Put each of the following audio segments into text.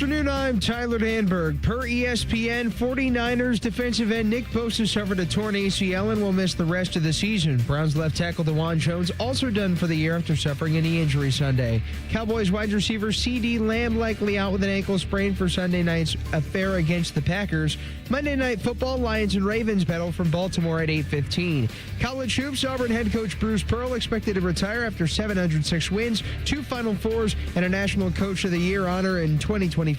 afternoon, I'm Tyler Danberg. Per ESPN, 49ers defensive end Nick Bosa suffered a torn ACL and will miss the rest of the season. Browns left tackle DeJuan Jones also done for the year after suffering a knee injury Sunday. Cowboys wide receiver C.D. Lamb likely out with an ankle sprain for Sunday night's affair against the Packers. Monday Night Football, Lions and Ravens battle from Baltimore at 8:15. College hoops, Auburn head coach Bruce Pearl expected to retire after 706 wins, 2 Final Fours, and a National Coach of the Year honor in 2025.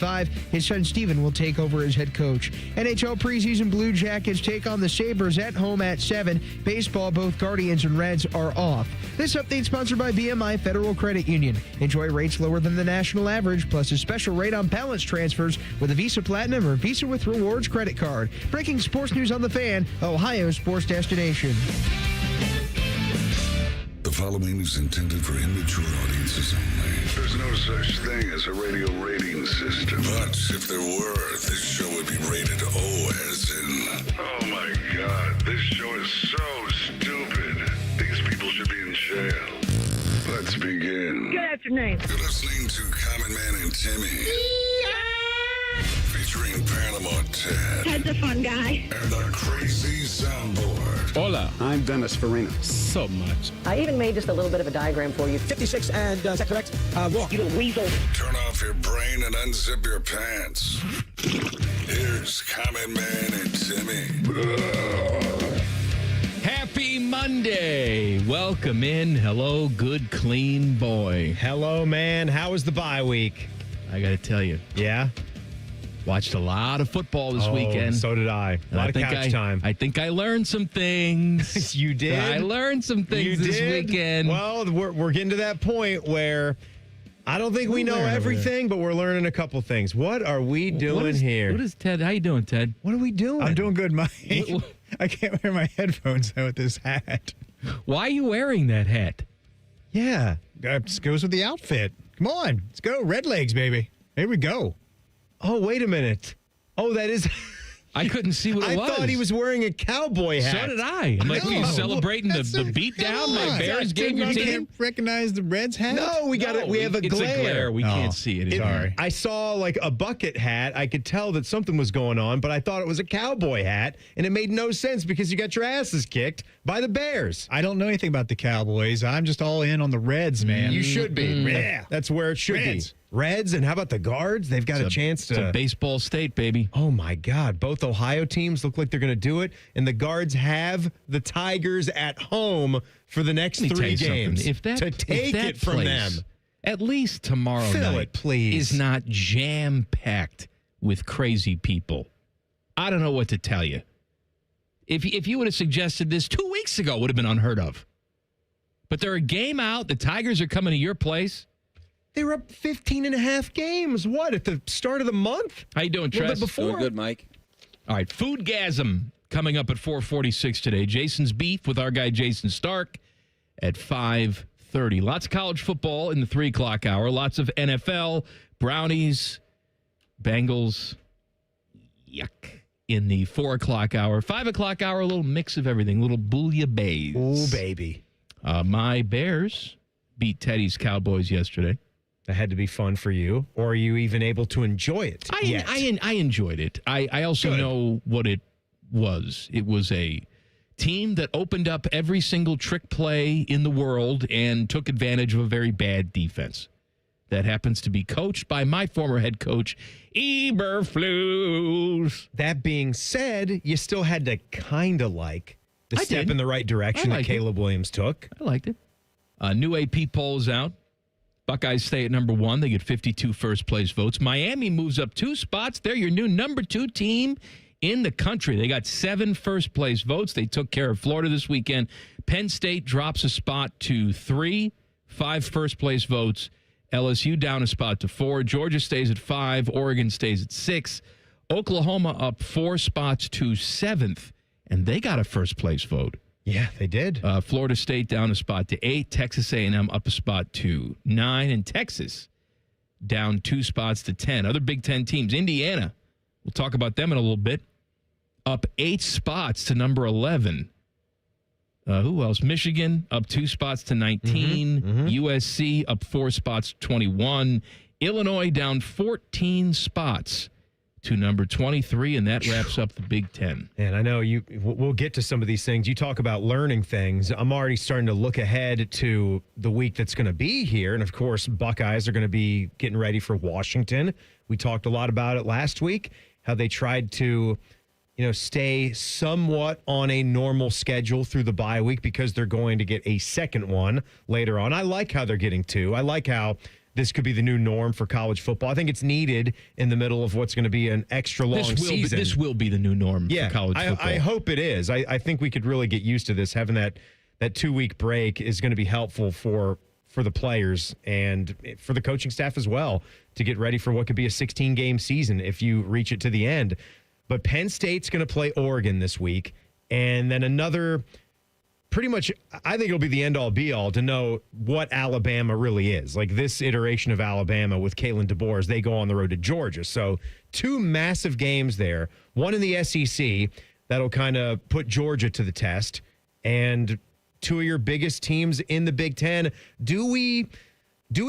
His son Steven will take over as head coach. NHL preseason Blue Jackets take on the Sabres at home at 7. Baseball, both Guardians and Reds are off. This update sponsored by BMI Federal Credit Union. Enjoy rates lower than the national average, plus a special rate on balance transfers with a Visa Platinum or Visa with Rewards credit card. Breaking sports news on The Fan, Ohio's sports destination. The following is intended for immature audiences only. There's no such thing as a radio rating system. But if there were, this show would be rated O as in... Oh my God, this show is so stupid. These people should be in jail. Let's begin. Good afternoon. You're listening to Common Man and Timmy. Featuring Panama Ted. Ted's a fun guy. And the Crazy Soundboard. Hola. I'm Dennis Farina. So much. I even made just a little bit of a diagram for you. 56 and, is that correct? Walk. You little weasel. Turn off your brain and unzip your pants. Here's Common Man and Timmy. Happy Monday. Welcome in. Hello, good, clean boy. Hello, man. How was the bye week? I got to tell you. Yeah? Watched a lot of football this weekend. So did I. A lot of couch time. I think I learned some things. You did? I learned some things this weekend. Well, we're getting to that point where I don't think we know everything, but we're learning a couple things. What are we doing here? What is Ted? How you doing, Ted? What are we doing? I'm doing good, Mike. I can't wear my headphones out with this hat. Why are you wearing that hat? Yeah. It goes with the outfit. Come on. Let's go. Red legs, baby. Here we go. Oh, wait a minute. Oh, that is... I couldn't see what it was. I thought he was wearing a cowboy hat. So did I. I'm like, are you celebrating the beat down my Bears gave your You team? can't recognize the Reds hat? No, we have a It's glare. a glare. We can't see it. Sorry. I saw like a bucket hat. I could tell that something was going on, but I thought it was a cowboy hat, and it made no sense because you got your asses kicked by the Bears. I don't know anything about the Cowboys. I'm just all in on the Reds, man. You should be. Yeah. That's where it should Reds. be. Reds, and how about the Guards? They've got a chance to... It's a baseball state, baby. Oh, my God. Both Ohio teams look like they're going to do it, and the Guards have the Tigers at home for the next 3 games If that from place, them. At least tomorrow Fill night it, please. is not jam-packed with crazy people. I don't know what to tell you. If you would have suggested this 2 weeks ago, it would have been unheard of. But they're a game out. The Tigers are coming to your place. They were up 15 and a half games. What, at the start of the month? How you doing, A little Tress? bit before. Doing good, Mike. All right, Foodgasm coming up at 4:46 today. Jason's beef with our guy Jayson Stark at 5:30. Lots of college football in the 3 o'clock hour. Lots of NFL, Brownies, Bengals, yuck, in the 4 o'clock hour. 5 o'clock hour, a little mix of everything, a little bouillabaisse. Ooh, baby. My Bears beat Teddy's Cowboys yesterday. That had to be fun for you. Or are you even able to enjoy it yet? I enjoyed it. I also know what it was. It was a team that opened up every single trick play in the world and took advantage of a very bad defense. That happens to be coached by my former head coach, Eberflus. That being said, you still had to kind of like the step in the right direction that Caleb Williams took. I liked it. New AP polls out. Buckeyes stay at number 1. They get 52 first-place votes. Miami moves up 2 spots. They're your new number 2 team in the country. They got 7 first-place votes. They took care of Florida this weekend. Penn State drops a spot to 3, 5 first-place votes. LSU down a spot to 4. Georgia stays at 5. Oregon stays at 6. Oklahoma up 4 spots to 7th, and they got a first-place vote. Yeah, they did. Florida State down a spot to 8. Texas A&M up a spot to 9. And Texas down 2 spots to 10. Other Big Ten teams. Indiana, we'll talk about them in a little bit, up 8 spots to number 11. Who else? Michigan up 2 spots to 19. USC up 4 spots to 21. Illinois down 14 spots to number 23, and that wraps up the Big Ten. And I know we'll get to some of these things. You talk about learning things. I'm already starting to look ahead to the week that's going to be here. And, of course, Buckeyes are going to be getting ready for Washington. We talked a lot about it last week, how they tried to, stay somewhat on a normal schedule through the bye week because they're going to get a second one later on. I like how they're getting two. I like how this could be the new norm for college football. I think it's needed in the middle of what's going to be an extra long season. This will be the new norm for college football. I hope it is. I think we could really get used to this. Having that 2-week break is going to be helpful for the players and for the coaching staff as well to get ready for what could be a 16-game season if you reach it to the end. But Penn State's going to play Oregon this week, and then another – pretty much, I think it'll be the end-all, be-all to know what Alabama really is. Like this iteration of Alabama with Kalen DeBoer, they go on the road to Georgia. So 2 massive games there. One in the SEC that'll kind of put Georgia to the test. And 2 of your biggest teams in the Big Ten. Do we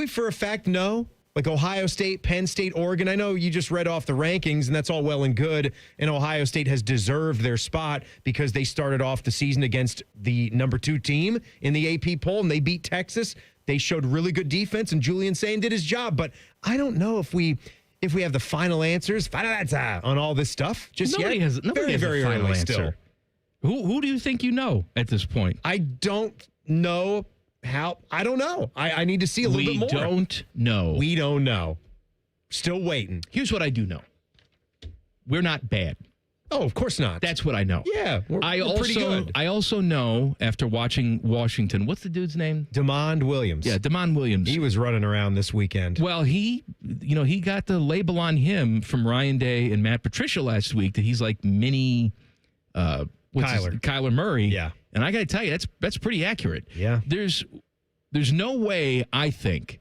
for a fact know? Like Ohio State, Penn State, Oregon. I know you just read off the rankings, and that's all well and good. And Ohio State has deserved their spot because they started off the season against the number 2 team in the AP poll, and they beat Texas. They showed really good defense, and Julian Sain did his job. But I don't know if we have the final answers on all this stuff just nobody yet. Nobody has a final answer. Still. Who do you think you know at this point? I don't know. I don't know. I need to see a little bit more. We don't know. Still waiting. Here's what I do know. We're not bad. Oh, of course not. That's what I know. Yeah, we're pretty good. I also know, after watching Washington, what's the dude's name? DeMond Williams. Yeah, DeMond Williams. He was running around this weekend. Well, he got the label on him from Ryan Day and Matt Patricia last week that he's like mini Kyler Murray. Yeah. And I got to tell you, that's pretty accurate. Yeah. There's no way, I think,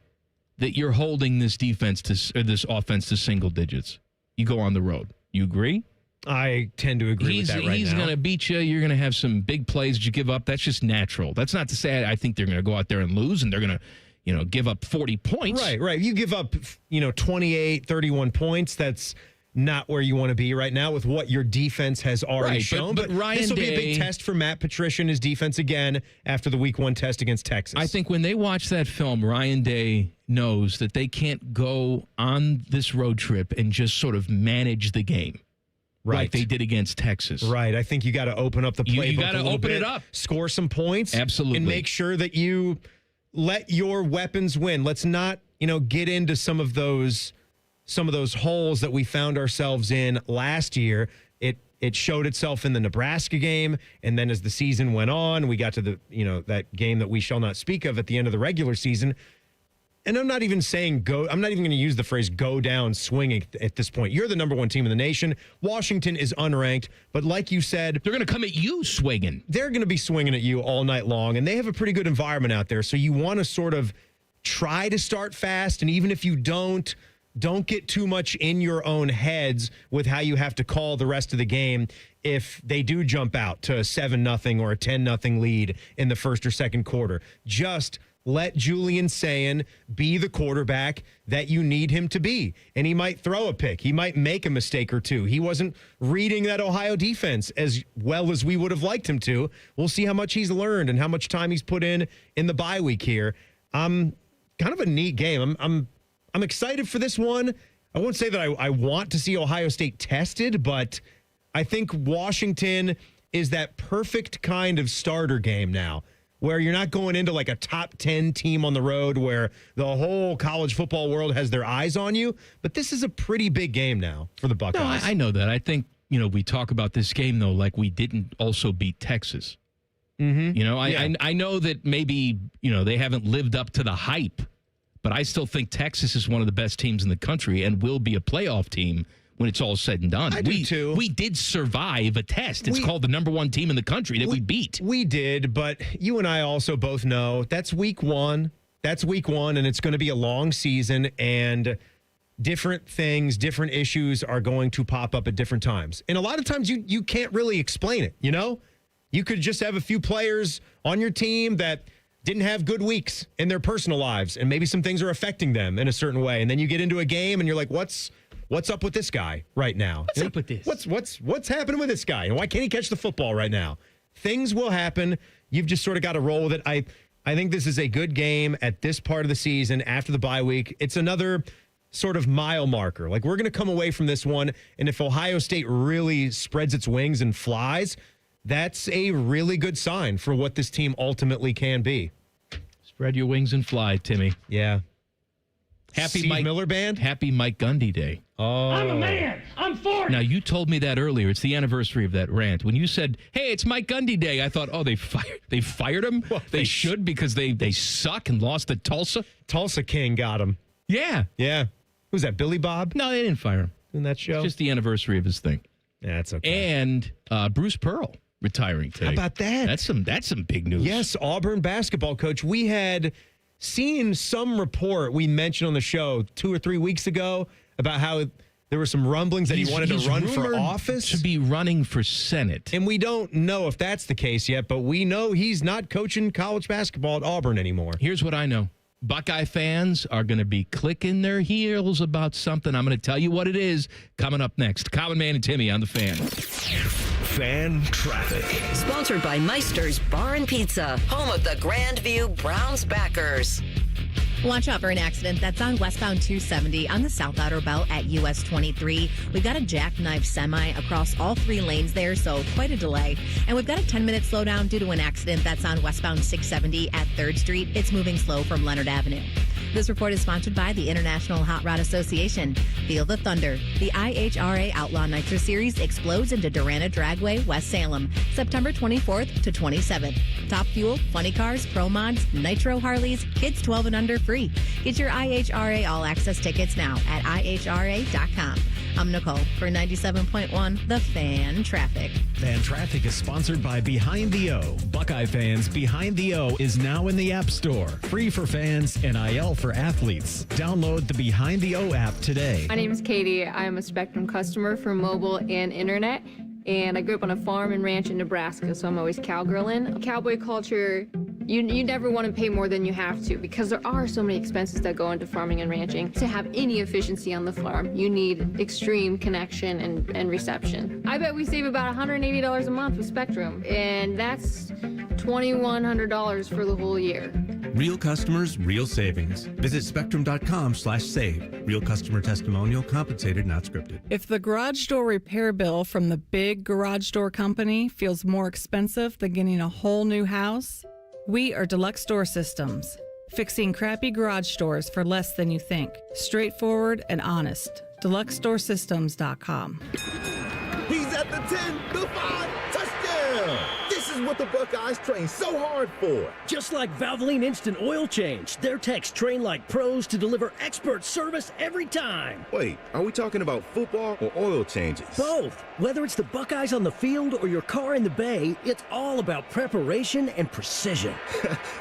that you're holding this this offense to single digits. You go on the road. You agree? I tend to agree with that right now. He's going to beat you. You're going to have some big plays that you give up. That's just natural. That's not to say I think they're going to go out there and lose and they're going to, give up 40 points. Right. You give up, 28, 31 points. That's not where you want to be right now with what your defense has already shown. But this will be a big test for Matt Patricia and his defense again after the week 1 test against Texas. I think when they watch that film, Ryan Day knows that they can't go on this road trip and just sort of manage the game. Right. Like they did against Texas. Right. I think you got to open up the playbook. You got to open it up. Score some points. Absolutely. And make sure that you let your weapons win. Let's not, get into some of those holes that we found ourselves in last year. It showed itself in the Nebraska game, and then as the season went on, we got to the that game that we shall not speak of at the end of the regular season. And I'm not even saying I'm not even going to use the phrase go down swinging at this point. You're the number 1 team in the nation. Washington is unranked, but like you said, they're going to come at you swinging. They're going to be swinging at you all night long, and they have a pretty good environment out there. So you want to sort of try to start fast, and even if you don't get too much in your own heads with how you have to call the rest of the game if they do jump out to a 7-0 or a 10-0 lead in the first or second quarter. Just let Julian Sain be the quarterback that you need him to be. And he might throw a pick. He might make a mistake or two. He wasn't reading that Ohio defense as well as we would have liked him to. We'll see how much he's learned and how much time he's put in the bye week here. Kind of a neat game. I'm excited for this one. I won't say that I want to see Ohio State tested, but I think Washington is that perfect kind of starter game now, where you're not going into like a top 10 team on the road where the whole college football world has their eyes on you. But this is a pretty big game now for the Buckeyes. No, I know that. I think, we talk about this game, though, like we didn't also beat Texas. Mm-hmm. I know that maybe, they haven't lived up to the hype, but I still think Texas is one of the best teams in the country and will be a playoff team when it's all said and done. I do too. We did survive a test. It's called the number 1 team in the country that we beat. We did, but you and I also both know that's week 1. That's week 1, and it's going to be a long season, and different things, different issues are going to pop up at different times. And a lot of times you can't really explain it, You could just have a few players on your team that didn't have good weeks in their personal lives, and maybe some things are affecting them in a certain way. And then you get into a game and you're like, what's up with this guy right now? What's up with this? What's happening with this guy? And why can't he catch the football right now? Things will happen. You've just sort of got to roll with it. I think this is a good game at this part of the season after the bye week. It's another sort of mile marker. Like, we're going to come away from this one, and if Ohio State really spreads its wings and flies, that's a really good sign for what this team ultimately can be. Spread your wings and fly, Timmy. Yeah. Happy Steve Mike Miller Band? Happy Mike Gundy Day. Oh. I'm a man. I'm 40. Now, you told me that earlier. It's the anniversary of that rant. When you said, hey, it's Mike Gundy Day, I thought, oh, they fired him? Well, they should because they suck and lost to Tulsa? Tulsa King got him. Yeah. Yeah. Who's that, Billy Bob? No, they didn't fire him. In that show? It's just the anniversary of his thing. Yeah, that's okay. And Bruce Pearl retiring today. How about that? That's some big news. Yes, Auburn basketball coach. We had seen some report we mentioned on the show 2 or 3 weeks ago about how there were some rumblings that he wanted to run for rumored office. To be running for Senate. And we don't know if that's the case yet, but we know he's not coaching college basketball at Auburn anymore. Here's what I know. Buckeye fans are going to be clicking their heels about something. I'm going to tell you what it is coming up next. Common Man and Timmy on the Fan. Fan traffic. Sponsored by Meister's Bar and Pizza, home of the Grandview Browns backers. Watch out for an accident that's on westbound 270 on the South Outer Belt at US 23. We've got a jackknife semi across all 3 lanes there, so quite a delay. And we've got a 10-minute slowdown due to an accident that's on westbound 670 at 3rd Street. It's moving slow from Leonard Avenue. This report is sponsored by the International Hot Rod Association. Feel the thunder. The IHRA Outlaw Nitro Series explodes into Durana Dragway, West Salem, September 24th to 27th. Top Fuel, Funny Cars, Pro Mods, Nitro Harleys, kids 12 and under free. Get your IHRA All Access tickets now at IHRA.com. I'm Nicole for 97.1 The Fan Traffic. Fan Traffic is sponsored by Behind the O. Buckeye fans, Behind the O is now in the App Store. Free for fans, NIL for athletes. Download the Behind the O app today. My name is Katie. I'm a Spectrum customer for mobile and internet. And I grew up on a farm and ranch in Nebraska, so I'm always cowgirling. Cowboy culture, you never want to pay more than you have to because there are so many expenses that go into farming and ranching. To have any efficiency on the farm, you need extreme connection and reception. I bet we save about $180 a month with Spectrum, and that's $2,100 for the whole year. Real customers, real savings. Visit spectrum.com/save. Real customer testimonial, compensated, not scripted. If the garage door repair bill from the big garage door company feels more expensive than getting a whole new house, we are Deluxe Door Systems. Fixing crappy garage doors for less than you think. Straightforward and honest. DeluxeDoorSystems.com. He's at the 10, the 5, touchdown! This is what the Buckeyes train so hard for. Just like Valvoline Instant Oil Change, their techs train like pros to deliver expert service every time. Wait, are we talking about football or oil changes? Both. Whether it's the Buckeyes on the field or your car in the bay, it's all about preparation and precision.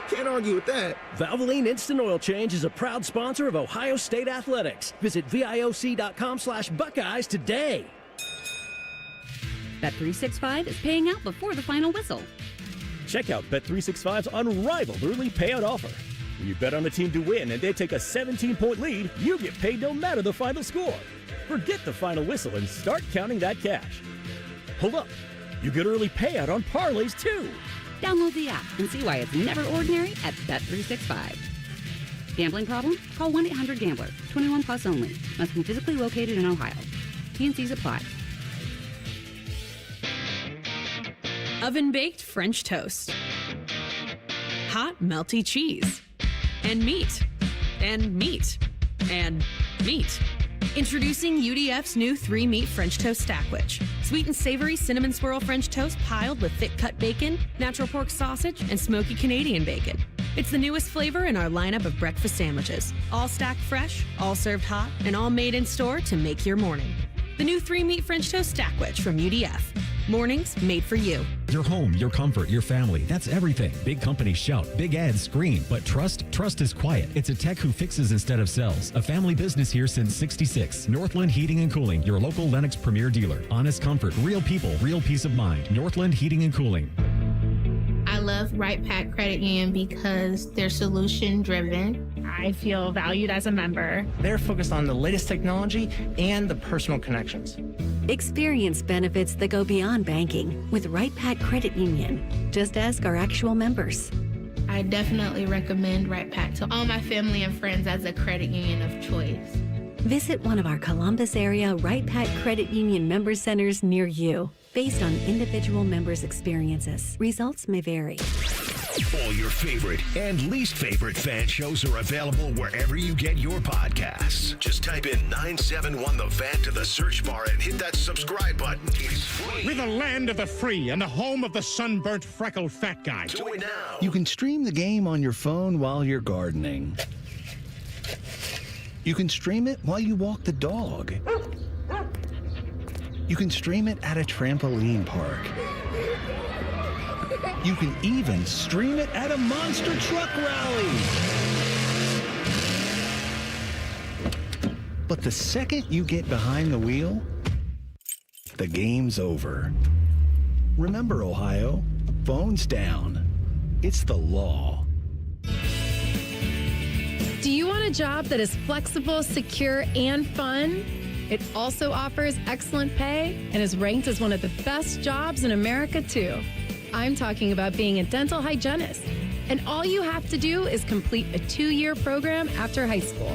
Can't argue with that. Valvoline Instant Oil Change is a proud sponsor of Ohio State Athletics. Visit VIOC.com/Buckeyes today. Bet365 is paying out before the final whistle. Check out Bet365's unrivaled early payout offer. When you bet on a team to win and they take a 17-point lead, you get paid no matter the final score. Forget the final whistle and start counting that cash. Hold up. You get early payout on parlays, too. Download the app and see why it's never ordinary at Bet365. Gambling problem? Call 1-800-GAMBLER. 21 plus only. Must be physically located in Ohio. T&Cs apply. Oven-baked French toast. Hot, melty cheese. And meat. And meat. And meat. Introducing UDF's new 3-meat French toast sandwich. Sweet and savory cinnamon swirl French toast piled with thick-cut bacon, natural pork sausage, and smoky Canadian bacon. It's the newest flavor in our lineup of breakfast sandwiches. All stacked fresh, all served hot, and all made in store to make your morning. The new 3-meat French toast sandwich from UDF. Mornings made for you. Your home, your comfort, your family. That's everything. Big companies shout, big ads scream. But trust is quiet. It's a tech who fixes instead of sells. A family business here since '66. Northland Heating and Cooling, your local Lennox premier dealer. Honest comfort, real people, real peace of mind. Northland Heating and Cooling. I love love Right Pack Credit Union because they're solution driven. I feel valued as a member. They're focused on the latest technology and the personal connections. Experience benefits that go beyond banking with Right Pack Credit Union. Just ask our actual members. I definitely recommend Right Pack to all my family and friends as a credit union of choice. Visit one of our Columbus area Right Pack Credit Union member centers near you. Based on individual members' experiences, results may vary. All your favorite and least favorite fan shows are available wherever you get your podcasts. Just type in 971 The Fan to the search bar and hit that subscribe button. It's free. We're the land of the free and the home of the sunburnt, freckled fat guy. Do it now. You can stream the game on your phone while you're gardening. You can stream it while you walk the dog. You can stream it at a trampoline park. You can even stream it at a monster truck rally. But the second you get behind the wheel, the game's over. Remember, Ohio, phones down. It's the law. Do you want a job that is flexible, secure, and fun? It also offers excellent pay and is ranked as one of the best jobs in America, too. I'm talking about being a dental hygienist. And all you have to do is complete a 2-year program after high school.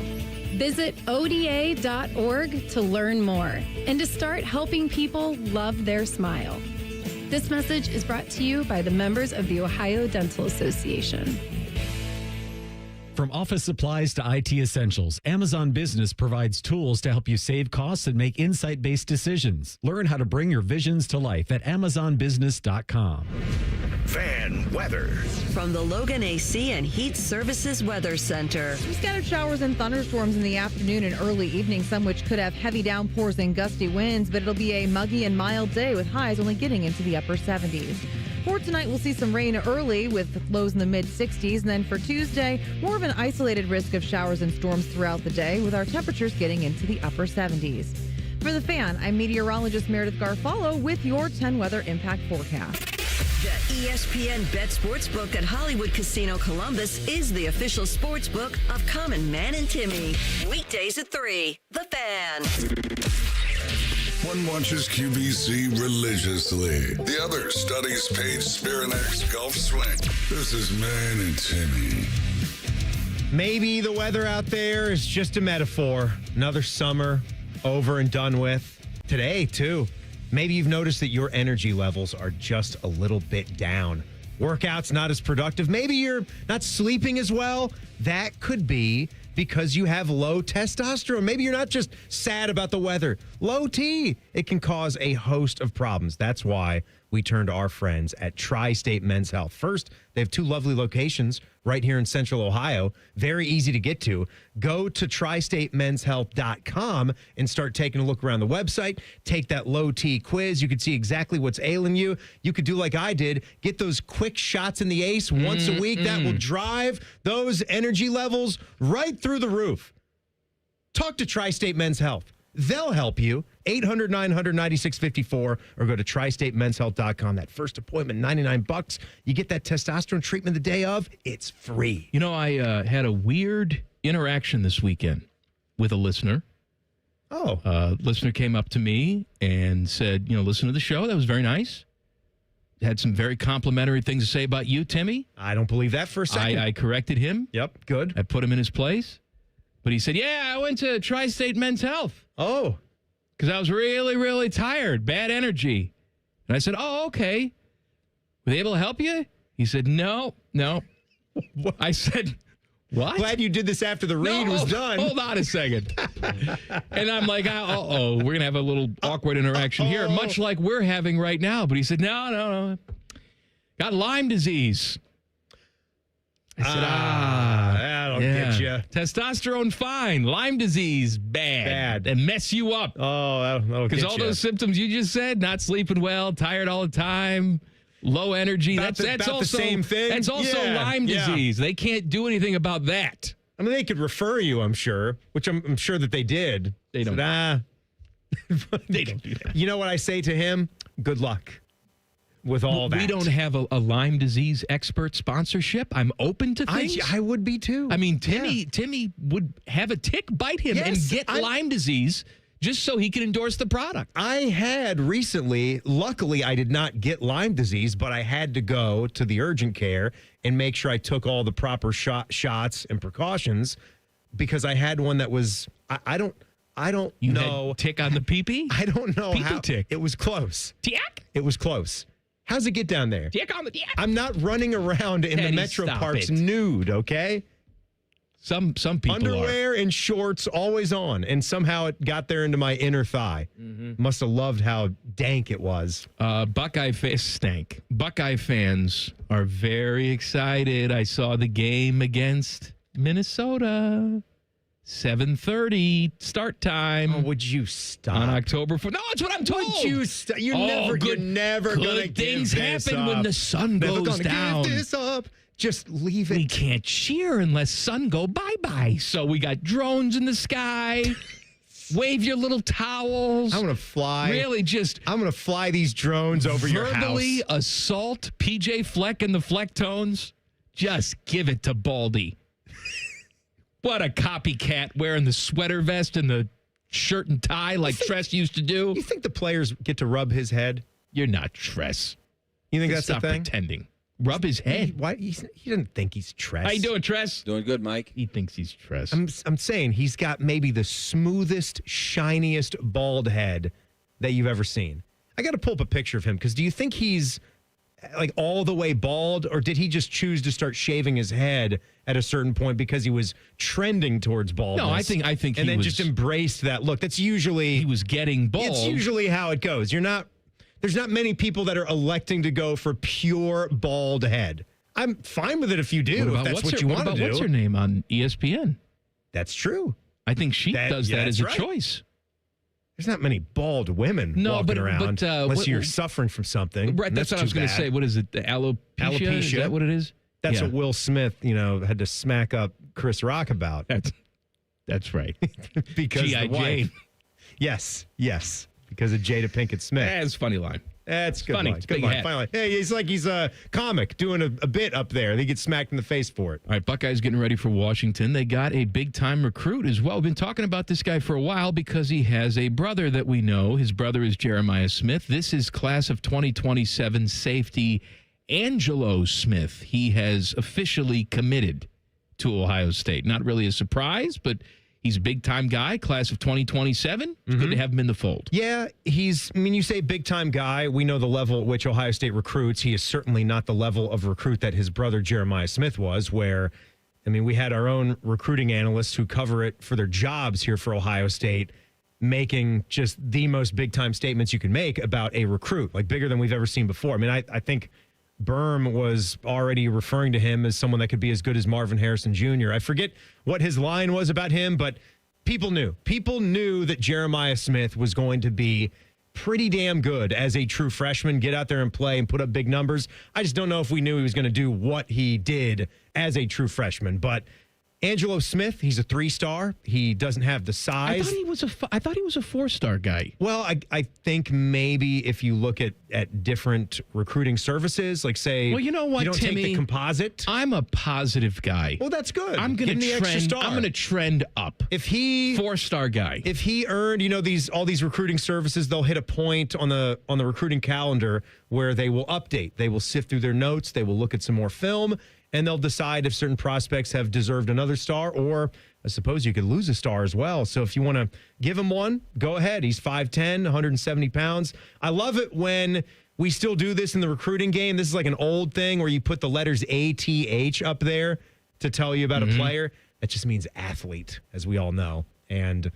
Visit ODA.org to learn more and to start helping people love their smile. This message is brought to you by the members of the Ohio Dental Association. From office supplies to IT essentials, Amazon Business provides tools to help you save costs and make insight-based decisions. Learn how to bring your visions to life at AmazonBusiness.com. Fan weather. From the Logan AC and Heat Services Weather Center. Some scattered showers and thunderstorms in the afternoon and early evening, some which could have heavy downpours and gusty winds, but it'll be a muggy and mild day with highs only getting into the upper 70s. For tonight, we'll see some rain early with lows in the mid-60s. And then for Tuesday, more of an isolated risk of showers and storms throughout the day with our temperatures getting into the upper 70s. For The Fan, I'm meteorologist Meredith Garfalo with your 10 weather impact forecast. The ESPN Bet Sportsbook at Hollywood Casino Columbus is the official sportsbook of Common Man and Timmy. Weekdays at 3. The Fan. One watches QVC religiously. The other studies Paige Spirinak's golf swing. This is Man and Timmy. Maybe the weather out there is just a metaphor. Another summer over and done with. Today, too. Maybe you've noticed that your energy levels are just a little bit down. Workouts not as productive. Maybe you're not sleeping as well. That could be because you have low testosterone. Maybe you're not just sad about the weather. Low T. It can cause a host of problems. That's why we turn to our friends at Tri-State Men's Health. First, they have 2 lovely locations right here in Central Ohio. Very easy to get to. Go to tristatemenshealth.com and start taking a look around the website. Take that low T quiz. You can see exactly what's ailing you. You could do like I did. Get those quick shots in the ace once a week. That will drive those energy levels right through the roof. Talk to Tri-State Men's Health. They'll help you. 800-900-9654 or go to tristatemenshealth.com. That first appointment, $99. You get that testosterone treatment the day of. It's free. You know, I had a weird interaction this weekend with a listener. Listener came up to me and said, listen to the show. That was very nice. Had some very complimentary things to say about you, Timmy. I don't believe that for a second. I corrected him. Yep, good. I put him in his place. But he said, yeah, I went to Tri-State Men's Health. Oh. Because I was really, really tired. Bad energy. And I said, oh, okay. Were they able to help you? He said, no. I said, what? Glad you did this after the read was done. Hold on a second. And I'm like, we're going to have a little awkward interaction here, much like we're having right now. But he said, no. Got Lyme disease. I said, that'll get you. Testosterone, fine. Lyme disease, bad. And mess you up. Oh, that'll get you. Because all those symptoms you just said, not sleeping well, tired all the time, low energy. That's also the same thing. That's also Lyme disease. They can't do anything about that. I mean, they could refer you, I'm sure, which I'm sure that they did. They don't. They don't do that. You know what I say to him? Good luck. with all that. We don't have a Lyme disease expert sponsorship. I'm open to things. I would be too. I mean, Timmy would have a tick bite him and get Lyme disease just so he can endorse the product. I had recently, luckily I did not get Lyme disease, but I had to go to the urgent care and make sure I took all the proper shots and precautions because I had one that was, I don't you know. Had tick on the pee-pee? I don't know how. Tick. It was close. Tick? It was close. How's it get down there? Tick on the tick. I'm not running around in the metro parks nude, okay? Some people underwear and shorts always on, and somehow it got there into my inner thigh. Must have loved how dank it was. Buckeye stank. Buckeye fans are very excited. I saw the game against Minnesota. 7:30 start time. Oh, would you stop? On October 4th. No, that's what I'm told. Would you stop? You're never going to things give this happen up. when the sun Never goes gonna down. Give this up. Just leave it. We can't cheer unless sun go bye-bye. So we got drones in the sky. Wave your little towels. I'm going to fly. Really just... I'm going to fly these drones over your house. Verbally assault PJ Fleck and the Flecktones. Just give it to Baldy. What a copycat wearing the sweater vest and the shirt and tie like Tress used to do. You think the players get to rub his head? You're not Tress. You think that's Stop the thing? Pretending. Rub his head. Why? He doesn't think he's Tress. How you doing, Tress? Doing good, Mike. He thinks he's Tress. I'm saying he's got maybe the smoothest, shiniest bald head that you've ever seen. I got to pull up a picture of him because do you think he's like all the way bald, or did he just choose to start shaving his head at a certain point because he was trending towards baldness? No, I think and he then was, just embraced that look. That's usually he was getting bald. It's usually how it goes. There's not many people that are electing to go for pure bald head. I'm fine with it if you do, if that's what you want to do. What's her name on ESPN? That's true. I think she does that as a choice. There's not many bald women walking around unless you're suffering from something. Right, that's what I was going to say. What is it? The alopecia? Is that what it is? That's what Will Smith, had to smack up Chris Rock about. That's right. Because G.I. the wife. Yes. Because of Jada Pinkett Smith. That's a funny line. That's good funny. line. Good line. Finally. Hey, he's like he's a comic doing a bit up there. They get smacked in the face for it. All right, Buckeyes getting ready for Washington. They got a big-time recruit as well. We've been talking about this guy for a while because he has a brother that we know. His brother is Jeremiah Smith. This is class of 2027 safety Angelo Smith. He has officially committed to Ohio State. Not really a surprise, but he's a big-time guy, class of 2027. It's good to have him in the fold. Yeah, you say big-time guy. We know the level at which Ohio State recruits. He is certainly not the level of recruit that his brother Jeremiah Smith was, where, we had our own recruiting analysts who cover it for their jobs here for Ohio State, making just the most big-time statements you can make about a recruit, like bigger than we've ever seen before. I think Berm was already referring to him as someone that could be as good as Marvin Harrison Jr. I forget what his line was about him, but people knew. People knew that Jeremiah Smith was going to be pretty damn good as a true freshman, get out there and play and put up big numbers. I just don't know if we knew he was going to do what he did as a true freshman, but Angelo Smith, he's a 3-star. He doesn't have the size. I thought he was a 4-star guy. Well, I think maybe if you look at different recruiting services, like say, well, you know what, you don't Timmy, take the composite. I'm a positive guy. Well, that's good. I'm going to trend up. If he 4-star guy. If he earned, all these recruiting services, they'll hit a point on the recruiting calendar where they will update. They will sift through their notes. They will look at some more film. And they'll decide if certain prospects have deserved another star, or I suppose you could lose a star as well. So if you want to give him one, go ahead. He's 5'10", 170 pounds. I love it when we still do this in the recruiting game. This is like an old thing where you put the letters ATH up there to tell you about a player. That just means athlete, as we all know. And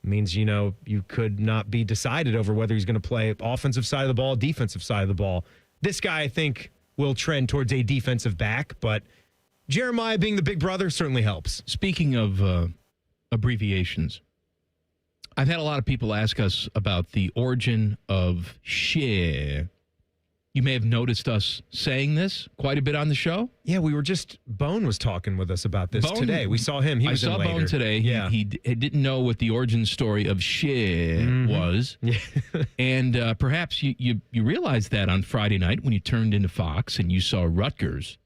means, you could not be decided over whether he's going to play offensive side of the ball, defensive side of the ball. This guy, I think, will trend towards a defensive back, but Jeremiah being the big brother certainly helps. Speaking of abbreviations, I've had a lot of people ask us about the origin of Shiiiiiiiii. You may have noticed us saying this quite a bit on the show. Yeah, Bone was talking with us about this today. We saw him. He was I saw in later. Bone today. Yeah. He didn't know what the origin story of shit was. Yeah. And perhaps you realized that on Friday night when you turned into Fox and you saw Rutgers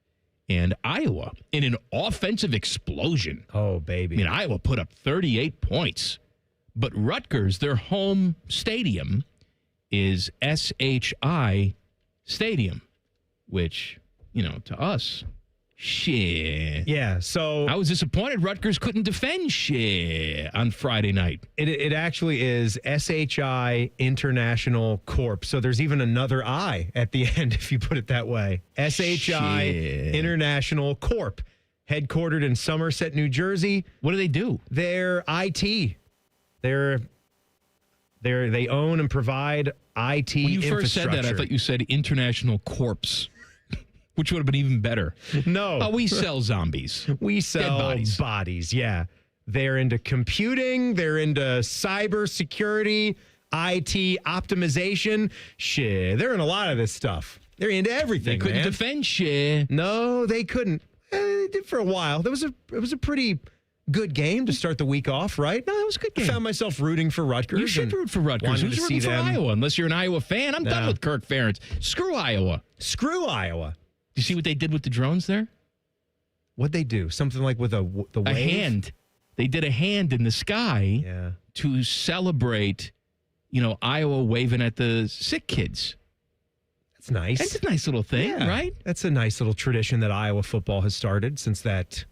and Iowa in an offensive explosion. Oh, baby. I mean, Iowa put up 38 points. But Rutgers, their home stadium, is SHI Stadium, which, to us, shit. Yeah, so I was disappointed Rutgers couldn't defend shit on Friday night. It actually is SHI International Corp. So there's even another I at the end, if you put it that way. SHI International Corp. Headquartered in Somerset, New Jersey. What do they do? They're IT. They own and provide IT When you infrastructure. first said that, I thought you said International Corpse, which would have been even better. No. Oh, we sell zombies. We sell Dead bodies, yeah. They're into computing. They're into cyber security, IT optimization. Shit, they're in a lot of this stuff. They're into everything, They couldn't defend shit. No, they couldn't. They did for a while. It was a pretty good game to start the week off, right? No, that was a good game. I found myself rooting for Rutgers. You should root for Rutgers. Who's rooting for Iowa? Unless you're an Iowa fan. I'm done with Kirk Ferentz. Screw Iowa. Screw Iowa. Do you see what they did with the drones there? What'd they do? Something like with the wave? A hand. They did a hand in the sky to celebrate, Iowa waving at the sick kids. That's nice. That's a nice little thing, right? That's a nice little tradition that Iowa football has started since that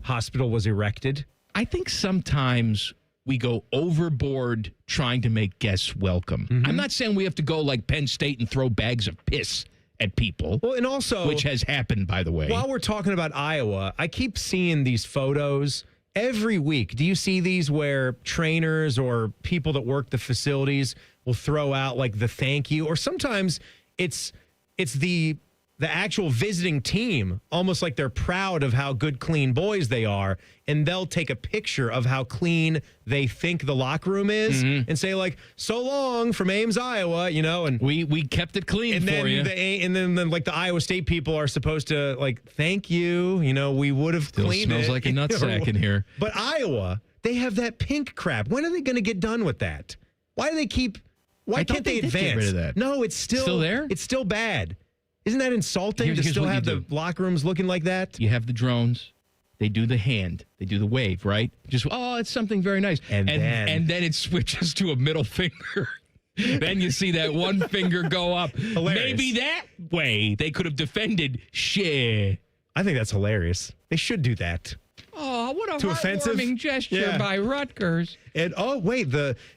hospital was erected. I think sometimes we go overboard trying to make guests welcome. Mm-hmm. I'm not saying we have to go like Penn State and throw bags of piss at people. Well, and also, which has happened, by the way. While we're talking about Iowa, I keep seeing these photos every week. Do you see these where trainers or people that work the facilities will throw out like the thank you, or sometimes it's the actual visiting team, almost like they're proud of how good, clean boys they are, and they'll take a picture of how clean they think the locker room is and say, like, so long from Ames, Iowa, and we kept it clean and for then you. And then like the Iowa State people are supposed to like, thank you, we would have Still cleaned smells it. like a nutsack in here. But Iowa, they have that pink crap. When are they going to get done with that? Why do they keep? Why can't they advance? Get rid of that. No, it's still there. It's still bad. Isn't that insulting to Here's still what have you the do. locker rooms looking like that? You have the drones. They do the hand. They do the wave, right? Just, it's something very nice. And then it switches to a middle finger. Then you see that one finger go up. Hilarious. Maybe that way they could have defended shit. I think that's hilarious. They should do that. Oh, what a Too offensive? heartwarming gesture by Rutgers. And wait,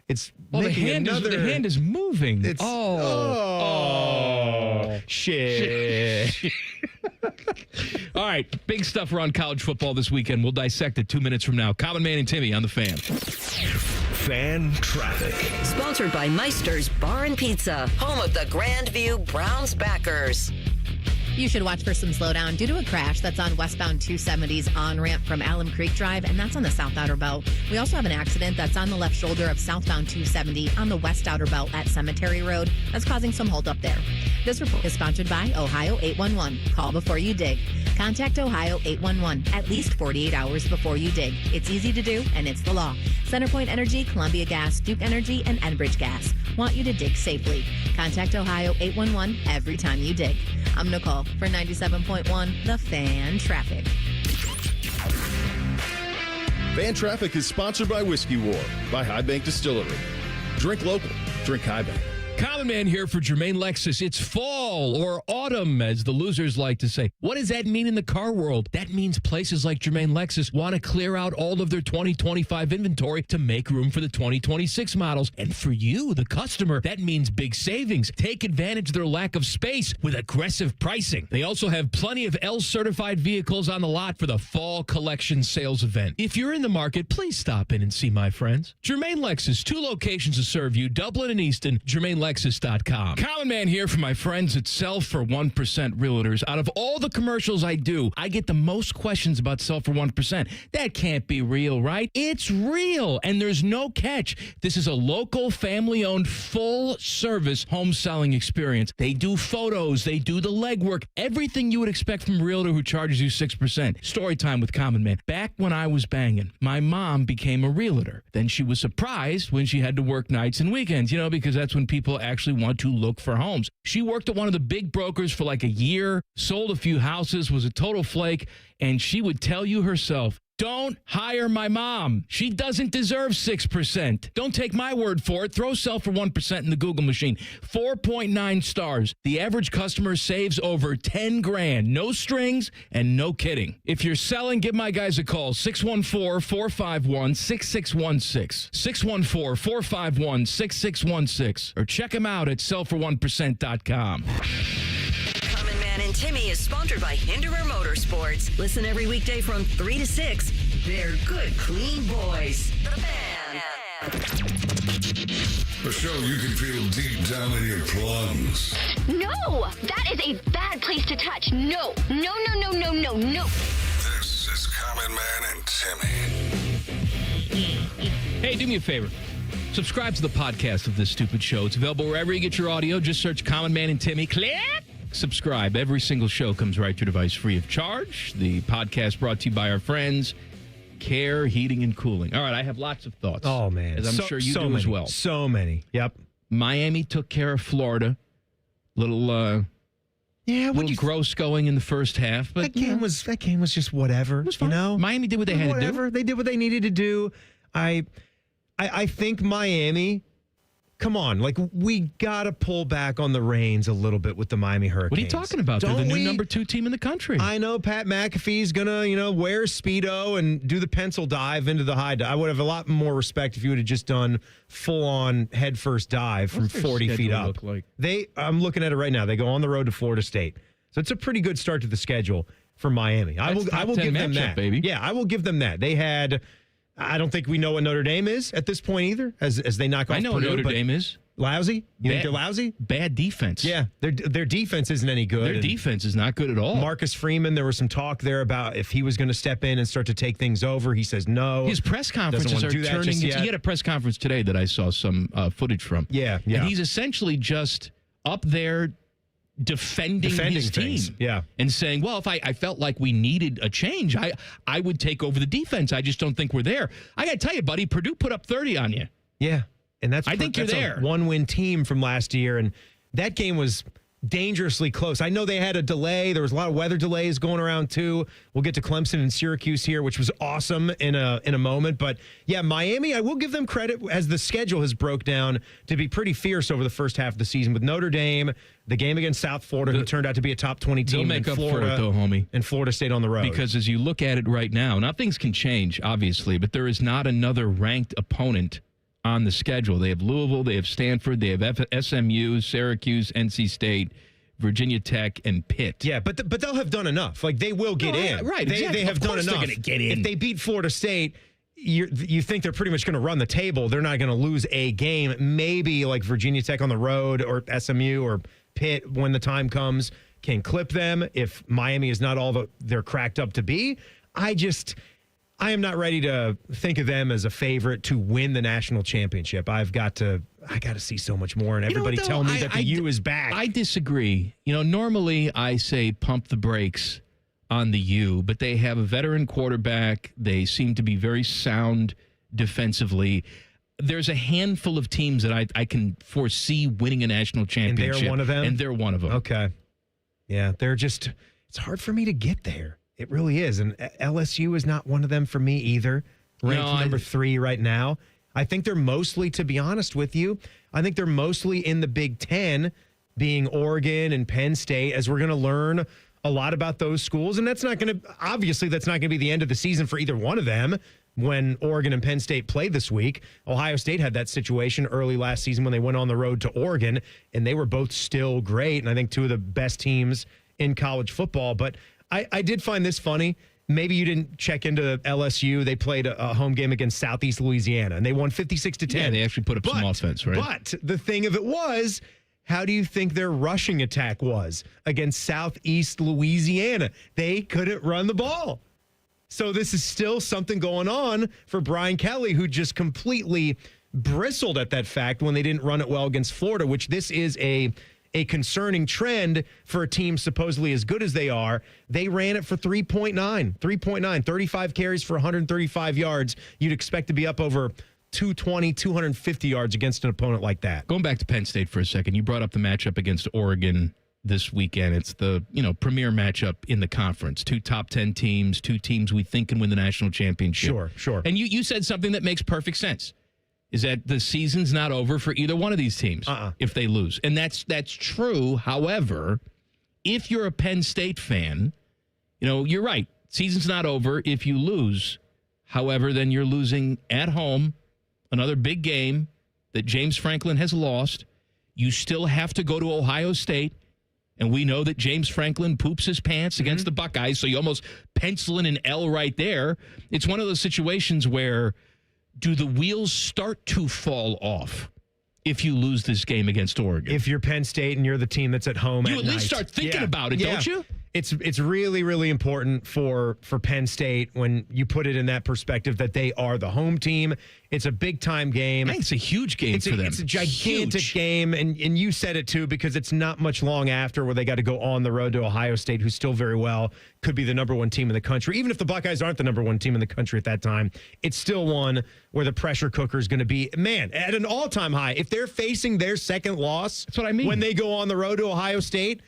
it's the making hand is moving. It's shit. All right, big stuff around college football this weekend. We'll dissect it 2 minutes from now. Common Man and Timmy on the Fan. Fan traffic. Sponsored by Meister's Bar and Pizza, home of the Grandview Browns backers. You should watch for some slowdown due to a crash that's on westbound 270's on-ramp from Alum Creek Drive, and that's on the South Outer Belt. We also have an accident that's on the left shoulder of southbound 270 on the West Outer Belt at Cemetery Road. That's causing some holdup there. This report is sponsored by Ohio 811. Call before you dig. Contact Ohio 811 at least 48 hours before you dig. It's easy to do, and it's the law. Centerpoint Energy, Columbia Gas, Duke Energy, and Enbridge Gas want you to dig safely. Contact Ohio 811 every time you dig. I'm Nicole for 97.1 The Fan Traffic. Fan Traffic is sponsored by Whiskey War by High Bank Distillery. Drink local. Drink High Bank. Common Man here for Jermaine Lexus. It's fall or autumn, as the losers like to say. What does that mean in the car world? That means places like Jermaine Lexus want to clear out all of their 2025 inventory to make room for the 2026 models. And for you, the customer, that means big savings. Take advantage of their lack of space with aggressive pricing. They also have plenty of L-certified vehicles on the lot for the fall collection sales event. If you're in the market, please stop in and see my friends. Jermaine Lexus, 2 locations to serve you, Dublin and Easton. Jermaine Alexis.com. Common Man here for my friends at Sell for 1% Realtors. Out of all the commercials I do, I get the most questions about Sell for 1%. That can't be real, right? It's real, and there's no catch. This is a local, family-owned, full-service home selling experience. They do photos. They do the legwork. Everything you would expect from a realtor who charges you 6%. Story time with Common Man. Back when I was banging, my mom became a realtor. Then she was surprised when she had to work nights and weekends, because that's when people actually want to look for homes. She worked at one of the big brokers for like a year, sold a few houses, was a total flake, and she would tell you herself, don't hire my mom. She doesn't deserve 6%. Don't take my word for it. Throw Sell for 1% in the Google machine. 4.9 stars. The average customer saves over 10 grand. No strings and no kidding. If you're selling, give my guys a call. 614-451-6616. 614-451-6616. Or check them out at sellfor1%.com. Common Man and Timmy is sponsored by Hinderer Motorsports. Listen every weekday from 3 to 6. They're good, clean boys. The Fan. A show you can feel deep down in your plums. No, that is a bad place to touch. No. This is Common Man and Timmy. Hey, do me a favor. Subscribe to the podcast of this stupid show. It's available wherever you get your audio. Just search Common Man and Timmy. Click. Subscribe. Every single show comes right to your device free of charge. The podcast brought to you by our friends, Care Heating and Cooling. All right, I have lots of thoughts. Oh, man. As I'm sure you do many, as well. So many. Yep. Miami took care of Florida. Little gross going in the first half. But that game was just whatever. It was fun. Miami did what they had to do. They did what they needed to do. I think Miami... Come on, we got to pull back on the reins a little bit with the Miami Hurricanes. What are you talking about? They're the new number 2 team in the country. I know Pat McAfee's going to, wear Speedo and do the pencil dive into the high dive. I would have a lot more respect if you would have just done full-on head-first dive from 40 feet up. Look like? I'm looking at it right now. They go on the road to Florida State. So it's a pretty good start to the schedule for Miami. I will give them that. Baby. Yeah, I will give them that. They had... I don't think we know what Notre Dame is at this point either, as they knock off I know Purdue, what Notre Dame is. Lousy? You think they're lousy? Bad defense. Yeah, their defense isn't any good. Their defense is not good at all. Marcus Freeman, there was some talk there about if he was going to step in and start to take things over. He says no. His press conferences are turning into... He had a press conference today that I saw some footage from. Yeah. And he's essentially just up there defending his things. team. Yeah. And saying, well, if I felt like we needed a change, I would take over the defense. I just don't think we're there. I got to tell you, buddy, Purdue put up 30 on you. Yeah. And I think you're there. A one-win team from last year, and that game was dangerously close. I know they had a delay. There was a lot of weather delays going around too. We'll get to Clemson and Syracuse here, which was awesome in a moment. But yeah, Miami, I will give them credit as the schedule has broke down to be pretty fierce over the first half of the season with Notre Dame, the game against South Florida, who turned out to be a top 20 team. They'll make up Florida, for it, though, homie. And Florida State on the road. Because as you look at it right now things can change, obviously, but there is not another ranked opponent on the schedule. They have Louisville, they have Stanford, they have SMU, Syracuse, NC State, Virginia Tech, and Pitt. Yeah, but they'll have done enough. They will get in. Right, exactly. They have done enough. They're going to get in. If they beat Florida State, you think they're pretty much going to run the table. They're not going to lose a game. Maybe like Virginia Tech on the road or SMU or Pitt when the time comes can clip them if Miami is not all they're cracked up to be. I am not ready to think of them as a favorite to win the national championship. I got to see so much more, and everybody tell me that the U is back. I disagree. Normally I say pump the brakes on the U, but they have a veteran quarterback. They seem to be very sound defensively. There's a handful of teams that I can foresee winning a national championship. And they're one of them? And they're one of them. Okay. Yeah, it's hard for me to get there. It really is. And LSU is not one of them for me either. Ranked number 3 right now. I think they're mostly, to be honest with you, they're mostly in the Big Ten, being Oregon and Penn State, as we're going to learn a lot about those schools. And that's not going to be the end of the season for either one of them when Oregon and Penn State play this week. Ohio State had that situation early last season when they went on the road to Oregon, and they were both still great. And I think two of the best teams in college football. But I did find this funny. maybe you didn't check into LSU. They played a home game against Southeast Louisiana, and they won 56-10. Yeah, they actually put up some offense, right? But the thing of it was, how do you think their rushing attack was against Southeast Louisiana? They couldn't run the ball. So this is still something going on for Brian Kelly, who just completely bristled at that fact when they didn't run it well against Florida, which this is a concerning trend for a team supposedly as good as they are. They ran it for 3.9, 35 carries for 135 yards. You'd expect to be up over 220, 250 yards against an opponent like that. Going back to Penn State for a second, you brought up the matchup against Oregon this weekend. It's the premier matchup in the conference. 2 top 10 teams, 2 teams we think can win the national championship. Sure. And you said something that makes perfect sense. Is that the season's not over for either one of these teams if they lose. And that's true. However, if you're a Penn State fan, you're right. Season's not over if you lose. However, then you're losing at home, another big game that James Franklin has lost. You still have to go to Ohio State. And we know that James Franklin poops his pants against the Buckeyes. So you almost pencil in an L right there. It's one of those situations where, do the wheels start to fall off if you lose this game against Oregon? If you're Penn State and you're the team that's at home, you at least start thinking about it, don't you? It's really, really important for Penn State when you put it in that perspective that they are the home team. It's a big-time game. It's a huge game for them. It's a gigantic game, and you said it, too, because it's not much long after where they got to go on the road to Ohio State, who's still very well could be the number 1 team in the country. Even if the Buckeyes aren't the number 1 team in the country at that time, it's still one where the pressure cooker is going to be, at an all-time high. If they're facing their second loss, that's what I mean, when they go on the road to Ohio State,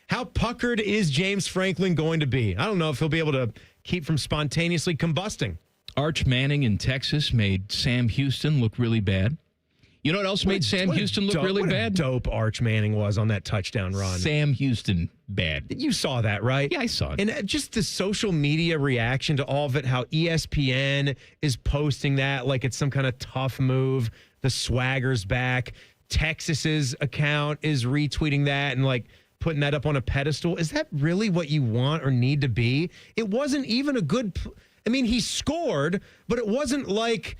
how puckered is James Franklin going to be? I don't know if he'll be able to keep from spontaneously combusting. Arch Manning in Texas made Sam Houston look really bad. You know what else made Sam Houston look really bad? Dope Arch Manning was on that touchdown run. Sam Houston bad. You saw that, right? Yeah, I saw it. And just the social media reaction to all of it, how ESPN is posting that like it's some kind of tough move. The swagger's back. Texas's account is retweeting that and putting that up on a pedestal. Is that really what you want or need to be? It wasn't even a good... he scored, but it wasn't like...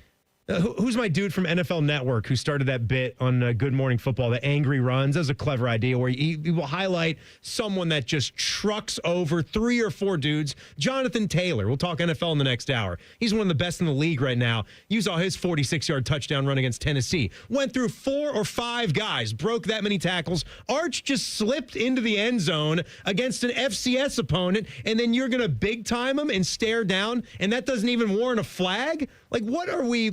who's my dude from NFL Network who started that bit on Good Morning Football, the angry runs? That was a clever idea where he will highlight someone that just trucks over 3 or 4 dudes. Jonathan Taylor. We'll talk NFL in the next hour. He's one of the best in the league right now. You saw his 46-yard touchdown run against Tennessee. Went through 4 or 5 guys, broke that many tackles. Arch just slipped into the end zone against an FCS opponent, and then you're going to big-time him and stare down, and that doesn't even warrant a flag? What are we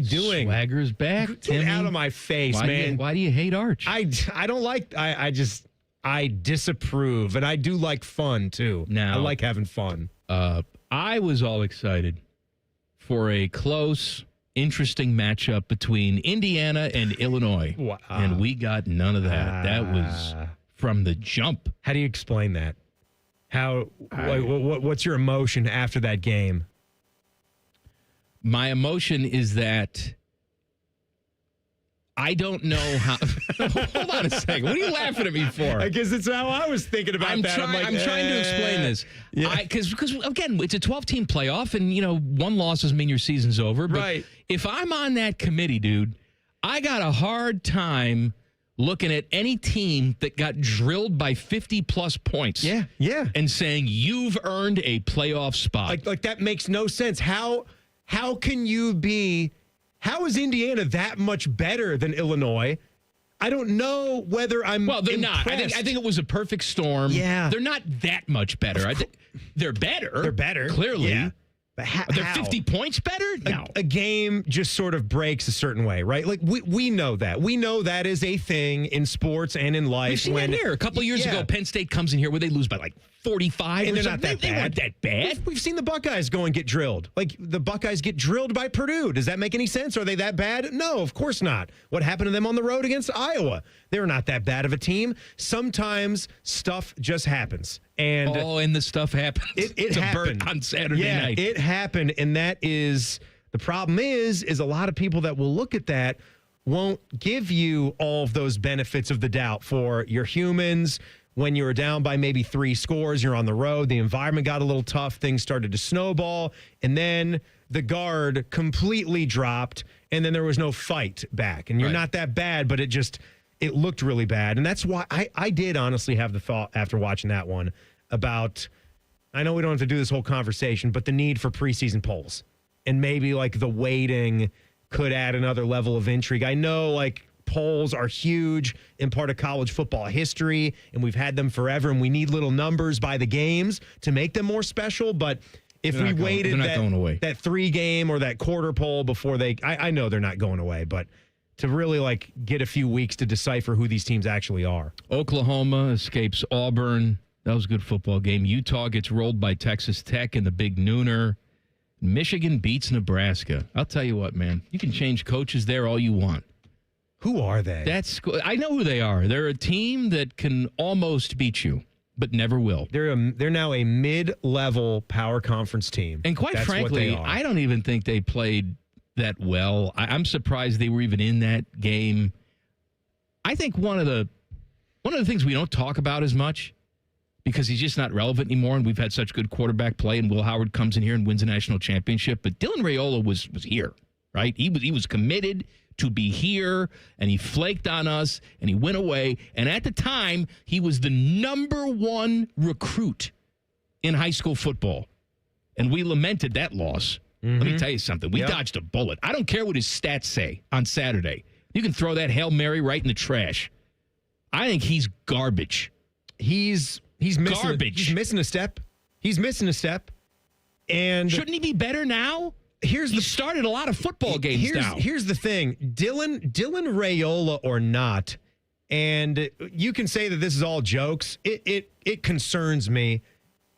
doing? Swagger's back. Get Timmy. out of my face, man. Why do you hate Arch? I don't like. I disapprove, and I do like fun too. Now, I like having fun. I was all excited for a close, interesting matchup between Indiana and Illinois, and we got none of that. That was from the jump. How do you explain that? What's your emotion after that game? My emotion is that I don't know how. Hold on a second. What are you laughing at me for? Because it's how I was thinking about that. I'm trying to explain this. Because again, it's a 12-team playoff, and 1 loss doesn't mean your season's over. But right. If I'm on that committee, dude, I got a hard time looking at any team that got drilled by 50-plus points. Yeah. And saying you've earned a playoff spot. Like that makes no sense. How can you be... How is Indiana that much better than Illinois? I don't know whether I'm they're impressed. not. I think it was a perfect storm. Yeah. They're not that much better. They're better. They're better. Clearly. Yeah. But Are they 50 points better? No. A game just sort of breaks a certain way, right? We know that. We know that is a thing in sports and in life. We've seen that here. A couple of years ago, Penn State comes in here where they lose by 45 and they're not that bad. They weren't that bad. We've seen the Buckeyes go and get drilled. The Buckeyes get drilled by Purdue. Does that make any sense? Are they that bad? No, of course not. What happened to them on the road against Iowa? They're not that bad of a team. Sometimes stuff just happens. And the stuff happens. It happened on Saturday night. It happened, and that is the problem. Is a lot of people that will look at that won't give you all of those benefits of the doubt for your humans. when you were down by maybe 3 scores, you're on the road, the environment got a little tough, things started to snowball, and then the guard completely dropped, and then there was no fight back. And you're not that bad, but it looked really bad. And that's why I did honestly have the thought after watching that one about, I know we don't have to do this whole conversation, but the need for preseason polls. And maybe like the waiting could add another level of intrigue. I know like polls are huge in part of college football history, and we've had them forever, and we need little numbers by the games to make them more special. But if we waited that 3-game or that quarter poll before I know they're not going away, but to really like get a few weeks to decipher who these teams actually are. Oklahoma escapes Auburn. That was a good football game. Utah gets rolled by Texas Tech in the big nooner. Michigan beats Nebraska. I'll tell you what, man. You can change coaches there all you want. Who are they? I know who they are. They're a team that can almost beat you, but never will. They're now a mid-level power conference team. And quite frankly, I don't even think they played that well. I'm surprised they were even in that game. I think one of the things we don't talk about as much, because he's just not relevant anymore, and we've had such good quarterback play, and Will Howard comes in here and wins a national championship, but Dylan Raiola was here, right? He was committed to be here, and he flaked on us, and he went away, and at the time, he was the number 1 recruit in high school football, and we lamented that loss. Let me tell you something. We dodged a bullet. I don't care what his stats say on Saturday. You can throw that Hail Mary right in the trash. I think he's garbage. He's missing garbage. He's missing a step. And shouldn't he be better now? He started a lot of football games now. Here's the thing. Dylan Raiola or not, and you can say that this is all jokes. It concerns me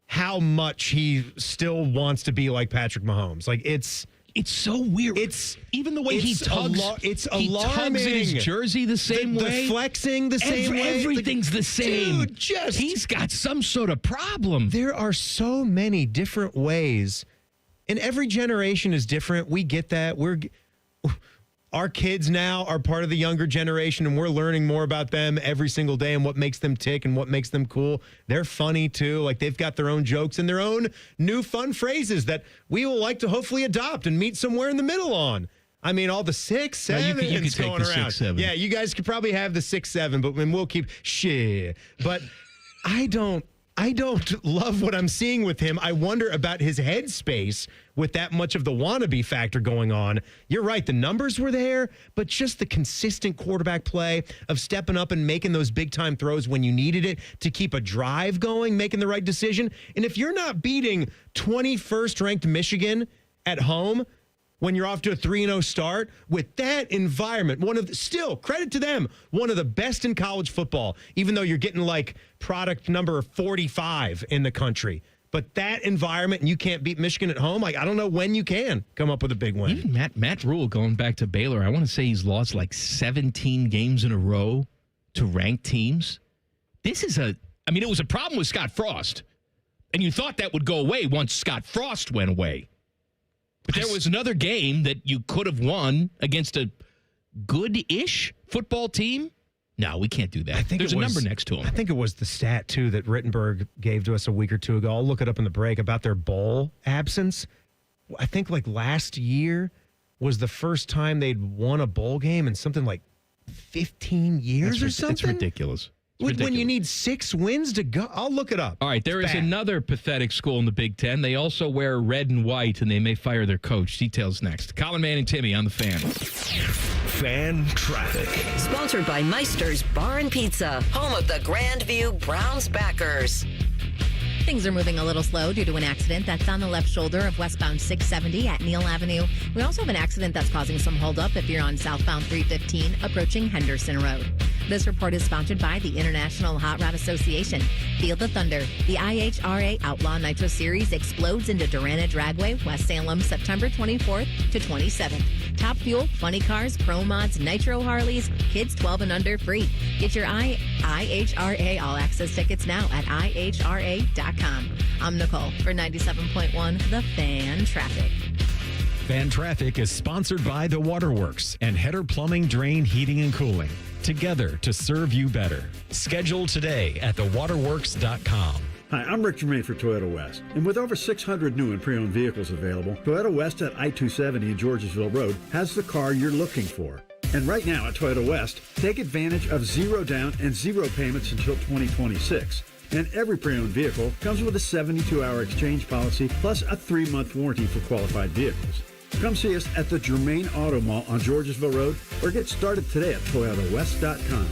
how much he still wants to be like Patrick Mahomes. Like it's so weird. It's even the way he tugs. It's he alarming. Tugs in his jersey the same way. The flexing the same way. Everything's the same. Dude, he's got some sort of problem. There are so many different ways, and every generation is different. We get that. Our kids now are part of the younger generation, and we're learning more about them every single day and what makes them tick and what makes them cool. They're funny, too. Like, they've got their own jokes and their own new fun phrases that we will like to hopefully adopt and meet somewhere in the middle on. I mean, all the 6, 7 you could going take the around. 6, 7. Yeah, you guys could probably have the 6, 7, but we'll keep shit. But I don't love what I'm seeing with him. I wonder about his headspace with that much of the wannabe factor going on. You're right. The numbers were there, but just the consistent quarterback play of stepping up and making those big time throws when you needed it to keep a drive going, making the right decision. And if you're not beating 21st ranked Michigan at home when you're off to a 3-0 start with that environment, still credit to them, one of the best in college football, even though you're getting like product number 45 in the country. But that environment, and you can't beat Michigan at home, like I don't know when you can come up with a big win. Even Matt Rule going back to Baylor, I want to say he's lost like 17 games in a row to ranked teams. It was a problem with Scott Frost. And you thought that would go away once Scott Frost went away. But there was another game that you could have won against a good-ish football team. No, we can't do that. There's a number next to him. I think it was the stat, too, that Rittenberg gave to us a week or two ago. I'll look it up in the break about their bowl absence. I think like last year was the first time they'd won a bowl game in something like 15 years or something. It's ridiculous. When you need 6 wins to go, I'll look it up. All right, there is another pathetic school in the Big Ten. They also wear red and white, and they may fire their coach. Details next. Colin, Man, and Timmy on the Fan. Fan Traffic. Sponsored by Meister's Bar and Pizza, home of the Grandview Browns backers. Things are moving a little slow due to an accident that's on the left shoulder of westbound 670 at Neal Avenue. We also have an accident that's causing some holdup if you're on southbound 315 approaching Henderson Road. This report is sponsored by the International Hot Rod Association. Feel the thunder. The IHRA Outlaw Nitro Series explodes into Durana Dragway, West Salem, September 24th to 27th. Top Fuel, Funny Cars, Pro Mods, Nitro Harleys, kids 12 and under free. Get your IHRA All Access tickets now at IHRA.com. I'm Nicole for 97.1 The Fan Traffic. Fan Traffic is sponsored by The Waterworks and Header Plumbing, Drain, Heating, and Cooling. Together to serve you better. Schedule today at thewaterworks.com. Hi, I'm Rick Germain for Toyota West. And with over 600 new and pre-owned vehicles available, Toyota West at I-270 and Georgesville Road has the car you're looking for. And right now at Toyota West, take advantage of 0 down and 0 payments until 2026. And every pre-owned vehicle comes with a 72-hour exchange policy plus a 3-month warranty for qualified vehicles. Come see us at the Germain Auto Mall on Georgesville Road or get started today at ToyotaWest.com.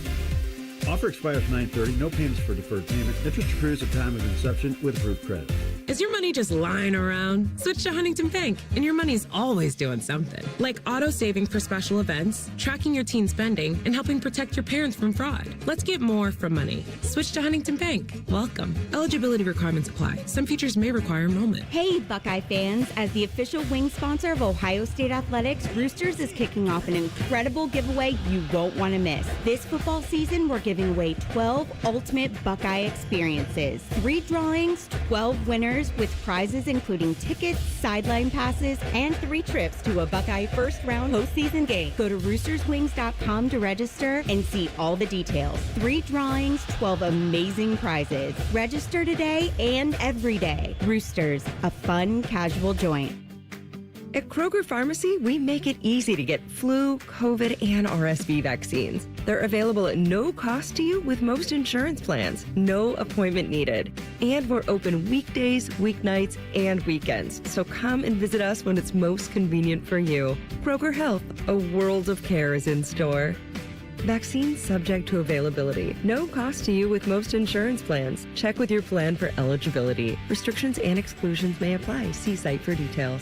Offer expires 9/30. No payments for deferred payment. Interest accrues at time of inception with approved credit. Is your money just lying around? Switch to Huntington Bank, and your money's always doing something. Like auto savings for special events, tracking your teen spending, and helping protect your parents from fraud. Let's get more from money. Switch to Huntington Bank. Welcome. Eligibility requirements apply. Some features may require enrollment. Hey, Buckeye fans. As the official wing sponsor of Ohio State Athletics, Roosters is kicking off an incredible giveaway you won't want to miss. This football season, we're giving away 12 ultimate Buckeye experiences. 3 drawings, 12 winners with prizes including tickets, sideline passes, and 3 trips to a Buckeye first-round postseason game. Go to roosterswings.com to register and see all the details. 3 drawings, 12 amazing prizes. Register today and every day. Roosters, a fun, casual joint. At Kroger Pharmacy, we make it easy to get flu, COVID, and RSV vaccines. They're available at no cost to you with most insurance plans. No appointment needed. And we're open weekdays, weeknights, and weekends. So come and visit us when it's most convenient for you. Kroger Health, a world of care is in store. Vaccines subject to availability. No cost to you with most insurance plans. Check with your plan for eligibility. Restrictions and exclusions may apply. See site for details.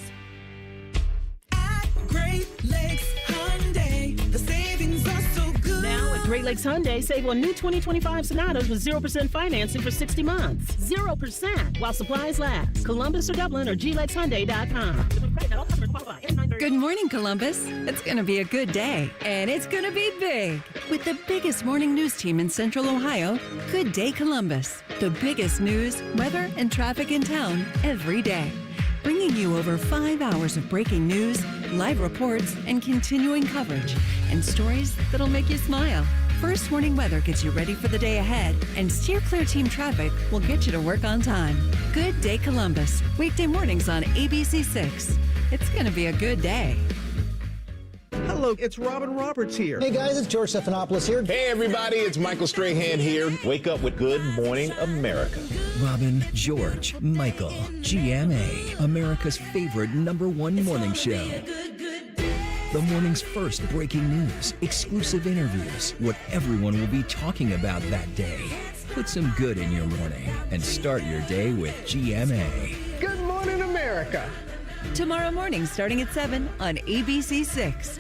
Great Lakes Hyundai, the savings are so good. Now at Great Lakes Hyundai, save on new 2025 Sonatas with 0% financing for 60 months. 0% while supplies last. Columbus or Dublin or GLakesHyundai.com. Good morning, Columbus. It's going to be a good day, and it's going to be big. With the biggest morning news team in Central Ohio, Good Day Columbus. The biggest news, weather, and traffic in town every day. Bringing you over 5 hours of breaking news, live reports, and continuing coverage, and stories that'll make you smile. First Warning Weather gets you ready for the day ahead, and Steer Clear Team Traffic will get you to work on time. Good Day Columbus, weekday mornings on ABC 6. It's going to be a good day. Hello, it's Robin Roberts here. Hey guys, it's George Stephanopoulos here. Hey everybody, it's Michael Strahan here. Wake up with Good Morning America. Robin, George, Michael, GMA, America's favorite #1 morning show. The morning's first breaking news, exclusive interviews, what everyone will be talking about that day. Put some good in your morning and start your day with GMA. Good Morning America. Tomorrow morning starting at 7 on ABC 6.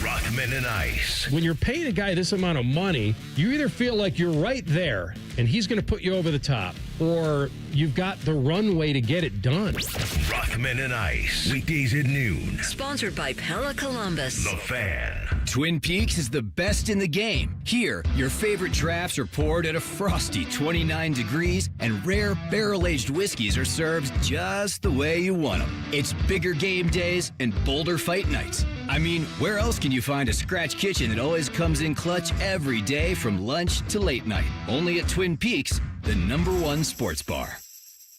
Rockman and Ice. When you're paying a guy this amount of money, you either feel like you're right there and he's going to put you over the top, or you've got the runway to get it done. Rockman and Ice. Weekdays at noon. Sponsored by Pella Columbus. The Fan. Twin Peaks is the best in the game. Here, your favorite drafts are poured at a frosty 29 degrees, and rare barrel-aged whiskeys are served just the way you want them. It's bigger game days and bolder fight nights. I mean, where else can you find a scratch kitchen that always comes in clutch every day from lunch to late night? Only at Twin Peaks, the #1 sports bar.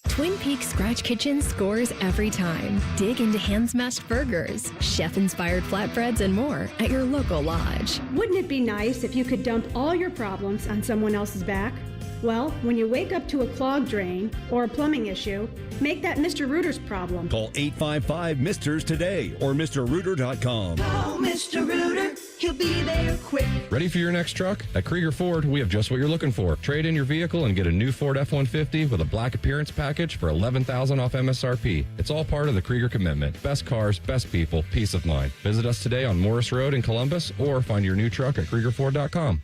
Twin Peaks Scratch Kitchen scores every time. Dig into hand-smashed burgers, chef-inspired flatbreads, and more at your local lodge. Wouldn't it be nice if you could dump all your problems on someone else's back? Well, when you wake up to a clogged drain or a plumbing issue, make that Mr. Rooter's problem. Call 855-MISTERS today or MrRooter.com. Call Mr. Rooter, he'll be there quick. Ready for your next truck? At Krieger Ford, we have just what you're looking for. Trade in your vehicle and get a new Ford F-150 with a black appearance package for $11,000 off MSRP. It's all part of the Krieger commitment. Best cars, best people, peace of mind. Visit us today on Morris Road in Columbus or find your new truck at KriegerFord.com.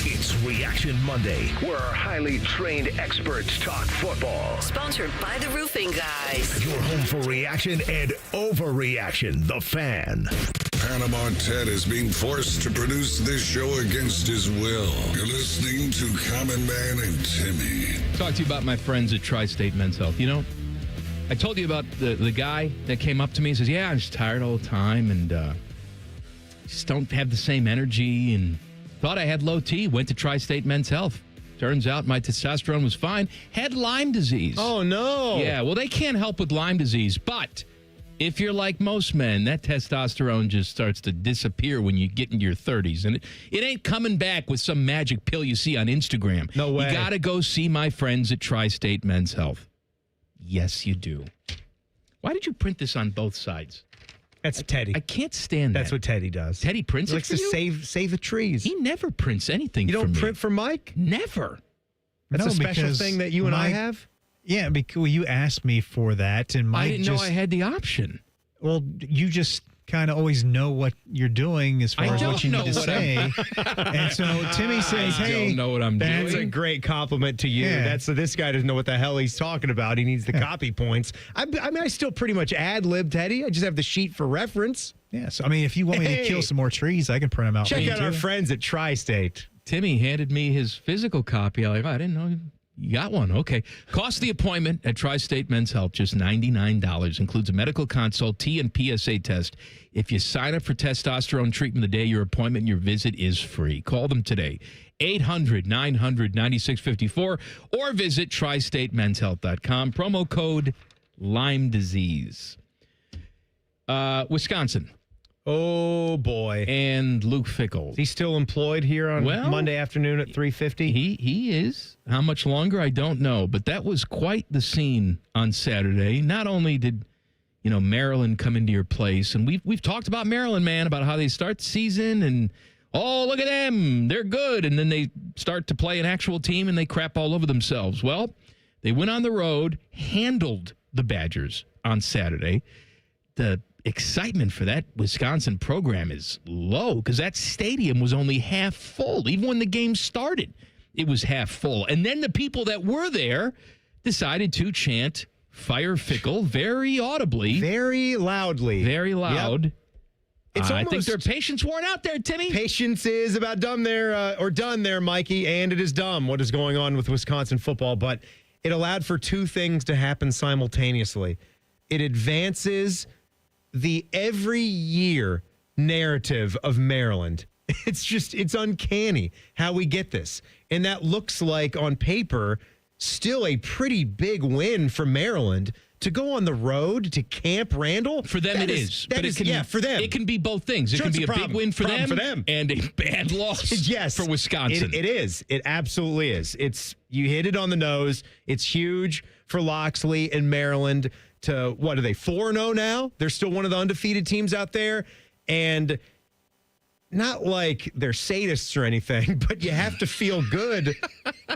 It's Reaction Monday, where our highly trained experts talk football. Sponsored by the Roofing Guys. Your home for reaction and overreaction. The Fan. Panama Ted is being forced to produce this show against his will. You're listening to Common Man and Timmy. Talk to you about my friends at Tri-State Men's Health. You know, I told you about the guy that came up to me and says, yeah, I'm just tired all the time and just don't have the same energy and thought I had low T. Went to Tri-State Men's Health. Turns out my testosterone was fine. Had Lyme disease. Oh, no. Yeah, well, they can't help with Lyme disease, but if you're like most men, that testosterone just starts to disappear when you get into your 30s. And it ain't coming back with some magic pill you see on Instagram. No way. You got to go see my friends at Tri-State Men's Health. Yes, you do. Why did you print this on both sides? That's Teddy. I can't stand that. That's what Teddy does. Teddy prints He it likes for to you? save the trees. He never prints anything You for don't me. print for Mike? Never. That's No, a special because thing that you and I Mike- have? Yeah, because you asked me for that, and Mike I didn't know I had the option. Well, you just kind of always know what you're doing as far I as don't what you know need to what say. And so Timmy says, I hey, don't know what I'm doing. That's a great compliment to you. Yeah. That's this guy doesn't know what the hell he's talking about. He needs the copy points. I mean, I still pretty much ad-lib, Teddy. I just have the sheet for reference. Yeah, so I mean, if you want me to kill some more trees, I can print them out. for Check you out too. our friends at Tri-State. Timmy handed me his physical copy. I'm like, oh, I didn't know you got one. Okay. Cost of the appointment at Tri-State Men's Health, just $99. Includes a medical consult, T and PSA test. If you sign up for testosterone treatment the day your appointment, your visit is free. Call them today. 800-900-9654 or visit tristatemenshealth.com. Promo code Lyme disease. Wisconsin. Oh, boy. And Luke Fickell. Is he still employed here on Monday afternoon at 3:50? He is. How much longer, I don't know. But that was quite the scene on Saturday. Not only did, Maryland come into your place, and we've talked about Maryland, man, about how they start the season and, oh, look at them, they're good. And then they start to play an actual team and they crap all over themselves. Well, they went on the road, handled the Badgers on Saturday. The excitement for that Wisconsin program is low because that stadium was only half full. Even when the game started, it was half full. And then the people that were there decided to chant Fire Fickell very audibly. Very loudly. Very loud. Yep. It's I think almost- their patience worn out there, Timmy. Patience is about done there, Mikey, and it is dumb what is going on with Wisconsin football. But it allowed for two things to happen simultaneously. It advances the every year narrative of Maryland. It's uncanny how we get this. And that looks like on paper still a pretty big win for Maryland to go on the road to Camp Randall. For them, it is. That is, for them. It can be both things. It Sure, can it's be a a big problem. win for Problem them, for them. and a bad loss yes, for Wisconsin. It is. It absolutely is. You hit it on the nose. It's huge for Loxley and Maryland to, what are they, 4-0 now? They're still one of the undefeated teams out there. And not like they're sadists or anything, but you have to feel good.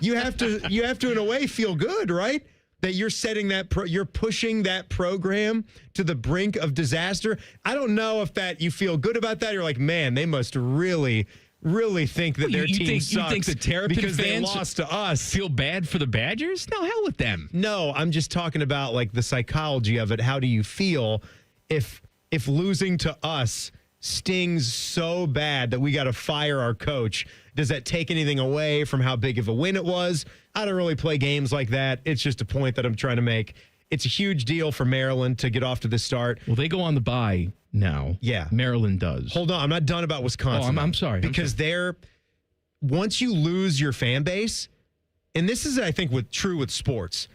You have to in a way feel good, right? That you're setting you're pushing that program to the brink of disaster. I don't know if that you feel good about that. You're like, man, they must really think that their team sucks. You think the Terrapin because they fans lost to us. Feel bad for the Badgers? No, hell with them. No, I'm just talking about like the psychology of it. How do you feel if losing to us stings so bad that we got to fire our coach? Does that take anything away from how big of a win it was? I don't really play games like that. It's just a point that I'm trying to make. It's a huge deal for Maryland to get off to the start. Well, they go on the bye now. Yeah. Maryland does. Hold on. I'm not done about Wisconsin. Oh, I'm sorry. Because once you lose your fan base, and this is, I think, true with sports,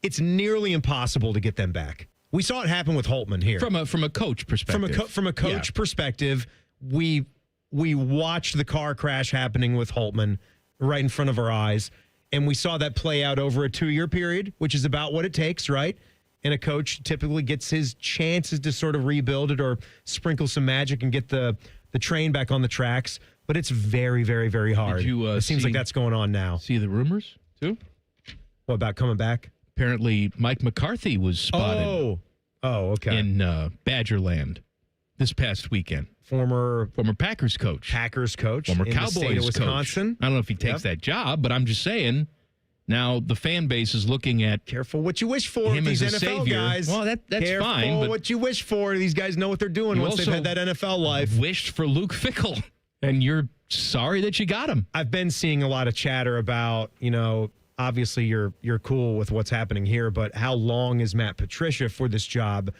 it's nearly impossible to get them back. We saw it happen with Holtman here. From a coach perspective. From a coach perspective, we watched the car crash happening with Holtman right in front of our eyes, and we saw that play out over a 2-year period, which is about what it takes, right? And a coach typically gets his chances to sort of rebuild it or sprinkle some magic and get the train back on the tracks. But it's very, very, very hard. It seems like that's going on now. See the rumors, too? What about coming back? Apparently, Mike McCarthy was spotted. Oh, okay. In Badgerland this past weekend. Former Packers coach. in Former the Cowboys state of Wisconsin. coach. I don't know if he takes that job, but I'm just saying. Now the fan base is looking at careful what you wish for him these as a NFL savior. guys. Well, that's careful fine. But what you wish for. These guys know what they're doing you once they've had that NFL life. Wished for Luke Fickell, and you're sorry that you got him. I've been seeing a lot of chatter about, obviously you're cool with what's happening here, but how long is Matt Patricia for this job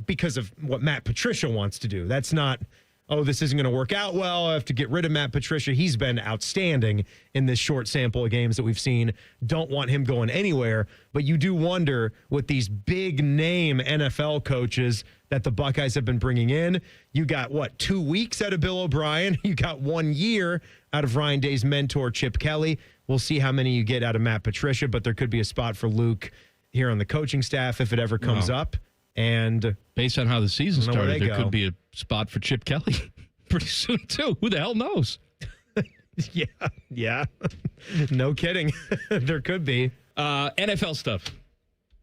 because of what Matt Patricia wants to do? That's not, oh, this isn't going to work out well, I have to get rid of Matt Patricia. He's been outstanding in this short sample of games that we've seen. Don't want him going anywhere. But you do wonder with these big name NFL coaches that the Buckeyes have been bringing in. You got, 2 weeks out of Bill O'Brien? You got 1 year out of Ryan Day's mentor, Chip Kelly. We'll see how many you get out of Matt Patricia, but there could be a spot for Luke here on the coaching staff if it ever comes up. And based on how the season started, there could be a spot for Chip Kelly pretty soon, too. Who the hell knows? Yeah. No kidding. There could be. NFL stuff.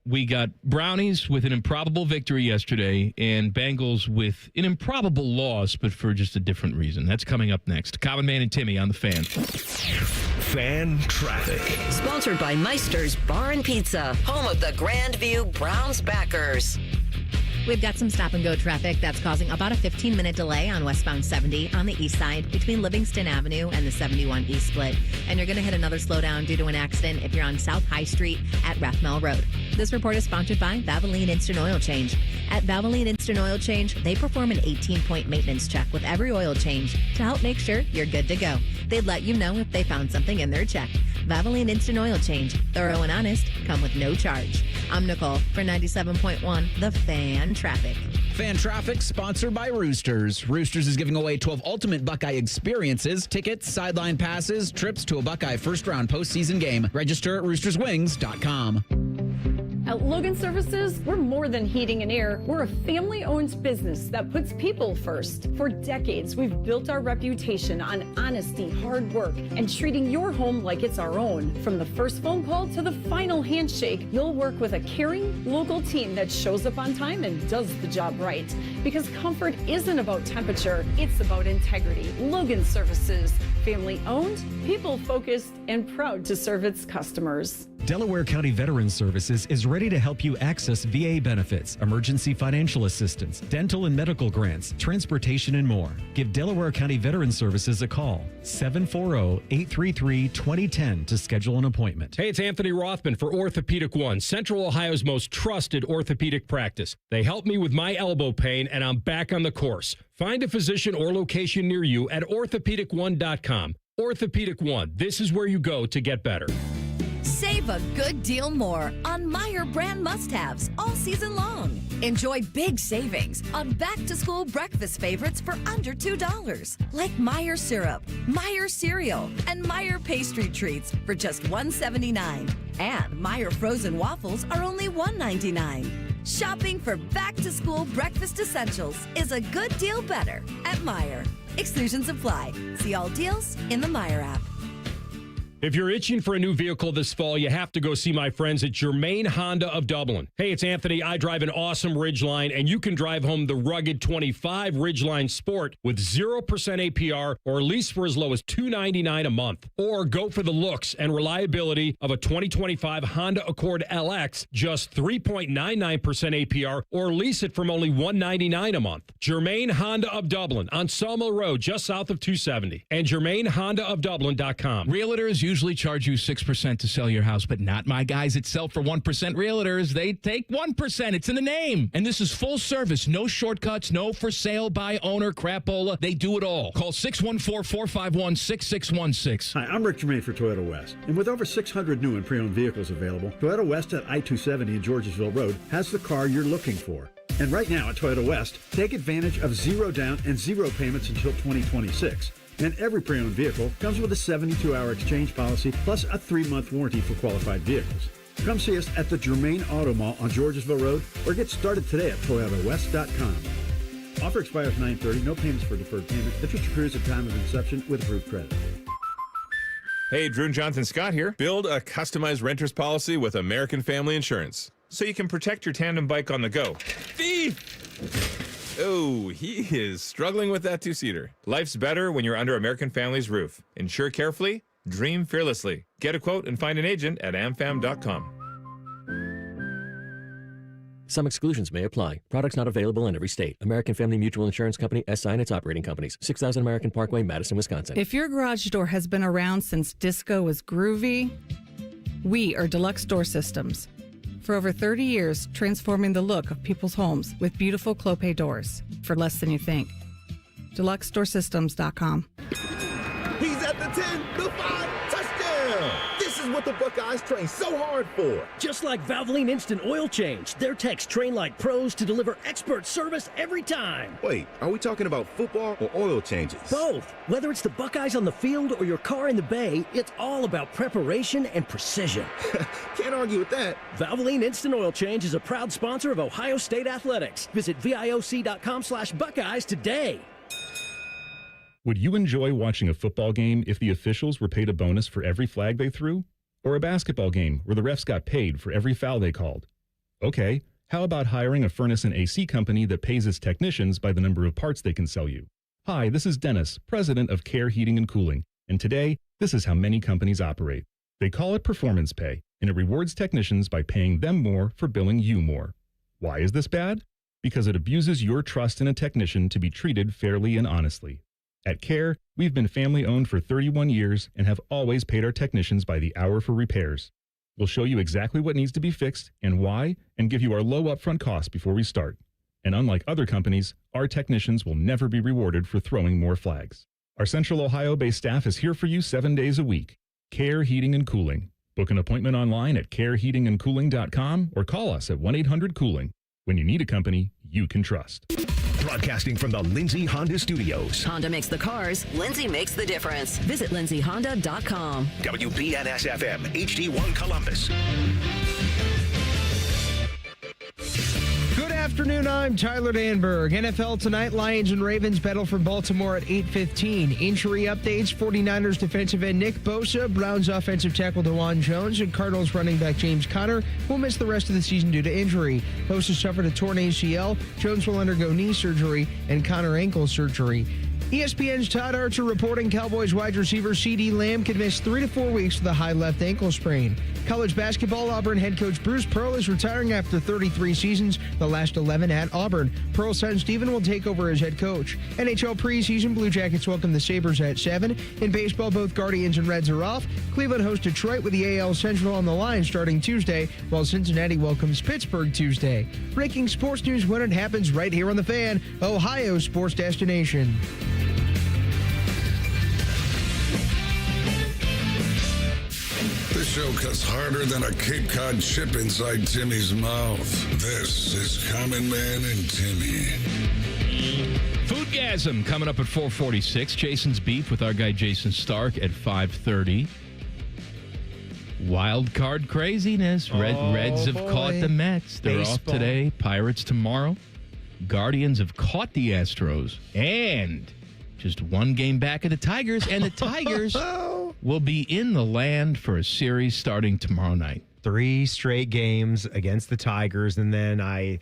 We got Brownies with an improbable victory yesterday and Bengals with an improbable loss, but for just a different reason. That's coming up next. Common Man and Timmy on the Fan. Fan Traffic. Sponsored by Meister's Bar and Pizza, home of the Grandview Browns backers. We've got some stop-and-go traffic that's causing about a 15-minute delay on westbound 70 on the east side between Livingston Avenue and the 71 East Split. And you're going to hit another slowdown due to an accident if you're on South High Street at Rathmel Road. This report is sponsored by Valvoline Instant Oil Change. At Valvoline Instant Oil Change, they perform an 18-point maintenance check with every oil change to help make sure you're good to go. They'd let you know if they found something in their check. Valvoline Instant Oil Change. Thorough and honest. Come with no charge. I'm Nicole for 97.1 The Fan Traffic. Fan Traffic, sponsored by Roosters. Roosters is giving away 12 ultimate Buckeye experiences, tickets, sideline passes, trips to a Buckeye first-round postseason game. Register at roosterswings.com. At Logan Services, we're more than heating and air. We're a family-owned business that puts people first. For decades, we've built our reputation on honesty, hard work, and treating your home like it's our own. From the first phone call to the final handshake, you'll work with a caring, local team that shows up on time and does the job right. Because comfort isn't about temperature, it's about integrity. Logan Services, family-owned, people-focused, and proud to serve its customers. Delaware County Veterans Services is ready to help you access VA benefits, emergency financial assistance, dental and medical grants, transportation, and more. Give Delaware County Veterans Services a call, 740-833-2010 to schedule an appointment. Hey, it's Anthony Rothman for Orthopedic One, Central Ohio's most trusted orthopedic practice. They helped me with my elbow pain, and I'm back on the course. Find a physician or location near you at orthopedic1.com. Orthopedic One, this is where you go to get better. Save a good deal more on Meijer brand must-haves all season long. Enjoy big savings on back-to-school breakfast favorites for under $2, like Meijer syrup, Meijer cereal, and Meijer pastry treats for just $1.79. And Meijer frozen waffles are only $1.99. Shopping for back-to-school breakfast essentials is a good deal better at Meijer. Exclusions apply. See all deals in the Meijer app. If you're itching for a new vehicle this fall, you have to go see my friends at Germain Honda of Dublin. Hey, it's Anthony. I drive an awesome Ridgeline, and you can drive home the rugged 25 Ridgeline Sport with 0% APR or lease for as low as $299 a month. Or go for the looks and reliability of a 2025 Honda Accord LX, just 3.99% APR or lease it from only $199 a month. Germain Honda of Dublin on Sawmill Road, just south of 270. And GermainHondaofDublin.com. Realtors usually charge you 6% to sell your house, but not my guys at Sell for 1% Realtors. They take 1%. It's in the name. And this is full service. No shortcuts, no for sale by owner crapola. They do it all. Call 614-451-6616. Hi, I'm Rick Germain for Toyota West. And with over 600 new and pre-owned vehicles available, Toyota West at I-270 and Georgesville Road has the car you're looking for. And right now at Toyota West, take advantage of 0 down and 0 payments until 2026. And every pre-owned vehicle comes with a 72-hour exchange policy plus a 3-month warranty for qualified vehicles. Come see us at the Germain Auto Mall on Georgesville Road or get started today at ToyotaWest.com. Offer expires 9/30. No payments for deferred payment. Interest accrues at time of inception with approved credit. Hey, Drew and Jonathan Scott here. Build a customized renter's policy with American Family Insurance so you can protect your tandem bike on the go. Thief! Oh, he is struggling with that two-seater. Life's better when you're under American Family's roof. Insure carefully, dream fearlessly. Get a quote and find an agent at amfam.com. Some exclusions may apply. Products not available in every state. American Family Mutual Insurance Company, SI and its operating companies. 6000 American Parkway, Madison, Wisconsin. If your garage door has been around since disco was groovy, We are Deluxe Door Systems. For over 30 years, transforming the look of people's homes with beautiful Clopay doors for less than you think. DeluxeDoorSystems.com. He's at the 10, the 5, touchdown! This is what the Buckeyes train so hard for. Just like Valvoline Instant Oil Change, their techs train like pros to deliver expert service every time. Wait, are we talking about football or oil changes? Both. Whether it's the Buckeyes on the field or your car in the bay, it's all about preparation and precision. Can't argue with that. Valvoline Instant Oil Change is a proud sponsor of Ohio State Athletics. Visit VIOC.com/Buckeyes today. Would you enjoy watching a football game if the officials were paid a bonus for every flag they threw? Or a basketball game where the refs got paid for every foul they called? Okay, how about hiring a furnace and AC company that pays its technicians by the number of parts they can sell you? Hi, this is Dennis, president of Care Heating and Cooling, and today, this is how many companies operate. They call it performance pay, and it rewards technicians by paying them more for billing you more. Why is this bad? Because it abuses your trust in a technician to be treated fairly and honestly. At Care, we've been family-owned for 31 years and have always paid our technicians by the hour for repairs. We'll show you exactly what needs to be fixed and why, and give you our low upfront costs before we start. And unlike other companies, our technicians will never be rewarded for throwing more flags. Our Central Ohio-based staff is here for you 7 days a week. Care Heating and Cooling. Book an appointment online at careheatingandcooling.com or call us at 1-800-COOLING. When you need a company you can trust. Broadcasting from the Lindsay Honda Studios. Honda makes the cars. Lindsay makes the difference. Visit lindsayhonda.com. WBNS-FM, HD1 Columbus. Good afternoon, I'm Tyler Danberg. NFL tonight, Lions and Ravens battle for Baltimore at 8:15. Injury updates, 49ers defensive end Nick Bosa, Browns offensive tackle DeJuan Jones, and Cardinals running back James Conner will miss the rest of the season due to injury. Bosa suffered a torn ACL, Jones will undergo knee surgery, and Conner ankle surgery. ESPN's Todd Archer reporting Cowboys wide receiver CeeDee Lamb could miss 3 to 4 weeks with a high left ankle sprain. College basketball, Auburn head coach Bruce Pearl is retiring after 33 seasons, the last 11 at Auburn. Pearl's son Steven will take over as head coach. NHL preseason, Blue Jackets welcome the Sabres at 7. In baseball, both Guardians and Reds are off. Cleveland hosts Detroit with the AL Central on the line starting Tuesday, while Cincinnati welcomes Pittsburgh Tuesday. Breaking sports news when it happens right here on The Fan, Ohio's sports destination. This show cuts harder than a Cape Cod chip inside Timmy's mouth. This is Common Man and Timmy. Foodgasm coming up at 4:46. Jason's beef with our guy Jayson Stark at 5:30. Wild card craziness. Reds have caught the Mets. They're off today. Pirates tomorrow. Guardians have caught the Astros. And just one game back of the Tigers. And the Tigers will be in the land for a series starting tomorrow night. 3 straight games against the Tigers. And then I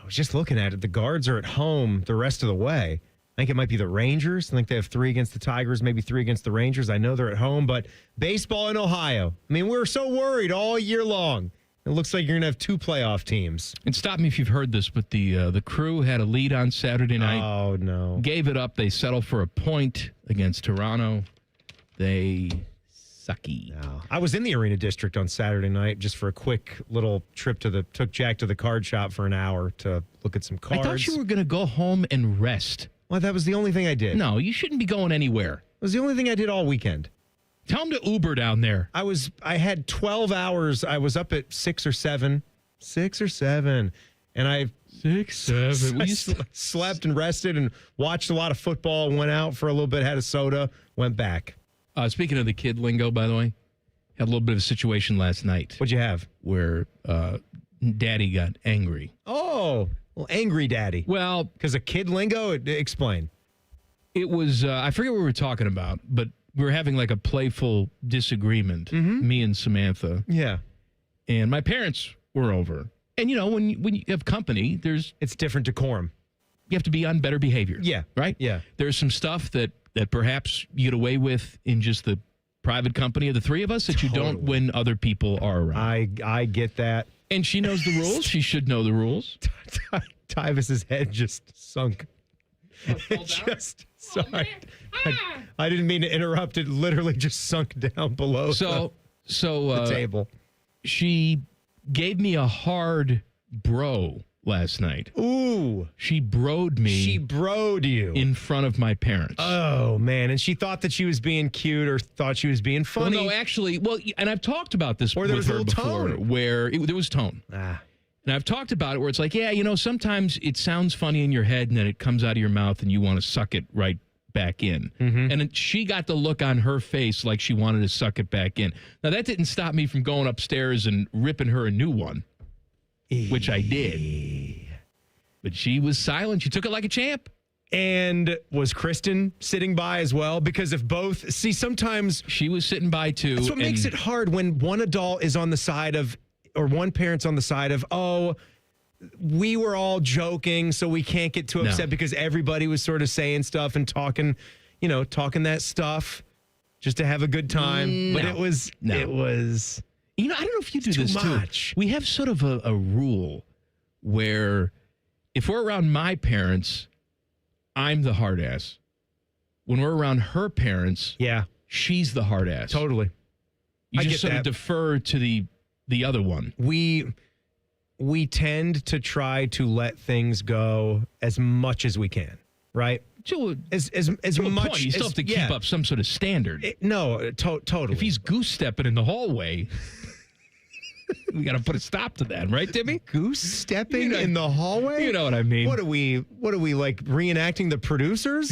was just looking at it. The Guards are at home the rest of the way. I think it might be the Rangers. I think they have 3 against the Tigers, maybe 3 against the Rangers. I know they're at home, but baseball in Ohio. I mean, we were so worried all year long. It looks like you're going to have 2 playoff teams. And stop me if you've heard this, but the Crew had a lead on Saturday night. Oh, no. Gave it up. They settled for a point against Toronto. They sucky. No. I was in the Arena District on Saturday night just for a quick little trip took Jack to the card shop for an hour to look at some cards. I thought you were going to go home and rest. Well, that was the only thing I did. No, you shouldn't be going anywhere. It was the only thing I did all weekend. Tell them to Uber down there. I had 12 hours. I was up at 6 or 7. 6 or 7. And I 6, 7. I slept and rested and watched a lot of football, went out for a little bit, had a soda, went back. Speaking of the kid lingo, by the way, had a little bit of a situation last night. What'd you have? Where Daddy got angry. Oh, well, angry Daddy. Well, because of kid lingo? Explain. It was, I forget what we were talking about, but we were having like a playful disagreement, me and Samantha. Yeah. And my parents were over. And, you know, when you have company, it's different decorum. You have to be on better behavior. Yeah. Right? Yeah. There's some stuff that perhaps you get away with in just the private company of the 3 of us that you don't when other people are around. I get that. And she knows the rules. She should know the rules. Tyvis's head just sunk. Sorry. I didn't mean to interrupt. It literally just sunk down below. So So the table. She gave me a hard bro last night. Ooh. She broed me. She broed you. In front of my parents. Oh, man. And she thought that she was being cute or thought she was being funny. Well, no, actually, and I've talked about this or there with was a her little before, tone. where there was tone. And I've talked about it where it's like, sometimes it sounds funny in your head and then it comes out of your mouth and you want to suck it right back in. Mm-hmm. And she got the look on her face like she wanted to suck it back in. Now, that didn't stop me from going upstairs and ripping her a new one, which I did. But she was silent. She took it like a champ. And was Kristen sitting by as well? Because if both, sometimes she was sitting by too. That's what makes it hard when one adult is on the side of, or one parent's on the side of, we were all joking, so we can't get too upset because everybody was sort of saying stuff and talking that stuff just to have a good time. No. But it was. I don't know if you do this much. too. We have sort of a rule where if we're around my parents, I'm the hard ass. When we're around her parents, she's the hard ass. Totally. You I just get sort that. of defer to the other one. We tend to try to let things go as much as we can, right? As much point, you still have to keep up some sort of standard. Totally. If he's goose stepping in the hallway, we got to put a stop to that, right, Timmy? Goose stepping in the hallway? You know what I mean? What are we like reenacting the producers?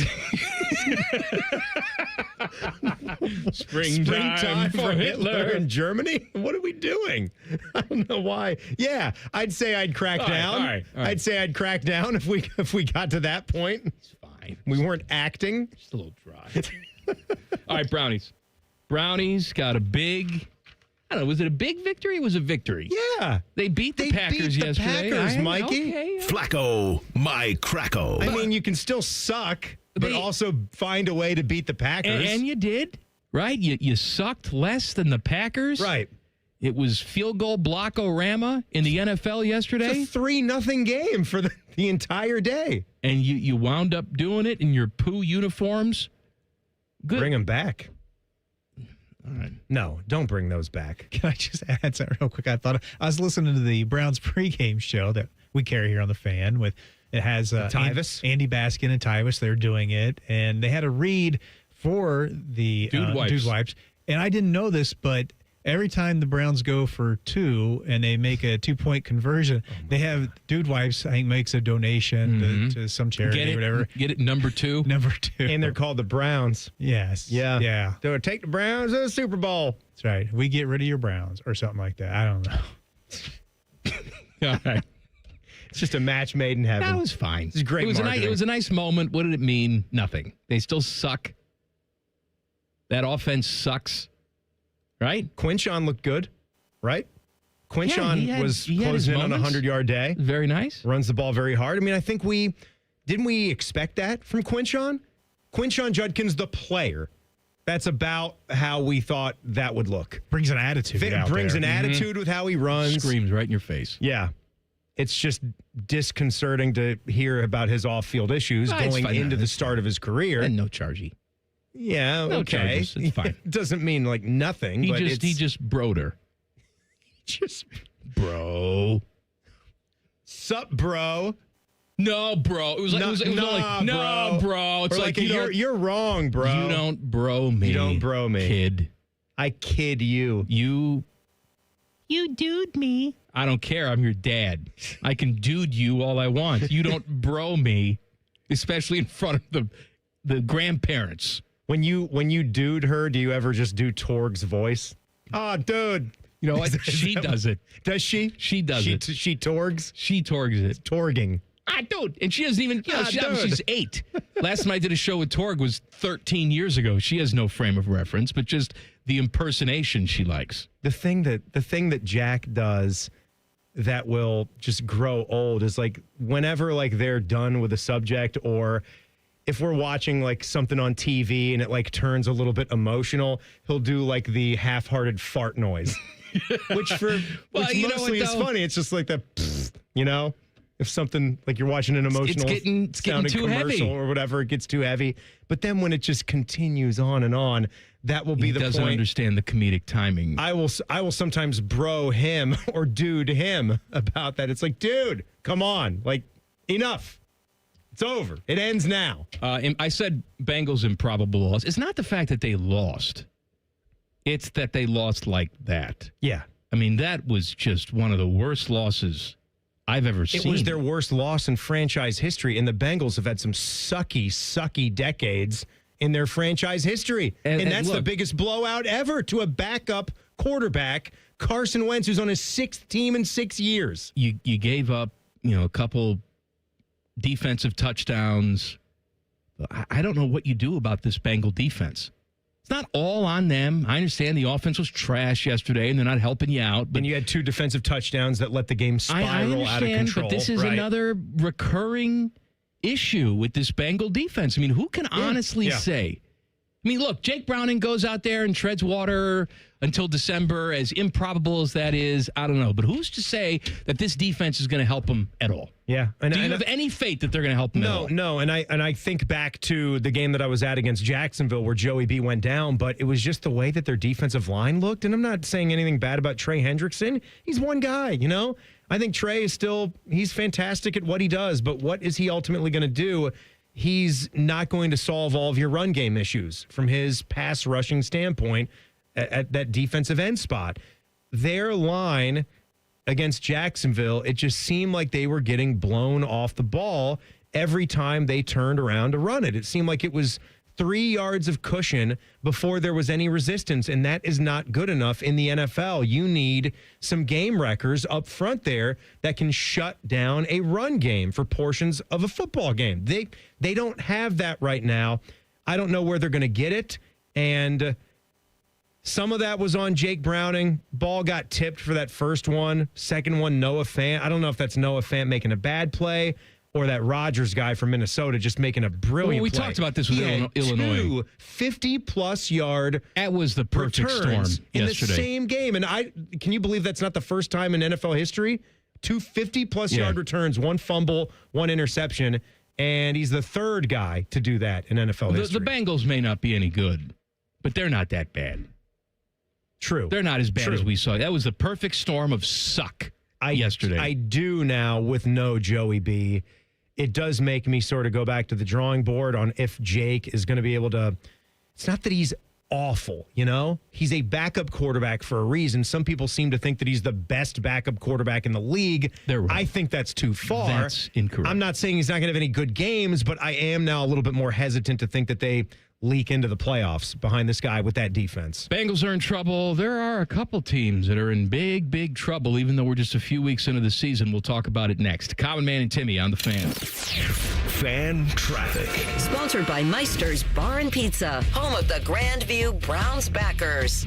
Springtime for Hitler in Germany? What are we doing? I don't know why. Yeah, I'd say I'd crack down. All right. I'd say I'd crack down if we got to that point. It's fine. We weren't acting. Just a little dry. All right, Brownies. Brownies got a big, I don't know, was it a big victory? It was a victory. Yeah. They beat the Packers yesterday. Packers, Mikey. Okay. Flacco, my Cracko. I mean, you can still suck, but also find a way to beat the Packers. And you did, right? You sucked less than the Packers. Right. It was field goal block-o-rama in the NFL yesterday. It's a 3-0 game for the entire day. And you wound up doing it in your poo uniforms. Good. Bring them back. All right. No, don't bring those back. Can I just add something real quick? I was listening to the Browns pregame show that we carry here on the Fan it has Tyvus. Andy Baskin and Tyvus. They're doing it, and they had a read for the Dude Wipes. And I didn't know this, but every time the Browns go for 2 and they make a 2-point conversion, they have Dude Wipes, I think, makes a donation to some charity or whatever. Get it, number 2. Number 2. And they're called the Browns. Yes. Yeah. Yeah. They'll take the Browns to the Super Bowl. That's right. We get rid of your Browns or something like that. I don't know. All right. It's just a match made in heaven. That was fine. It's great It was a nice moment. What did it mean? Nothing. They still suck. That offense sucks. Right? Quinshon looked good, right? Quinshon he had was his closing in on a moments. 100-yard day. Very nice. Runs the ball very hard. I mean, I think didn't we expect that from Quinshon? Quinshon Judkins, the player. That's about how we thought that would look. Brings an attitude out brings there. an attitude with how he runs. Screams right in your face. Yeah. It's just disconcerting to hear about his off-field issues going into the start of his career. And no chargy. Yeah, No okay. charges. It's fine. It doesn't mean like nothing, He but just broed her. just Bro. sup, bro. No, bro. It was like, no, bro. It's Or like, you're wrong, bro. You don't bro me. You don't bro me. Kid. I kid you. You dude me. I don't care. I'm your dad. I can dude you all I want. You don't bro me, especially in front of the grandparents. When you dude her, do you ever just do Torg's voice? Oh, dude. You know what? She does it. Does she? She does it. She Torgs? She Torgs it. Torging. Dude. And she doesn't even, she's 8. Last time I did a show with Torg was 13 years ago. She has no frame of reference, but just the impersonation she likes. The thing that Jack does that will just grow old is like whenever like they're done with a subject, or if we're watching like something on TV and it like turns a little bit emotional, he'll do like the half-hearted fart noise, which you know mostly what, is though? funny. It's just like the, you know. If something like you're watching an emotional it's getting sounding too commercial heavy. or whatever, it gets too heavy. But then when it just continues on and on, that will be the point. He doesn't understand the comedic timing. I will sometimes bro him or dude him about that. It's like, dude, come on. Like, enough. It's over. It ends now. I said Bengals improbable loss. It's not the fact that they lost. It's that they lost like that. Yeah. I mean, that was just one of the worst losses I've ever seen. It was their worst loss in franchise history, and the Bengals have had some sucky decades in their franchise history. And that's the biggest blowout ever to a backup quarterback, Carson Wentz, who's on his 6th team in 6 years. You gave up, a couple defensive touchdowns. I don't know what you do about this Bengal defense. It's not all on them. I understand the offense was trash yesterday, and they're not helping you out. But you had 2 defensive touchdowns that let the game spiral out of control. But this is another recurring issue with this Bengal defense. I mean, who can honestly say? I mean, look, Jake Browning goes out there and treads water until December, as improbable as that is. I don't know. But who's to say that this defense is going to help them at all? Yeah. Do you have any faith that they're going to help them at all? No. And I think back to the game that I was at against Jacksonville where Joey B went down, but it was just the way that their defensive line looked. And I'm not saying anything bad about Trey Hendrickson. He's one guy, I think Trey is he's fantastic at what he does, but what is he ultimately going to do? He's not going to solve all of your run game issues from his pass rushing standpoint at that defensive end spot. Their line against Jacksonville, it just seemed like they were getting blown off the ball every time they turned around to run it. It seemed like it was 3 yards of cushion before there was any resistance, and that is not good enough in the NFL. You need some game wreckers up front there that can shut down a run game for portions of a football game. They don't have that right now. I don't know where they're going to get it, and some of that was on Jake Browning. Ball got tipped for that first one. Second one, Noah Fant. I don't know if that's Noah Fant making a bad play or that Rodgers guy from Minnesota just making a brilliant we play. talked about this with Illinois. 2 50-plus yard That was the perfect storm in yesterday. the same game. And can you believe that's not the first time in NFL history? 2 50-plus yard returns, 1 fumble, 1 interception, and he's the 3rd guy to do that in NFL history. The Bengals may not be any good, but they're not that bad. True. They're not as bad as we saw. That was the perfect storm of suck yesterday. I do now with no Joey B. It does make me sort of go back to the drawing board on if Jake is going to be able to. It's not that he's awful, He's a backup quarterback for a reason. Some people seem to think that he's the best backup quarterback in the league. I think that's too far. That's incorrect. I'm not saying he's not going to have any good games, but I am now a little bit more hesitant to think that they leak into the playoffs behind this guy with that defense. Bengals are in trouble. There are a couple teams that are in big trouble, even though we're just a few weeks into the season. We'll talk about it next. Common Man and Timmy on the Fan. Fan Traffic. Sponsored by Meister's Bar and Pizza, home of the Grandview Browns backers.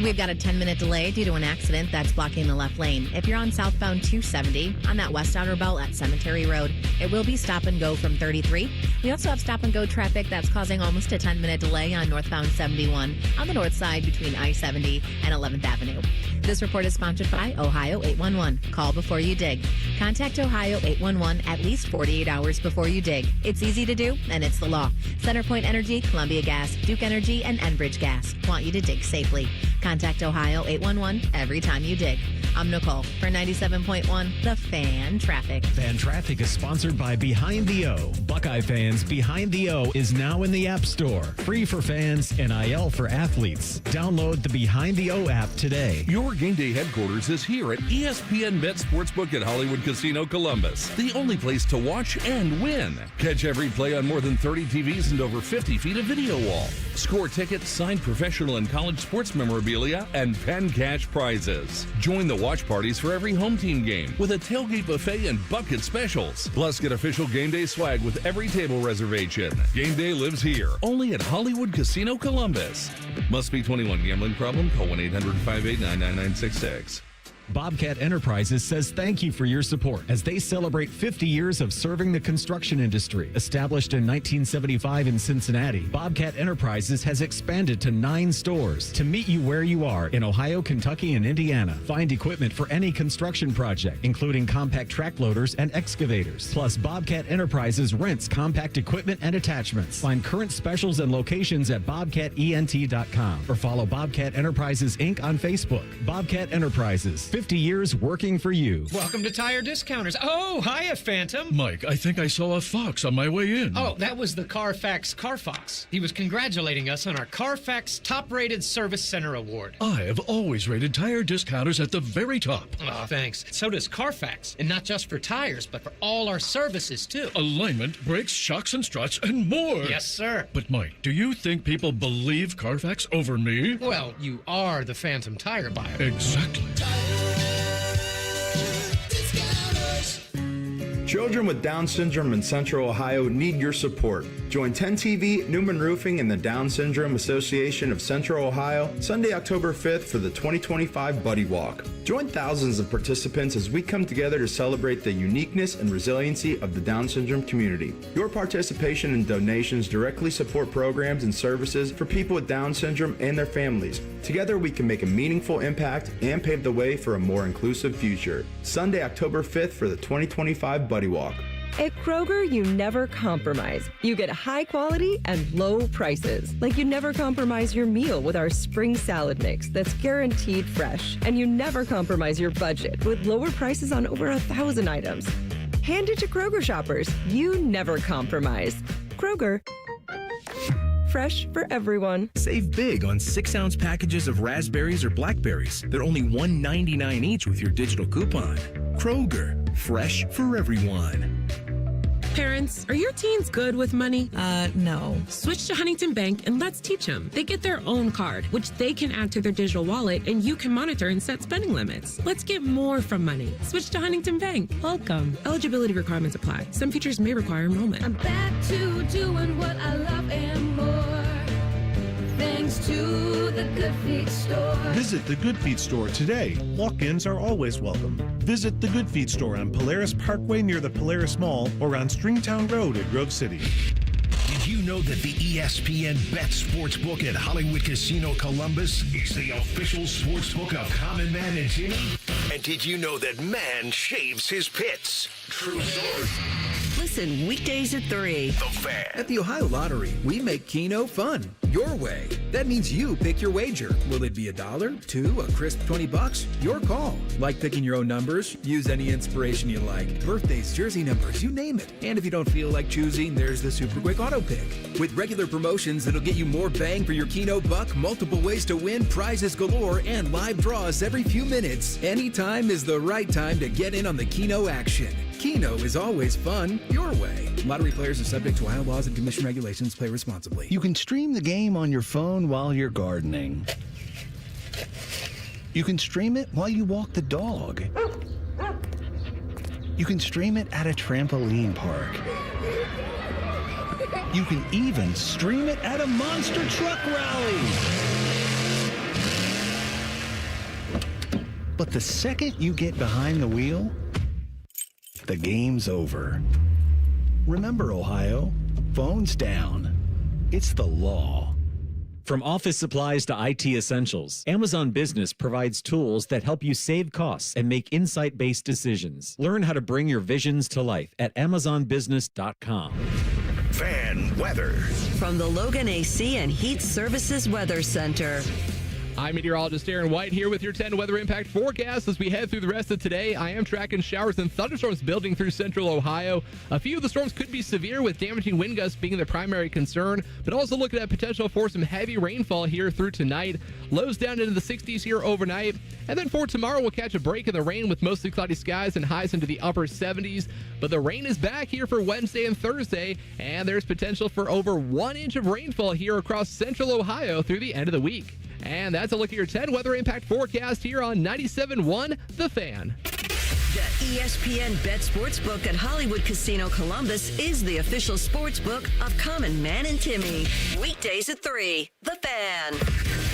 We've got a 10-minute delay due to an accident that's blocking the left lane. If you're on southbound 270 on that west outer belt at Cemetery Road, it will be stop and go from 33. We also have stop and go traffic that's causing almost a 10-minute delay on northbound 71 on the north side between I-70 and 11th Avenue. This report is sponsored by Ohio 811. Call before you dig. Contact Ohio 811 at least 48 hours before you dig. It's easy to do, and it's the law. Centerpoint Energy, Columbia Gas, Duke Energy, and Enbridge Gas want you to dig safely. Contact Ohio 811 every time you dig. I'm Nicole for 97.1 The Fan Traffic. Fan Traffic is sponsored by Behind the O. Buckeye fans, Behind the O is now in the App Store. Free for fans, NIL for athletes. Download the Behind the O app today. Your game day headquarters is here at ESPN Bet Sportsbook at Hollywood Casino Columbus. The only place to watch and win. Catch every play on more than 30 TVs and over 50 feet of video wall. Score tickets, signed professional and college sports memorabilia, and pen cash prizes. Join the watch parties for every home team game with a tailgate buffet and bucket specials. Plus, get official game day swag with every table reservation. Game day lives here, only at Hollywood Casino Columbus. Must be 21. Gambling problem? Call 1-800-589-9966. Bobcat Enterprises says thank you for your support as they celebrate 50 years of serving the construction industry. Established in 1975 in Cincinnati, Bobcat Enterprises has expanded to 9 stores to meet you where you are in Ohio, Kentucky, and Indiana. Find equipment for any construction project, including compact track loaders and excavators. Plus, Bobcat Enterprises rents compact equipment and attachments. Find current specials and locations at bobcatent.com or follow Bobcat Enterprises Inc. on Facebook. Bobcat Enterprises, 50 years working for you. Welcome to Tire Discounters. Oh, hiya, Phantom. Mike, I think I saw a fox on my way in. Oh, that was the Carfax Carfox. He was congratulating us on our Carfax Top-Rated Service Center Award. I have always rated Tire Discounters at the very top. Oh, thanks. So does Carfax. And not just for tires, but for all our services, too. Alignment, brakes, shocks and struts, and more. Yes, sir. But, Mike, do you think people believe Carfax over me? Well, you are the Phantom tire buyer. Exactly. Children with Down syndrome in Central Ohio need your support. Join 10TV, Newman Roofing, and the Down Syndrome Association of Central Ohio Sunday, October 5th for the 2025 Buddy Walk. Join thousands of participants as we come together to celebrate the uniqueness and resiliency of the Down syndrome community. Your participation and donations directly support programs and services for people with Down syndrome and their families. Together, we can make a meaningful impact and pave the way for a more inclusive future. Sunday, October 5th for the 2025 Buddy Walk. At Kroger, you never compromise. You get high quality and low prices. Like you never compromise your meal with our spring salad mix that's guaranteed fresh. And you never compromise your budget with lower prices on over 1,000 items. Hand it to Kroger shoppers. You never compromise. Kroger. Fresh for everyone. Save big on 6-ounce packages of raspberries or blackberries. They're only $1.99 each with your digital coupon. Kroger. Fresh for everyone. Parents, are your teens good with money? No. Switch to Huntington Bank and let's teach them. They get their own card, which they can add to their digital wallet, and you can monitor and set spending limits. Let's get more from money. Switch to Huntington Bank. Welcome. Eligibility requirements apply. Some features may require enrollment. I'm back to doing what I love and more. Thanks to the Good Feet store. Visit the Good Feet store today. Walk-ins are always welcome. Visit the Good Feet store on Polaris Parkway near the Polaris Mall or on Stringtown Road in Grove City. Did you know that the ESPN Bet Sportsbook at Hollywood Casino Columbus is the official sportsbook of Common Man and Timmy? And did you know that man shaves his pits? True story. Listen weekdays at 3. The Fan. At the Ohio Lottery, we make Keno fun. Your way. That means you pick your wager. Will it be $1, $2, a crisp $20? Your call. Like picking your own numbers? Use any inspiration you like. Birthdays, jersey numbers, you name it. And if you don't feel like choosing, there's the Super Quick Auto Pick. With regular promotions that'll get you more bang for your Keno buck, multiple ways to win, prizes galore, and live draws every few minutes. Anytime is the right time to get in on the Keno action. Keno is always fun, your way. Lottery players are subject to Ohio laws and commission regulations. Play responsibly. You can stream the game on your phone while you're gardening. You can stream it while you walk the dog. You can stream it at a trampoline park. You can even stream it at a monster truck rally. But the second you get behind the wheel, the game's over. Remember, Ohio, phones down. It's the law. From office supplies to IT essentials, Amazon Business provides tools that help you save costs and make insight-based decisions. Learn how to bring your visions to life at amazonbusiness.com. Fan weather. From the Logan AC and Heat Services Weather Center. I'm meteorologist Aaron White here with your 10 weather impact forecast as we head through the rest of today. I am tracking showers and thunderstorms building through central Ohio. A few of the storms could be severe, with damaging wind gusts being the primary concern, but also looking at potential for some heavy rainfall here through tonight. Lows down into the 60s here overnight. And then for tomorrow, we'll catch a break in the rain with mostly cloudy skies and highs into the upper 70s. But the rain is back here for Wednesday and Thursday, and there's potential for over 1 inch of rainfall here across central Ohio through the end of the week. And that's a look at your 10 weather impact forecast here on 97.1 The Fan. The ESPN Bet Sportsbook at Hollywood Casino Columbus is the official sportsbook of Common Man and Timmy. Weekdays at 3. The Fan.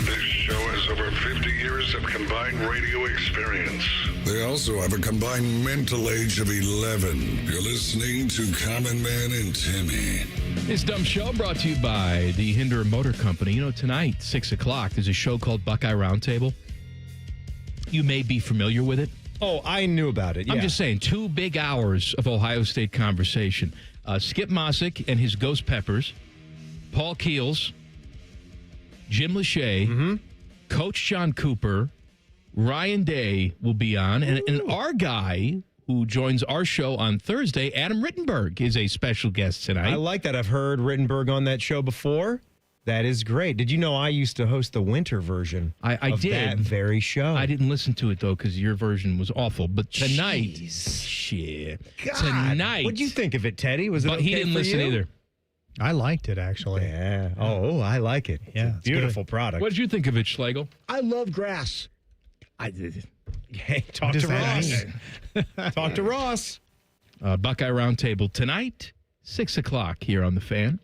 This show has over 50 years of combined radio experience. They also have a combined mental age of 11. You're listening to Common Man and Timmy. This dumb show brought to you by the Hinder Motor Company. You know, tonight, 6 o'clock, there's a show called Buckeye Roundtable. You may be familiar with it. Oh, I knew about it. Yeah. I'm just saying, 2 big hours of Ohio State conversation. Skip Mossick and his Ghost Peppers, Paul Keels, Jim Lachey, Coach John Cooper, Ryan Day will be on, and our guy who joins our show on Thursday, Adam Rittenberg, is a special guest tonight. I like that. I've heard Rittenberg on that show before. That is great. Did you know I used to host the winter version I of did. that very show? I didn't listen to it, though, because your version was awful. But tonight, tonight. What'd you think of it, Teddy? Was it But okay he didn't for listen you? either. I liked it, actually. Yeah. Oh, I like it. Yeah, It's a beautiful product. What did you think of it, Schlegel? I love grass. I did. Hey, talk What to does that Ross. mean? Talk to Ross. Buckeye Roundtable tonight, 6 o'clock here on The Fan.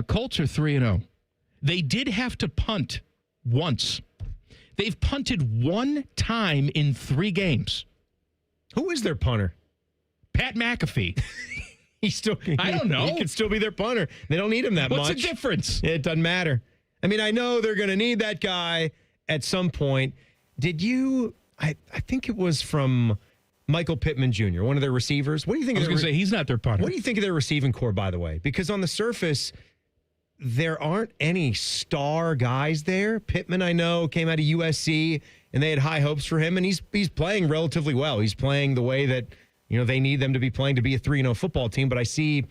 Colts are 3-0. They did have to punt once. They've punted 1 time in 3 games. Who is their punter? Pat McAfee. He's still. I don't know. He could still be their punter. They don't need him that What's much. the difference? It doesn't matter. I mean, I know they're going to need that guy at some point. Did you? I think it was from Michael Pittman Jr., one of their receivers. What do you think? I was going to say he's not their punter. What do you think of their receiving core, by the way? Because on the surface, there aren't any star guys there. Pittman, I know, came out of USC, and they had high hopes for him, and he's playing relatively well. He's playing the way that they need them to be playing to be a 3-0 football team. But I see,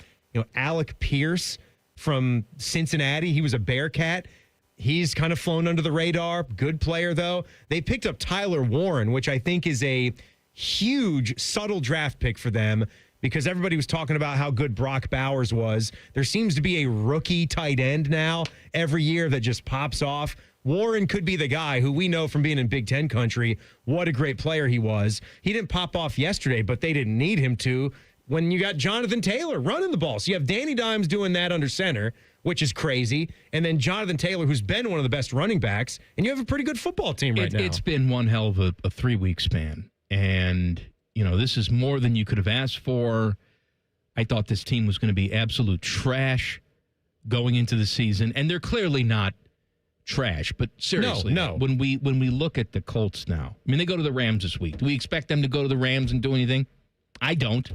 Alec Pierce from Cincinnati. He was a Bearcat. He's kind of flown under the radar. Good player, though. They picked up Tyler Warren, which I think is a huge, subtle draft pick for them because everybody was talking about how good Brock Bowers was. There seems to be a rookie tight end now every year that just pops off. Warren could be the guy who we know from being in Big Ten country. What a great player he was. He didn't pop off yesterday, but they didn't need him to when you got Jonathan Taylor running the ball. So you have Danny Dimes doing that under center, which is crazy. And then Jonathan Taylor, who's been one of the best running backs. And you have a pretty good football team right now. It's been one hell of a 3-week span. And, this is more than you could have asked for. I thought this team was going to be absolute trash going into the season. And they're clearly not trash, but seriously, no. When we look at the Colts now, I mean, they go to the Rams this week. Do we expect them to go to the Rams and do anything? I don't.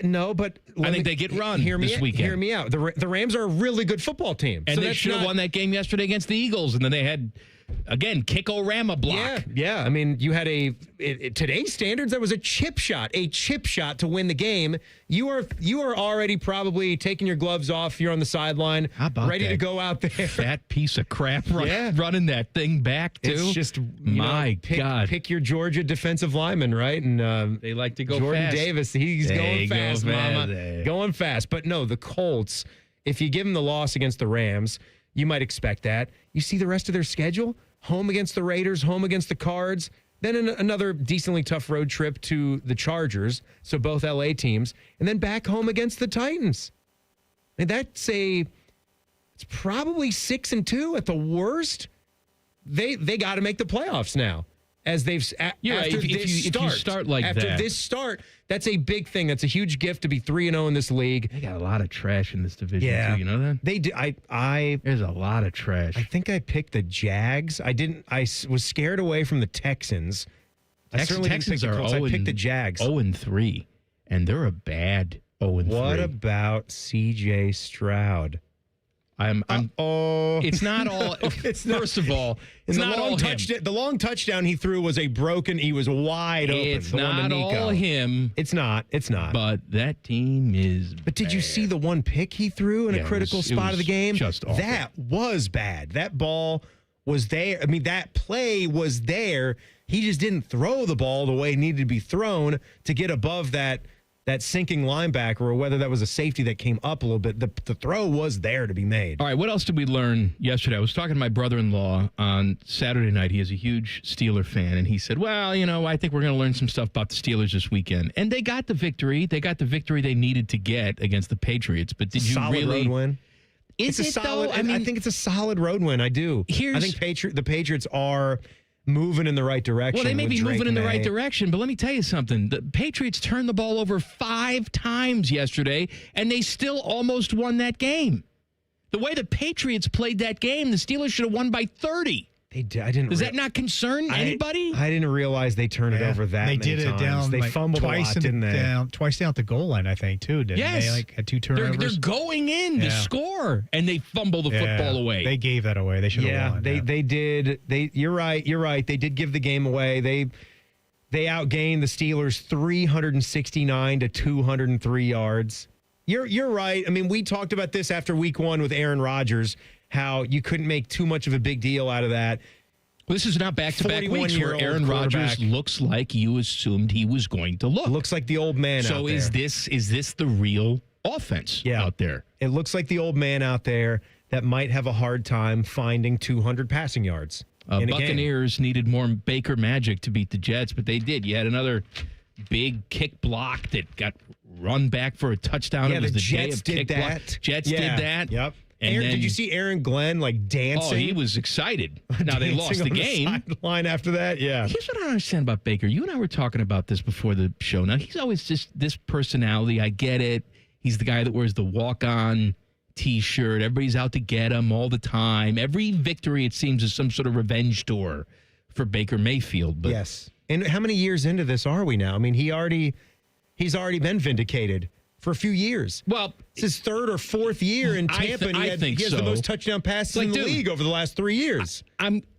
No, but I think they get run this weekend. Hear me out. The Rams are a really good football team. And they should have won that game yesterday against the Eagles. And then they had, again, Kick-O-Rama block. Yeah. I mean, you had today's standards, that was a chip shot to win the game. You are already probably taking your gloves off. You're on the sideline, ready to go out there. Fat piece of crap running that thing back, too. It's just, God. Pick your Georgia defensive lineman, right? And they like to go Jordan fast. Davis, he's going fast, mama. Going fast. But no, the Colts, if you give them the loss against the Rams, you might expect that. You see the rest of their schedule? Home against the Raiders, home against the Cards, then another decently tough road trip to the Chargers, so both LA teams, and then back home against the Titans. And it's probably 6-2 at the worst. They got to make the playoffs now. As they've if you start like after that. this start, that's a big thing. That's a huge gift to be 3-0 in this league. They got a lot of trash in this division too. You know that? They do. There's a lot of trash. I think I picked the Jags. I was scared away from the Texans. Texans are I picked the Jags. 0-3, and they're a bad 0-3. What about C.J. Stroud? It's not all. First of all, it's not all him. The long touchdown he threw was he was wide open. It's not all him. It's not. But that team is. But did you see the one pick he threw in a critical spot of the game? Just awful. That was bad. That ball was there. I mean, that play was there. He just didn't throw the ball the way it needed to be thrown to get above that sinking linebacker, or whether that was a safety that came up a little bit. The throw was there to be made. All right, what else did we learn yesterday? I was talking to my brother-in-law on Saturday night. He is a huge Steeler fan, and he said, well, I think we're going to learn some stuff about the Steelers this weekend. And they got the victory. They got the victory they needed to get against the Patriots. But did you Solid really road win? Is it's it, solid, though? I think it's a solid road win. I do. I think the Patriots are moving in the right direction. Well, they may with be Drake moving in the May. right direction, but let me tell you something. The Patriots turned the ball over 5 times yesterday, and they still almost won that game. The way the Patriots played that game, the Steelers should have won by 30. They did. I didn't. Does that not concern anybody? I didn't realize they turned it over that They many did it times. down. They like, fumbled twice a lot, didn't they? Twice down at the goal line, I think, too. Didn't Yes. they? Like had 2 turnovers. They're going in to score, and they fumble the football away. They gave that away. They should have won. They did. You're right. They did give the game away. They outgained the Steelers 369 to 203 yards. You're right. I mean, we talked about this after week 1 with Aaron Rodgers, how you couldn't make too much of a big deal out of that. Well, this is not back-to-back weeks where Aaron Rodgers looks like you assumed he was going to look. Looks like the old man out there. So is this the real offense out there? It looks like the old man out there that might have a hard time finding 200 passing yards. Buccaneers needed more Baker magic to beat the Jets, but they did. You had another big kick block that got run back for a touchdown. Yeah, it was the day Jets of did kick that. block. Jets did that. Yep. And then, did you see Aaron Glenn dancing? Oh, he was excited. Now they lost the game. Sideline after that, yeah. Here's what I don't understand about Baker. You and I were talking about this before the show. Now he's always just this personality. I get it. He's the guy that wears the walk-on T-shirt. Everybody's out to get him all the time. Every victory, it seems, is some sort of revenge tour for Baker Mayfield. But yes. And how many years into this are we now? I mean, he's already been vindicated for a few years. Well, it's his 3rd or 4th year in Tampa, and he has the most touchdown passes in the league over the last 3 years.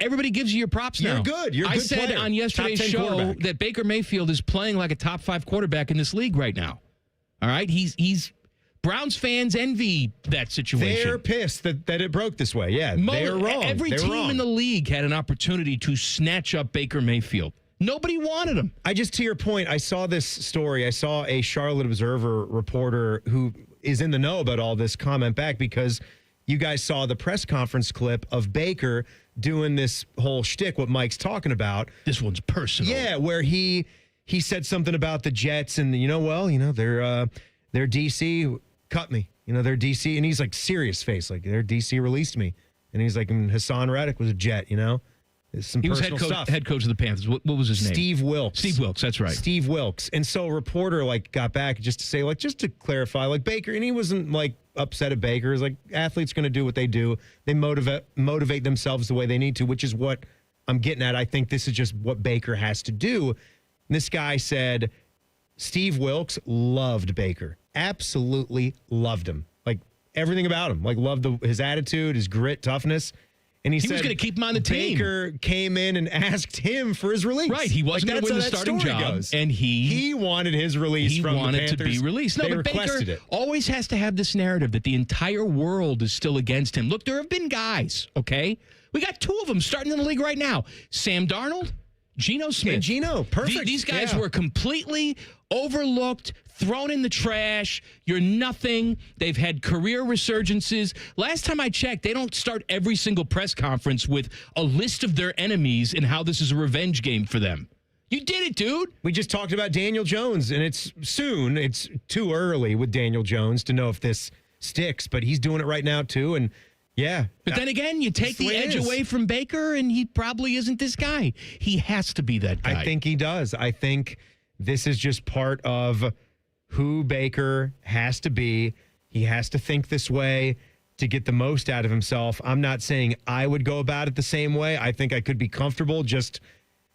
Everybody gives you your props now. You're good. You're a good I said player. on yesterday's Top 10 show quarterback. that Baker Mayfield is playing like a top 5 quarterback in this league right now. All right? He's Browns fans envy that situation. They're pissed that it broke this way. Yeah, they're wrong. Every team in the league had an opportunity to snatch up Baker Mayfield. Nobody wanted him. To your point, I saw this story. I saw a Charlotte Observer reporter who is in the know about all this comment back because you guys saw the press conference clip of Baker doing this whole shtick, what Mike's talking about. This one's personal. Yeah, where he said something about the Jets and, their DC cut me. Their DC. And he's like, serious face, like, their DC released me. And he's like, and Hassan Reddick was a Jet, Some he was personal stuff. head coach of the Panthers. What was his name? Steve Wilkes. Steve Wilkes, that's right. Steve Wilkes. And so a reporter got back just to say, just to clarify, Baker, and he wasn't upset at Baker. He was like, athletes going to do what they do. They motivate themselves the way they need to, which is what I'm getting at. I think this is just what Baker has to do. And this guy said Steve Wilkes loved Baker. Absolutely loved him. Everything about him. Loved his attitude, his grit, toughness. And he said was going to keep him on the team. Baker came in and asked him for his release. Right, he wasn't going to win the starting job, and he wanted his release from the Panthers. He wanted to be released. No, they but requested Baker it. always has to have this narrative that the entire world is still against him. Look, there have been guys, okay? We got 2 of them starting in the league right now. Sam Darnold, Geno Smith. And Geno, perfect. These guys were completely overlooked, thrown in the trash. You're nothing. They've had career resurgences. Last time I checked, they don't start every single press conference with a list of their enemies and how this is a revenge game for them. You did it, dude. We just talked about Daniel Jones, and it's too early with Daniel Jones to know if this sticks, but he's doing it right now, too, and yeah. But then again, you take the edge away from Baker, and he probably isn't this guy. He has to be that guy. I think he does. I think this is just part of who Baker has to be. He has to think this way to get the most out of himself. I'm not saying I would go about it the same way. I think I could be comfortable just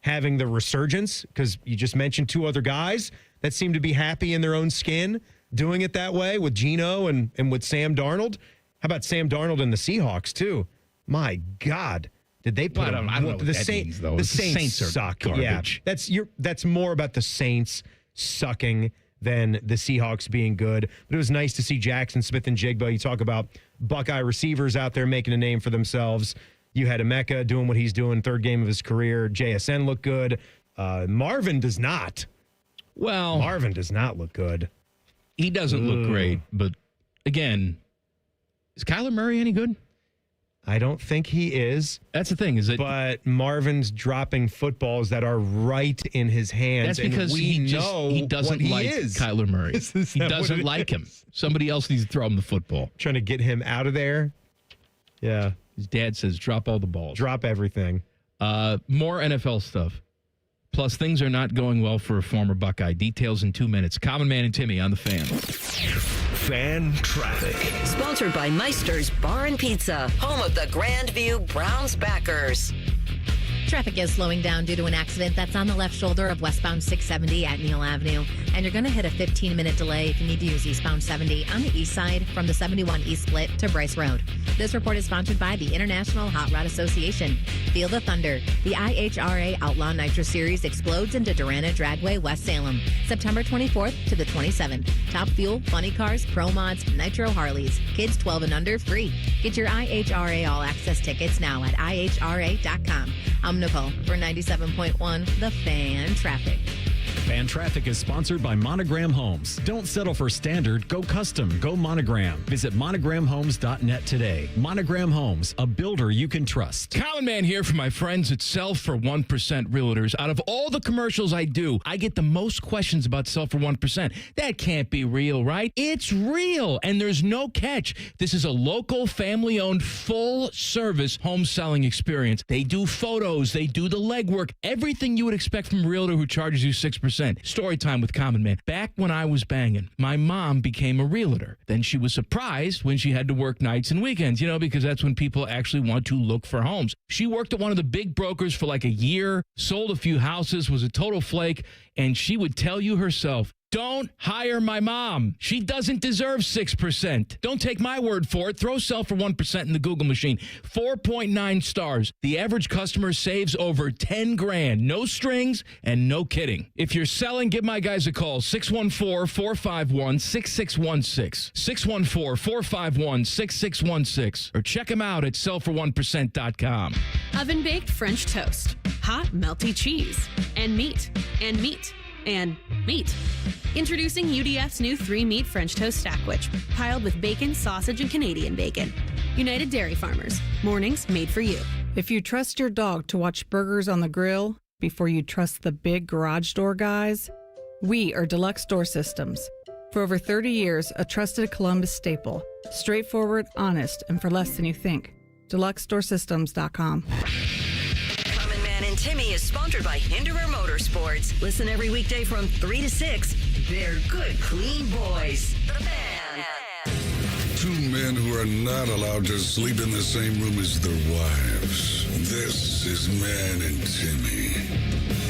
having the resurgence, because you just mentioned 2 other guys that seem to be happy in their own skin doing it that way with Geno and with Sam Darnold. How about Sam Darnold and the Seahawks, too? My God. Did they put I don't know what that means, though. The Saints are suck. garbage. Yeah, that's more about the Saints sucking than the Seahawks being good. But it was nice to see Jackson Smith and Jigba. You talk about Buckeye receivers out there making a name for themselves. You had Emeka doing what he's doing, 3rd game of his career. JSN looked good. Marvin does not. Well, Marvin does not look good. He doesn't look great, but again, is Kyler Murray any good? I don't think he is. That's the thing, is it? But Marvin's dropping footballs that are right in his hands. That's because and he doesn't like Kyler Murray. He doesn't like him. Somebody else needs to throw him the football. Trying to get him out of there. Yeah. His dad says, drop all the balls. Drop everything. More NFL stuff. Plus, things are not going well for a former Buckeye. Details in 2 minutes. Common Man and Timmy on the Fan. Fan Traffic. Sponsored by Meister's Bar and Pizza, home of the Grandview Browns backers. Traffic is slowing down due to an accident that's on the left shoulder of westbound 670 at Neal Avenue. And you're going to hit a 15-minute delay if you need to use eastbound 70 on the east side from the 71 East Split to Bryce Road. This report is sponsored by the International Hot Rod Association. Feel the thunder. The IHRA Outlaw Nitro Series explodes into Durana Dragway, West Salem, September 24th to the 27th. Top fuel, funny cars, pro mods, Nitro Harleys. Kids 12 and under free. Get your IHRA All Access tickets now at IHRA.com. I'm Nicole for 97.1 The Fan Traffic. Fan Traffic is sponsored by Monogram Homes. Don't settle for standard. Go custom. Go Monogram. Visit monogramhomes.net today. Monogram Homes, a builder you can trust. Common Man here for my friends at Sell for 1% Realtors. Out of all the commercials I do, I get the most questions about Sell for 1%. That can't be real, right? It's real, and there's no catch. This is a local, family-owned, full-service home selling experience. They do photos. They do the legwork. Everything you would expect from a realtor who charges you 6%. Story time with Common Man. Back when I was banging, my mom became a realtor. Then she was surprised when she had to work nights and weekends, because that's when people actually want to look for homes. She worked at one of the big brokers for like a year, sold a few houses, was a total flake, and she would tell you herself, don't hire my mom. She doesn't deserve 6%. Don't take my word for it. Throw Sell for 1% in the Google machine. 4.9 stars. The average customer saves over 10 grand. No strings and no kidding. If you're selling, give my guys a call. 614-451-6616. 614-451-6616. Or check them out at sellfor1%.com. Oven-baked French toast. Hot, melty cheese. And meat. And meat. And meat. Introducing UDF's new 3-meat French toast sandwich, piled with bacon, sausage, and Canadian bacon. United Dairy Farmers. Mornings made for you. If you trust your dog to watch burgers on the grill before you trust the big garage door guys, we are Deluxe Door Systems. For over 30 years, a trusted Columbus staple. Straightforward, honest, and for less than you think. DeluxeDoorSystems.com. Timmy is sponsored by Hinderer Motorsports. Listen every weekday from 3 to 6. They're good, clean boys. The Fan. Two men who are not allowed to sleep in the same room as their wives. This is Man and Timmy.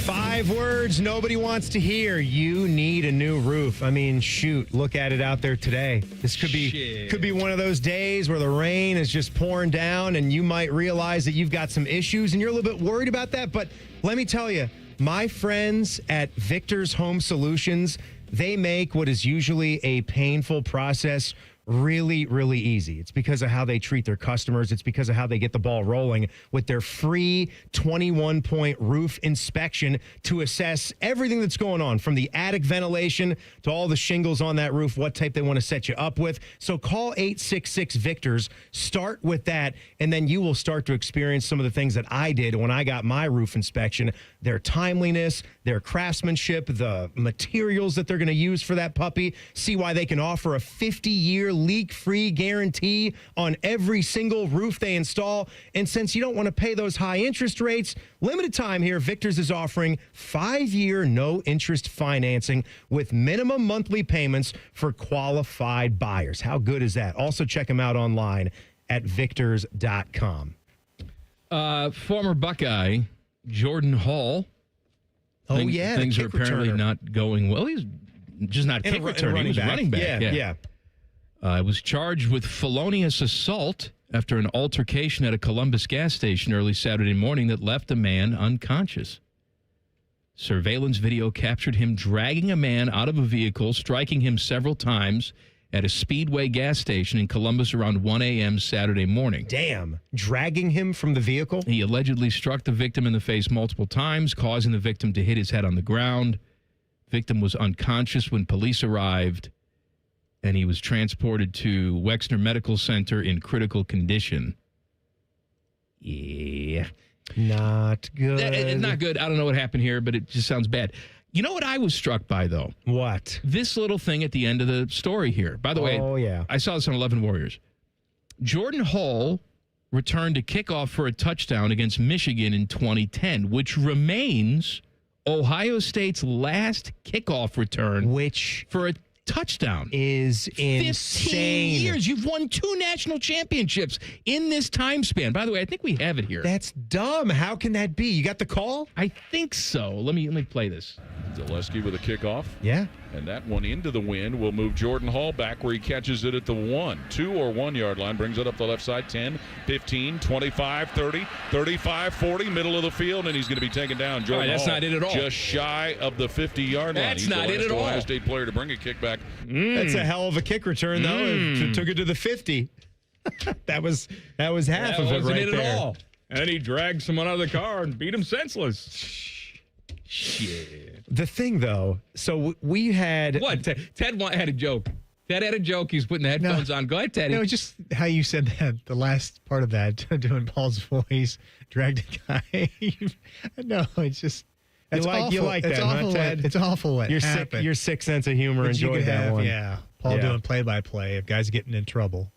5 words nobody wants to hear. You need a new roof. I mean, shoot, look at it out there today. This could be one of those days where the rain is just pouring down and you might realize that you've got some issues and you're a little bit worried about that. But let me tell you, my friends at Victor's Home Solutions, they make what is usually a painful process really, really easy. It's because of how they treat their customers. It's because of how they get the ball rolling with their free 21-point roof inspection to assess everything that's going on, from the attic ventilation to all the shingles on that roof, what type they want to set you up with. So call 866-VICTORS, start with that, and then you will start to experience some of the things that I did when I got my roof inspection, their timeliness, their craftsmanship, the materials that they're going to use for that puppy, see why they can offer a 50-year leak-free guarantee on every single roof they install. And since you don't want to pay those high interest rates, limited time here, Victor's is offering 5-year no-interest financing with minimum monthly payments for qualified buyers. How good is that? Also, check them out online at victors.com. Former Buckeye Jordan Hall. Things are apparently not going well. He's just not kick returner. He was running back. Yeah. Was charged with felonious assault after an altercation at a Columbus gas station early Saturday morning that left a man unconscious. Surveillance video captured him dragging a man out of a vehicle, striking him several times at a Speedway gas station in Columbus around 1 a.m. Saturday morning. Damn. Dragging him from the vehicle? He allegedly struck the victim in the face multiple times, causing the victim to hit his head on the ground. Victim was unconscious when police arrived, and he was transported to Wexner Medical Center in critical condition. Not good. It's not good. I don't know what happened here, but it just sounds bad. You know what I was struck by, though? What? This little thing at the end of the story here. By the way, I saw this on 11 Warriors. Jordan Hall returned a kickoff for a touchdown against Michigan in 2010, which remains Ohio State's last kickoff return for a touchdown. Is insane. 15 years. You've won 2 national championships in this time span. By the way, I think we have it here. That's dumb. How can that be? You got the call? I think so. Let me play this. Zaleski with a kickoff. Yeah. And that one into the wind will move Jordan Hall back where he catches it at the 1, 2 or 1 yard line. Brings it up the left side. 10, 15, 25, 30, 35, 40, middle of the field, and he's going to be taken down. Jordan that's Hall not it at all. Just shy of the 50-yard line. That's He's not the it last at all. Ohio State player to bring a kickback. That's a hell of a kick return, though. It took it to the 50. that was half of it wasn't right it there. at all. And he dragged someone out of the car and beat him senseless. Shit. The thing, though, so we had... What? Ted had a joke. Ted had a joke. He's putting the headphones on. Go ahead, Teddy. No, just how you said that, the last part of that, doing Paul's voice, dragged a guy. No, it's just... That's awful. You like it's that, awful huh, Ted? It's awful what happened. Your sick sense of humor But you enjoyed could that have, one. Yeah, Paul doing play-by-play of guys getting in trouble.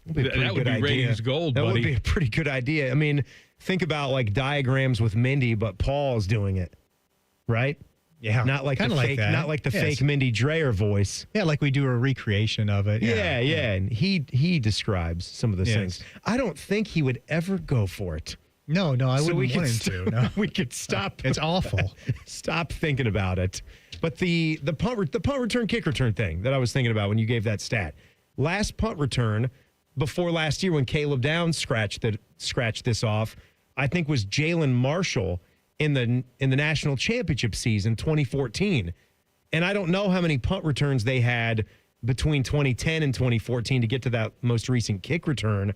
That would be ratings gold, That buddy. would be a pretty good idea. I mean, think about like diagrams with Mindy, but Paul's doing it, right? Yeah, not like the kinda like fake, that. not like the Yes. fake Mindy Dreyer voice. Yeah, like we do a recreation of it. Yeah. And he describes some of those things. I don't think he would ever go for it. No, I So wouldn't want him to. No. We could stop. It's awful. Stop thinking about it. But the punt return kick return thing that I was thinking about when you gave that stat. Last punt return before last year when Caleb Downs scratched this off, I think was Jalen Marshall in the national championship season 2014. And I don't know how many punt returns they had between 2010 and 2014 to get to that most recent kick return.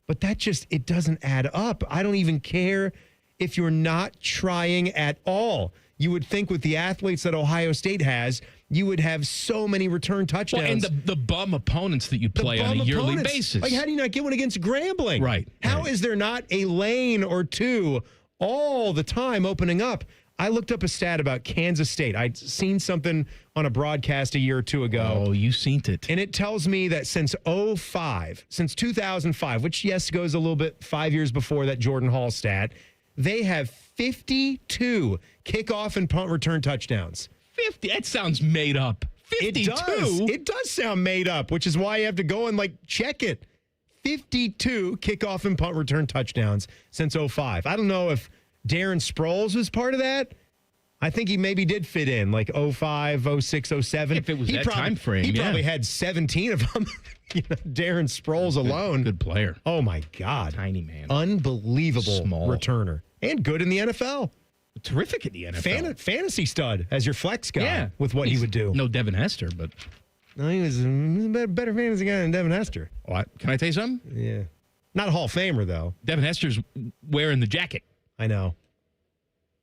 But it doesn't add up. I don't even care if you're not trying at all. You would think with the athletes that Ohio State has, you would have so many return touchdowns. Well, and the bum opponents that you play on a yearly basis. Like, how do you not get one against Grambling? Right. How is there not a lane or two all the time opening up? I looked up a stat about Kansas State. I'd seen something on a broadcast a year or two ago. Oh, you seen it. And it tells me that since 2005, which, yes, goes a little bit 5 years before that Jordan Hall stat, they have 52 kickoff and punt return touchdowns. 50? That sounds made up. 52? It does sound made up, which is why you have to go and, check it. 52 kickoff and punt return touchdowns since 2005. I don't know if Darren Sproles was part of that. I think he maybe did fit in, 05, 06, 07. If it was that time frame, he probably had 17 of them. Darren Sproles alone. Good player. Oh, my God. Tiny man. Unbelievable Small. returner. And good in the NFL. Terrific in the NFL. Fantasy stud as your flex guy with what He's he would do. No Devin Hester, but... No, he was a better fantasy guy than Devin Hester. Can I tell you something? Yeah. Not a Hall of Famer, though. Devin Hester's wearing the jacket. I know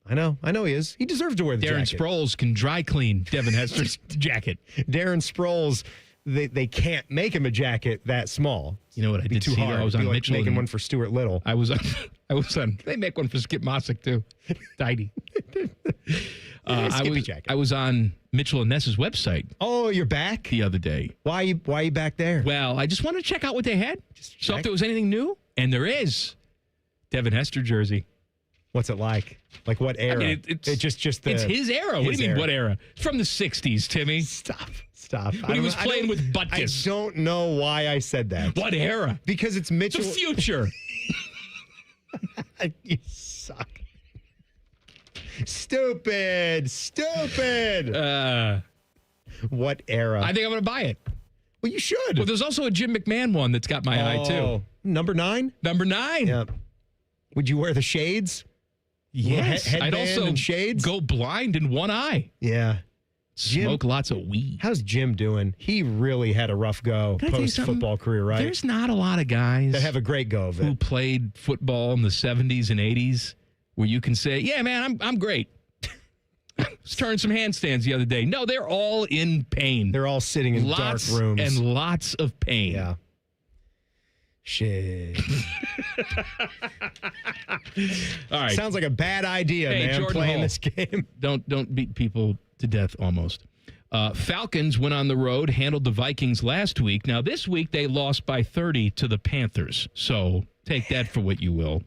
he is. He deserves to wear the Darren jacket. Sproles can dry clean Devin Hester's jacket. Darren Sproles, they can't make him a jacket that small. You know what I did too see? hard. I was on Mitchell. Making and one for Stuart Little. I was on. They make one for Skip Mossick too. Tiny. Jacket. I was on Mitchell and Ness's website. Oh, you're back the other day. Why are you back there? Well, I just wanted to check out what they had. Saw if there was anything new, and there is. Devin Hester jersey. What's it like? Like what era? I mean, it's his era. What do you mean, what era? From the 60s, Timmy. Stop. When he was playing with Butkus. I don't know why I said that. What era? Because it's Mitchell. The future. You suck. Stupid. What era? I think I'm going to buy it. Well, you should. Well, there's also a Jim McMahon one that's got my eye, too. Number 9? Number 9. Yeah. Would you wear the shades? Yes. I'd Headband also and shades? go blind in one eye. Yeah. Smoke lots of weed. How's Jim doing? He really had a rough go post-football career, right? There's not a lot of guys that have a great go of it. Who played football in the 70s and 80s where you can say, yeah, man, I'm great. Was turning some handstands the other day. No, they're all in pain. They're all sitting in dark rooms. And lots of pain. Yeah. Shit. All right. Sounds like a bad idea, man, Jordan playing Hall. this game. Don't beat people to death almost. Falcons went on the road, handled the Vikings last week. Now, this week, they lost by 30 to the Panthers. So take that for what you will.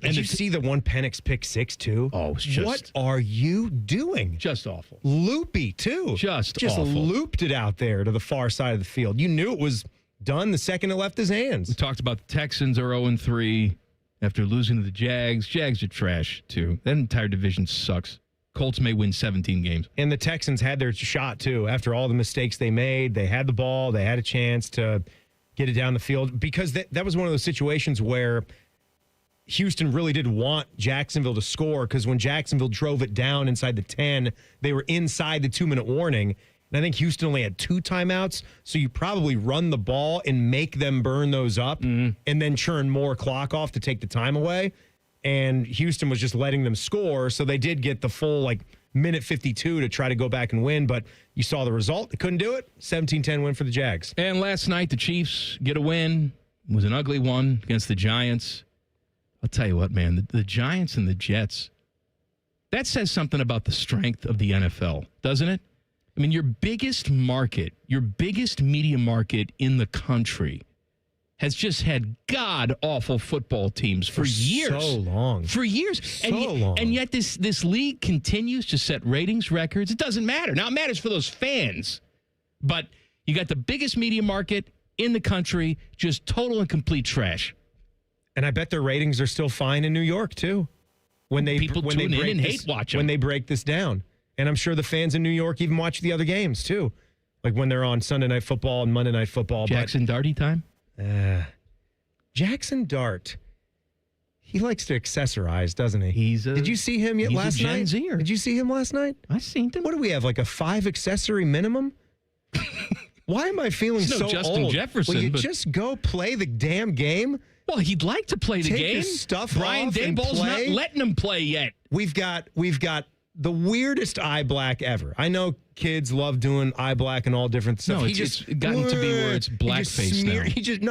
Did you see the one Penix pick six, too? Oh, it's just... What are you doing? Just awful. Loopy, too. Just awful. Looped it out there to the far side of the field. You knew it was done the second it left his hands. We talked about the Texans are 0-3 after losing to the Jags. Jags are trash, too. That entire division sucks. Colts may win 17 games. And the Texans had their shot, too. After all the mistakes they made, they had the ball. They had a chance to get it down the field. Because that was one of those situations where Houston really did want Jacksonville to score, because when Jacksonville drove it down inside the 10, they were inside the 2-minute warning. And I think Houston only had 2 timeouts, so you probably run the ball and make them burn those up and then churn more clock off to take the time away. And Houston was just letting them score, so they did get the full, minute 52 to try to go back and win, but you saw the result. They couldn't do it. 17-10 win for the Jags. And last night, the Chiefs get a win. It was an ugly one against the Giants. I'll tell you what, man, the Giants and the Jets, that says something about the strength of the NFL, doesn't it? I mean, your biggest market, your biggest media market in the country has just had god-awful football teams for years. So long. For years. Long. And yet this league continues to set ratings records. It doesn't matter. Now, it matters for those fans. But you got the biggest media market in the country, just total and complete trash. And I bet their ratings are still fine in New York, too. When they People tune in and hate watch them. When they break this down. And I'm sure the fans in New York even watch the other games, too. Like when they're on Sunday Night Football and Monday Night Football. Jackson Darty time? Jackson Dart, he likes to accessorize, doesn't he? Did you see him last night? Gen-zer. Did you see him last night? I seen him. What do we have, like a 5 accessory minimum? Why am I feeling It's no so Justin old? Jefferson, Will you but- just go play the damn game? Well, he'd like to play the Take game. your stuff Brian off and Daboll's not play. letting him play yet. We've got the weirdest eye black ever. I know kids love doing eye black and all different stuff. No, He it's gotten to be where it's blackface now.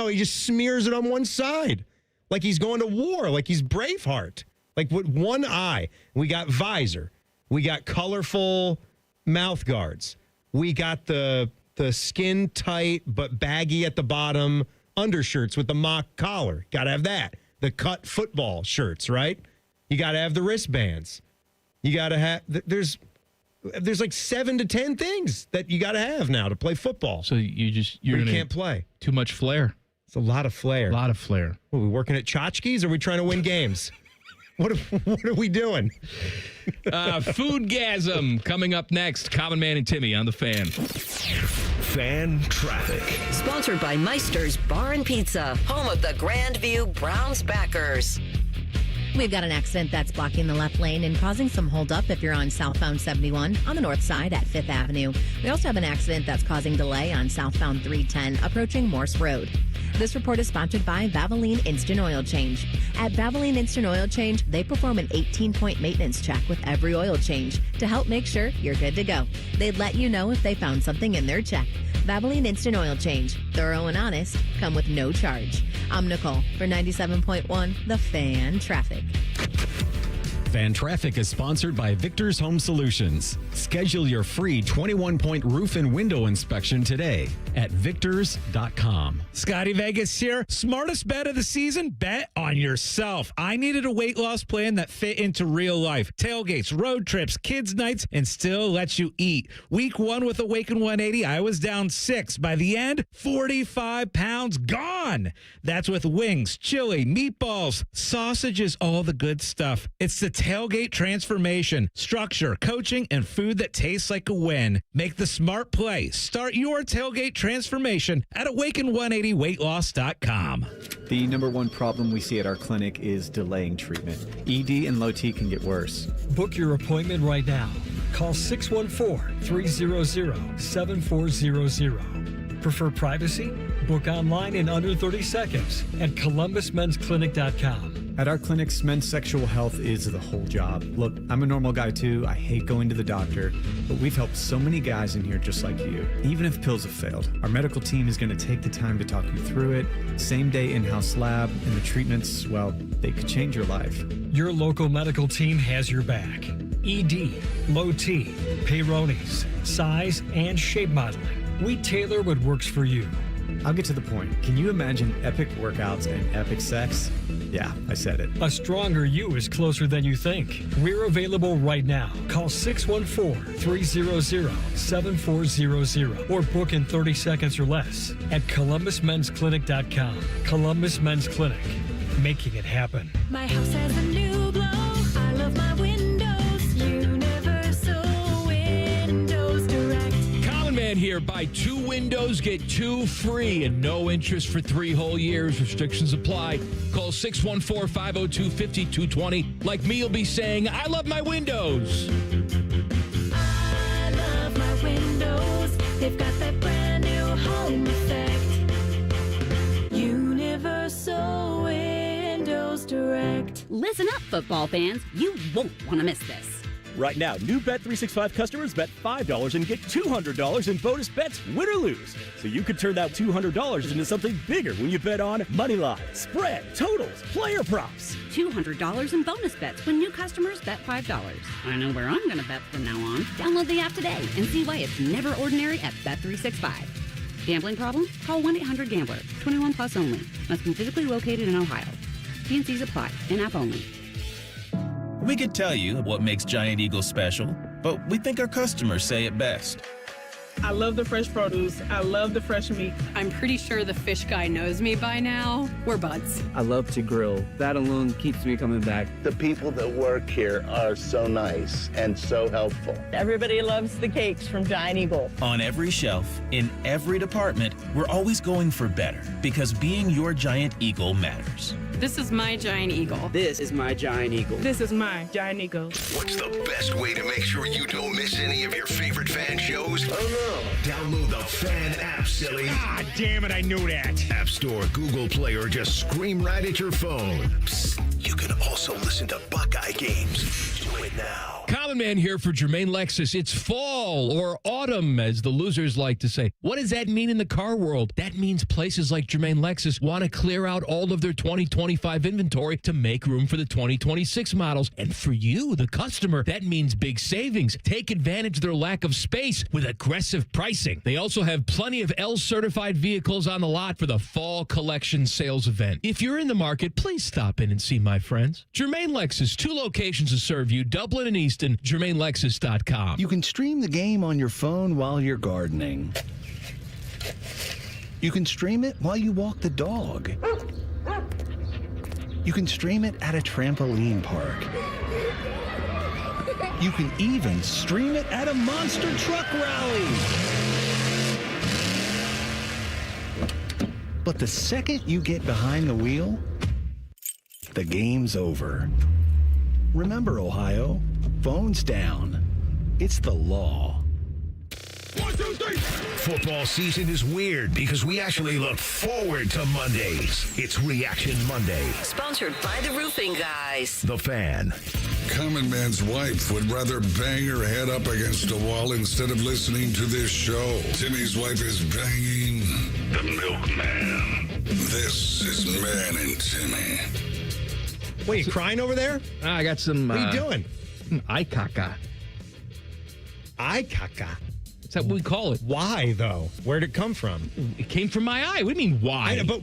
He just smears it on one side, like he's going to war, like he's Braveheart, like with one eye. We got visor, we got colorful mouth guards, we got the skin tight but baggy at the bottom undershirts with the mock collar. Got to have that. The cut football shirts, right? You got to have the wristbands. You got to have, there's like 7 to 10 things that you got to have now to play football. So you can't play. Too much flair. It's a lot of flair. A lot of flair. Are we working at tchotchkes? Or are we trying to win games? What are we doing? Foodgasm coming up next. Common Man and Timmy on the Fan. Fan traffic. Sponsored by Meister's Bar and Pizza, home of the Grandview Browns backers. We've got an accident that's blocking the left lane and causing some holdup if you're on southbound 71 on the north side at 5th Avenue. We also have an accident that's causing delay on southbound 310 approaching Morse Road. This report is sponsored by Valvoline Instant Oil Change. At Valvoline Instant Oil Change, they perform an 18-point maintenance check with every oil change to help make sure you're good to go. They'd let you know if they found something in their check. Valvoline Instant Oil Change. Thorough and honest. Come with no charge. I'm Nicole for 97.1 The Fan Traffic. Fan Traffic is sponsored by Victor's Home Solutions. Schedule your free 21-point roof and window inspection today at victors.com. Scotty Vegas here. Smartest bet of the season? Bet on yourself. I needed a weight loss plan that fit into real life. Tailgates, road trips, kids' nights, and still lets you eat. Week 1 with Awaken 180, I was down 6. By the end, 45 pounds gone. That's with wings, chili, meatballs, sausages, all the good stuff. It's the Tailgate Transformation. Structure, coaching, and food that tastes like a win. Make the smart play. Start your Tailgate Transformation at awaken180weightloss.com. The number one problem we see at our clinic is delaying treatment. ED and low T can get worse. Book your appointment right now. Call 614-300-7400. Prefer privacy? Book online in under 30 seconds at columbusmensclinic.com. At our clinics, men's sexual health is the whole job. Look, I'm a normal guy too. I hate going to the doctor, but we've helped so many guys in here just like you. Even if pills have failed, our medical team is going to take the time to talk you through it. Same day in-house lab, and the treatments, well, they could change your life. Your local medical team has your back. ED, low T, Peyronie's, size, and shape modeling. We tailor what works for you. I'll get to the point. Can you imagine epic workouts and epic sex? Yeah, I said it. A stronger you is closer than you think. We're available right now. Call 614-300-7400 or book in 30 seconds or less at columbusmensclinic.com. Columbus Men's Clinic, making it happen. My house has a new glow. I love my windows. Universal Windows Direct. Common Man here. Buy 2 windows, get 2 free and no interest for 3 whole years. Restrictions apply. Call 614-502-5220. Like me, you'll be saying, I love my windows. I love my windows. They've got that brand new home effect. Universal Windows Direct. Listen up, football fans. You won't want to miss this. Right now, new Bet365 customers bet $5 and get $200 in bonus bets, win or lose. So you could turn that $200 into something bigger when you bet on money line, spread, totals, player props. $200 in bonus bets when new customers bet $5. I know where I'm going to bet from now on. Download the app today and see why it's never ordinary at Bet365. Gambling problem? Call 1-800-GAMBLER. 21 plus only. Must be physically located in Ohio. T&Cs apply. In-app only. We could tell you what makes Giant Eagle special, but we think our customers say it best. I love the fresh produce. I love the fresh meat. I'm pretty sure the fish guy knows me by now. We're buds. I love to grill. That alone keeps me coming back. The people that work here are so nice and so helpful. Everybody loves the cakes from Giant Eagle. On every shelf, in every department, we're always going for better because being your Giant Eagle matters. This is my Giant Eagle. This is my Giant Eagle. This is my Giant Eagle. What's the best way to make sure you don't miss any of your favorite fan shows? Oh no. Download the Fan app, silly. Ah, damn it, I knew that. App Store, Google Play, or just scream right at your phone. Psst, you can also listen to Buckeye games. Do it now. Common Man here for Jermaine Lexus. It's fall or autumn, as the losers like to say. What does that mean in the car world? That means places like Jermaine Lexus want to clear out all of their 2025 inventory to make room for the 2026 models. And for you, the customer, that means big savings. Take advantage of their lack of space with aggressive pricing. They also have plenty of L-certified vehicles on the lot for the fall collection sales event. If you're in the market, please stop in and see my friends. Jermaine Lexus, 2 locations to serve you, Dublin and Easton. JermaineLexus.com. You can stream the game on your phone while you're gardening. You can stream it while you walk the dog. You can stream it at a trampoline park. You can even stream it at a monster truck rally. But the second you get behind the wheel, the game's over. Remember, Ohio, phones down. It's the law. 1, 2, 3. Football season is weird because we actually look forward to Mondays. It's Reaction Monday. Sponsored by the Roofing Guys. The Fan. Common Man's wife would rather bang her head up against a wall instead of listening to this show. Timmy's wife is banging the milkman. This is Man and Timmy. Wait, you crying over there? I got some... What are you doing? Eye caca. Eye caca? Is that what we call it? Why, though? Where'd it come from? It came from my eye. What do you mean, why? I know, but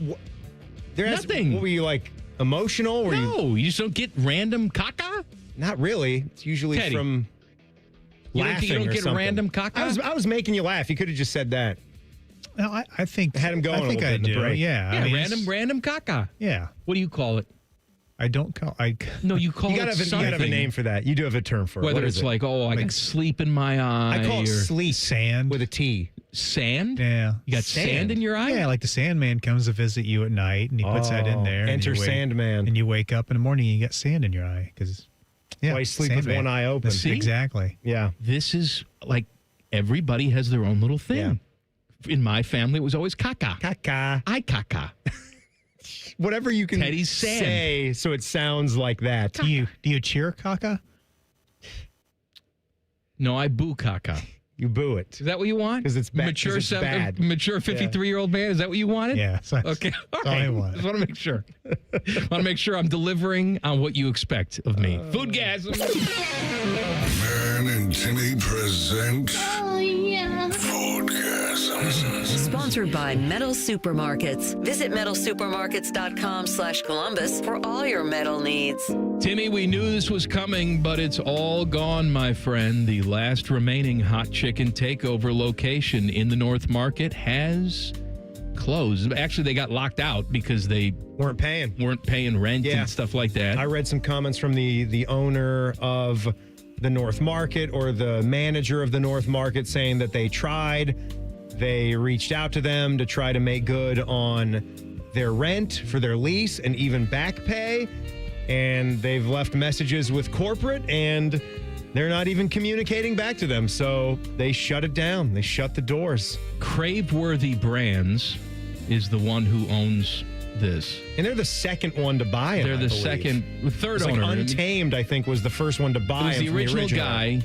nothing. What were you, like, emotional? No, you just don't get random caca? Not really. It's usually Teddy, from laughing. You don't get something. random caca? I was making you laugh. You could have just said that. No, I think... I had him going I think a little bit I in the do, break. yeah. Yeah, I mean, random caca. Yeah. What do you call it? I don't call... No, you call you it gotta something. You got to have a name for that. You do have a term for it. Whether What it's is it? like, I got sleep in my eye. I call it sleep. Sand. With a T. Sand? Yeah. You got sand in your eye? Yeah, like the Sandman comes to visit you at night, and he puts that in there. Enter Sandman. And you wake up in the morning, and you got sand in your eye. Because why you sleep with one eye open. See? Exactly. Yeah. This is like everybody has their own little thing. Yeah. in my family, it was always caca. Caca. I caca. Whatever you can Teddy's sand. say so it sounds like that. Do you cheer caca? No, I boo caca. You boo it. Is that what you want? Because it's bad. Mature, It's bad. mature 53-year-old man. Is that what you wanted? Yeah. Okay. All all I right. want. Just want to make sure. Want to make sure I'm delivering on what you expect of me. Foodgasm. Man and Timmy present Oh, yeah. Foodgasm. Sponsored by Metal Supermarkets. Visit metalsupermarkets.com/Columbus for all your metal needs. Timmy, we knew this was coming, but it's all gone, my friend. The last remaining hot chicken takeover location in the North Market has closed. Actually, they got locked out because they weren't paying rent and stuff like that. I read some comments from the owner of the North Market or the manager of the North Market saying that they tried. They reached out to them to try to make good on their rent for their lease and even back pay. And they've left messages with corporate and they're not even communicating back to them. So they shut it down. They shut the doors. Craveworthy Brands is the one who owns this. And they're the second one to buy it. They're the third owner. Untamed, I think, was the first one to buy it. It was the original guy.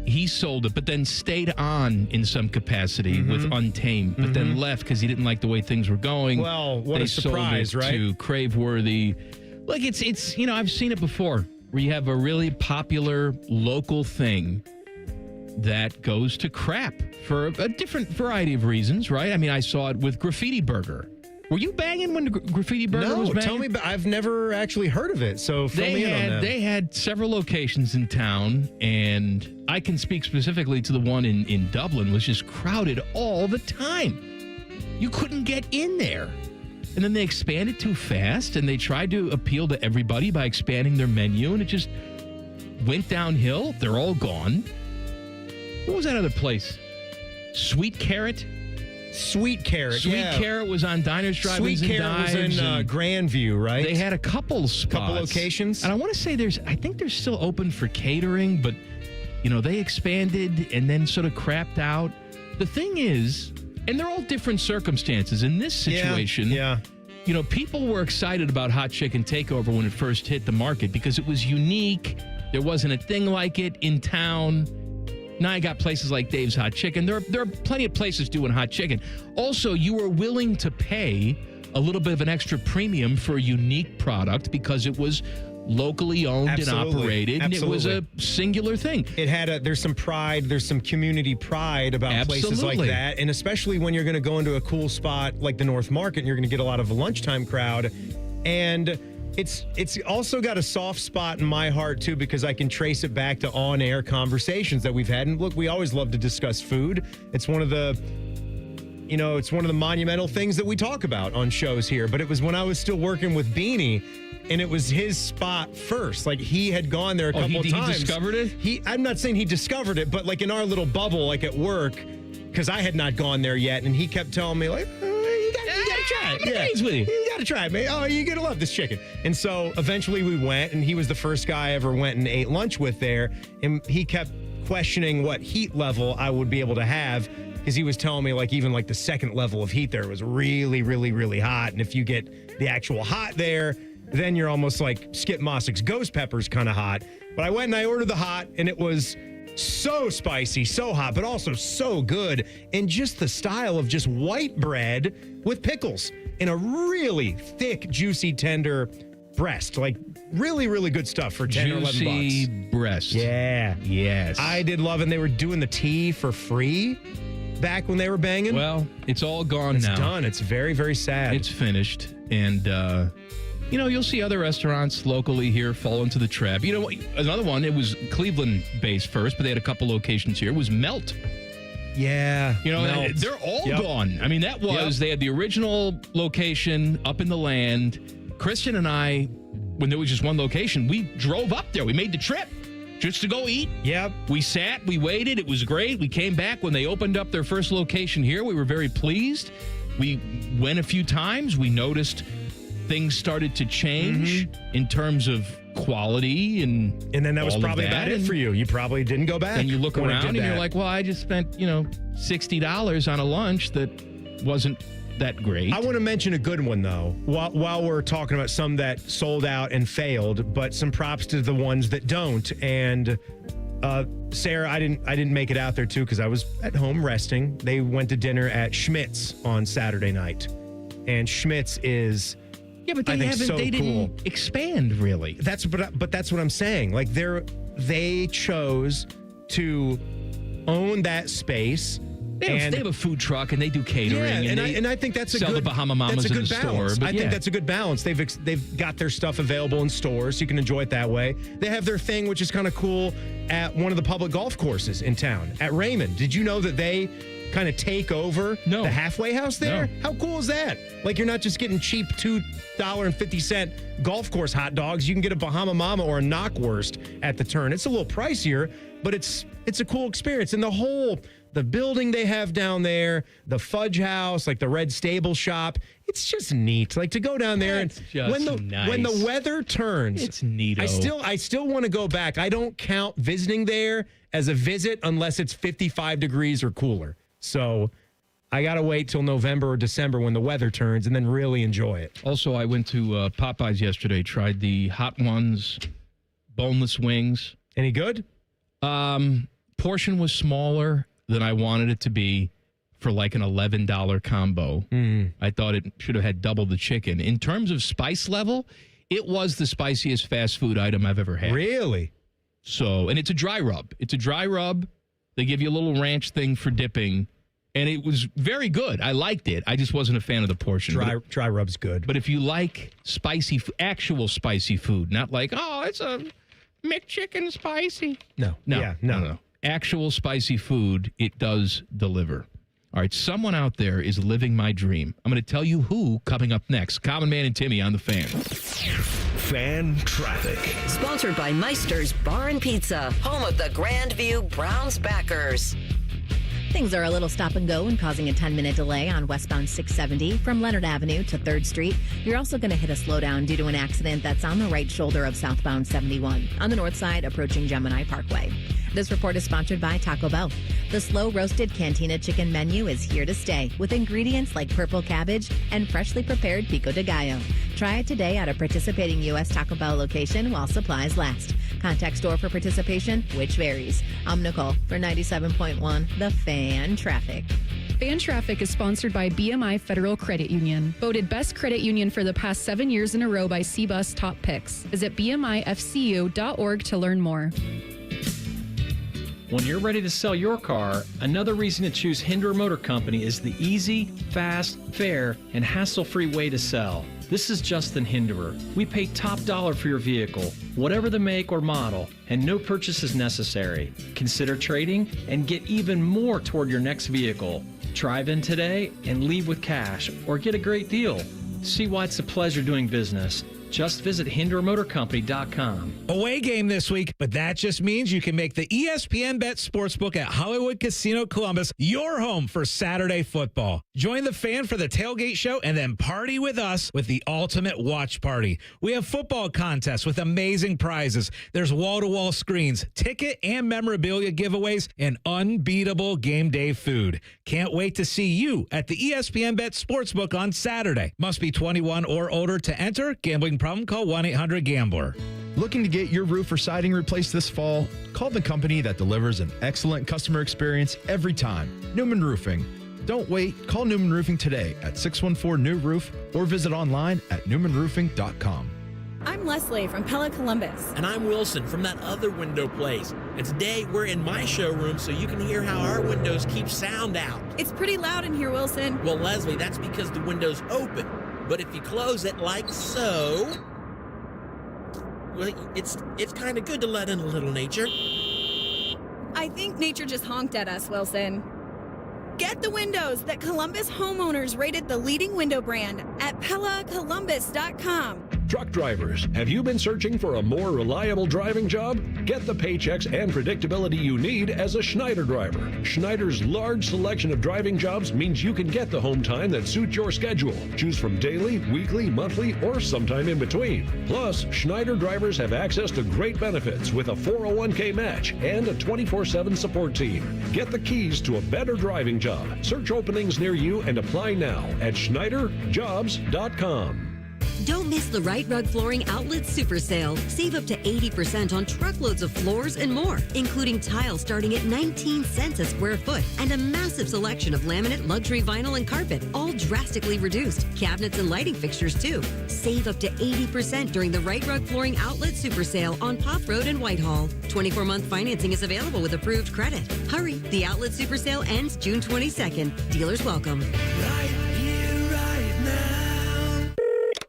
He sold it, but then stayed on in some capacity with Untamed, but then left because he didn't like the way things were going. Well, what a surprise, sold it right? To Craveworthy. Like it's I've seen it before where you have a really popular local thing that goes to crap for a different variety of reasons, right? I mean, I saw it with Graffiti Burger. Were you banging when the Graffiti Burger was banging? Tell me. I've never actually heard of it, so fill me in on that. They had several locations in town, and I can speak specifically to the one in Dublin, was just crowded all the time. You couldn't get in there. And then they expanded too fast, and they tried to appeal to everybody by expanding their menu, and it just went downhill. They're all gone. What was that other place? Sweet Carrot? Sweet Carrot, Carrot was on Diners, Drive-Ins, Sweet and Carrot Dives. was in Grandview, right? They had a couple spots. Couple locations. And I want to say I think they're still open for catering, but, they expanded and then sort of crapped out. The thing is, and they're all different circumstances. In this situation, people were excited about Hot Chicken Takeover when it first hit the market because it was unique. There wasn't a thing like it in town. Now I got places like Dave's Hot Chicken. There are plenty of places doing hot chicken. Also, you were willing to pay a little bit of an extra premium for a unique product because it was locally owned and operated, and it was a singular thing. It had there's some pride, there's some community pride about places like that, and especially when you're going to go into a cool spot like the North Market, and you're going to get a lot of a lunchtime crowd, and it's also got a soft spot in my heart too because I can trace it back to on-air conversations that we've had. And look, we always love to discuss food. It's one of the monumental things that we talk about on shows here. But it was when I was still working with Beanie, and it was his spot first. Like he had gone there a couple of times. He discovered it? I'm not saying he discovered it, but like in our little bubble, like at work, because I had not gone there yet, and he kept telling me like, you gotta try it. Yeah, with you. You gotta try it, man. Oh, you're gonna love this chicken. And so eventually we went, and he was the first guy I ever went and ate lunch with there, and he kept questioning what heat level I would be able to have. Because he was telling me, like, even like the second level of heat there was really, really, really hot. And if you get the actual hot there, then you're almost like Skip Mossick's ghost peppers kind of hot. But I went and I ordered the hot, and it was so spicy, so hot, but also so good. And just the style of just white bread with pickles in a really thick, juicy, tender breast. Like, really, really good stuff for 10 or 11 bucks. Juicy breast. Yeah. Yes. I did love it. And they were doing the tea for free back when they were banging. Well, it's all gone now. It's done. It's very, very sad. It's finished. And, you'll see other restaurants locally here fall into the trap. Another one, it was Cleveland-based first, but they had a couple locations here. It was Melt. Yeah. Melt. They're all gone. I mean, that was, they had the original location up in the land. Christian and I, when there was just one location, we drove up there. We made the trip just to go eat. Yep. We sat, we waited. It was great. We came back when they opened up their first location here. We were very pleased. We went a few times. We noticed things started to change in terms of quality and then that was all of probably about it for you. You probably didn't go back. And you look when it around did and you're that. like, well, I just spent, $60 on a lunch that wasn't that great. I want to mention a good one, though, while we're talking about some that sold out and failed, but some props to the ones that don't. And Sarah, I didn't make it out there, too, because I was at home resting. They went to dinner at Schmidt's on Saturday night. And Schmidt's is... Yeah, but they didn't expand really. But that's what I'm saying. Like they chose to own that space. They have a food truck and they do catering. Yeah, and I think that's a sell good the Bahama Mamas in the balance. store. I think that's a good balance. They've got their stuff available in stores, so you can enjoy it that way. They have their thing, which is kind of cool, at one of the public golf courses in town at Raymond. Did you know that they kind of take over the halfway house there? No. How cool is that? Like, you're not just getting cheap $2.50 golf course hot dogs. You can get a Bahama Mama or a knockwurst at the turn. It's a little pricier, but it's a cool experience. And the building they have down there, the fudge house, like the red stable shop, it's just neat. Like to go down there and when the weather turns, it's neat. I still want to go back. I don't count visiting there as a visit unless it's 55 degrees or cooler. So I got to wait till November or December when the weather turns and then really enjoy it. Also, I went to Popeyes yesterday, tried the Hot Ones boneless wings. Any good? Portion was smaller than I wanted it to be for like an $11 combo. I thought it should have had double the chicken. In terms of spice level, it was the spiciest fast food item I've ever had. Really? So, and it's a dry rub. They give you a little ranch thing for dipping, and it was very good. I liked it. I just wasn't a fan of the portion. Dry rub's good. But if you like actual spicy food, not like, oh, it's a McChicken spicy. No. Actual spicy food, it does deliver. All right, someone out there is living my dream. I'm going to tell you who coming up next. Common Man and Timmy on the Fan. Fan Traffic. Sponsored by Meister's Bar and Pizza, home of the Grandview Browns backers. Things are a little stop and go and causing a 10-minute delay on westbound 670 from Leonard Avenue to 3rd Street. You're also going to hit a slowdown due to an accident that's on the right shoulder of southbound 71 on the north side approaching Gemini Parkway. This report is sponsored by Taco Bell. The slow roasted Cantina chicken menu is here to stay with ingredients like purple cabbage and freshly prepared pico de gallo. Try it today at a participating U.S. Taco Bell location while supplies last. Contact store for participation, which varies. I'm Nicole for 97.1 The Fan Traffic. Fan Traffic is sponsored by BMI Federal Credit Union. Voted Best Credit Union for the past 7 years in a row by CBUS Top Picks. Visit bmifcu.org to learn more. When you're ready to sell your car, another reason to choose Hinder Motor Company is the easy, fast, fair, and hassle-free way to sell. This is Justin Hinderer. We pay top dollar for your vehicle, whatever the make or model, and no purchase is necessary. Consider trading and get even more toward your next vehicle. Drive in today and leave with cash or get a great deal. See why it's a pleasure doing business. Just visit HinderMotorCompany.com. Away game this week, but that just means you can make the ESPN Bet Sportsbook at Hollywood Casino Columbus your home for Saturday football. Join the Fan for the tailgate show and then party with us with the ultimate watch party. We have football contests with amazing prizes. There's wall-to-wall screens, ticket and memorabilia giveaways, and unbeatable game day food. Can't wait to see you at the ESPN Bet Sportsbook on Saturday. Must be 21 or older to enter. Gambling problem? Call 1-800-GAMBLER. Looking to get your roof or siding replaced this fall? Call the company that delivers an excellent customer experience every time. Newman Roofing. Don't wait. Call Newman Roofing today at 614-NEW-ROOF or visit online at newmanroofing.com. I'm Leslie from Pella Columbus. And I'm Wilson from that other window place. And today we're in my showroom so you can hear how our windows keep sound out. It's pretty loud in here, Wilson. Well, Leslie, that's because the window's open. But if you close it like so, well, it's kind of good to let in a little nature. I think nature just honked at us, Wilson. Get the windows that Columbus homeowners rated the leading window brand at PellaColumbus.com. Truck drivers, have you been searching for a more reliable driving job? Get the paychecks and predictability you need as a Schneider driver. Schneider's large selection of driving jobs means you can get the home time that suits your schedule. Choose from daily, weekly, monthly, or sometime in between. Plus, Schneider drivers have access to great benefits with a 401k match and a 24/7 support team. Get the keys to a better driving job. Search openings near you and apply now at SchneiderJobs.com. Don't miss the Right Rug Flooring Outlet Super Sale. Save up to 80% on truckloads of floors and more, including tile starting at 19 cents a square foot and a massive selection of laminate, luxury vinyl, and carpet, all drastically reduced. Cabinets and lighting fixtures, too. Save up to 80% during the Right Rug Flooring Outlet Super Sale on Pop Road in Whitehall. 24-month financing is available with approved credit. Hurry, the Outlet Super Sale ends June 22nd. Dealers welcome.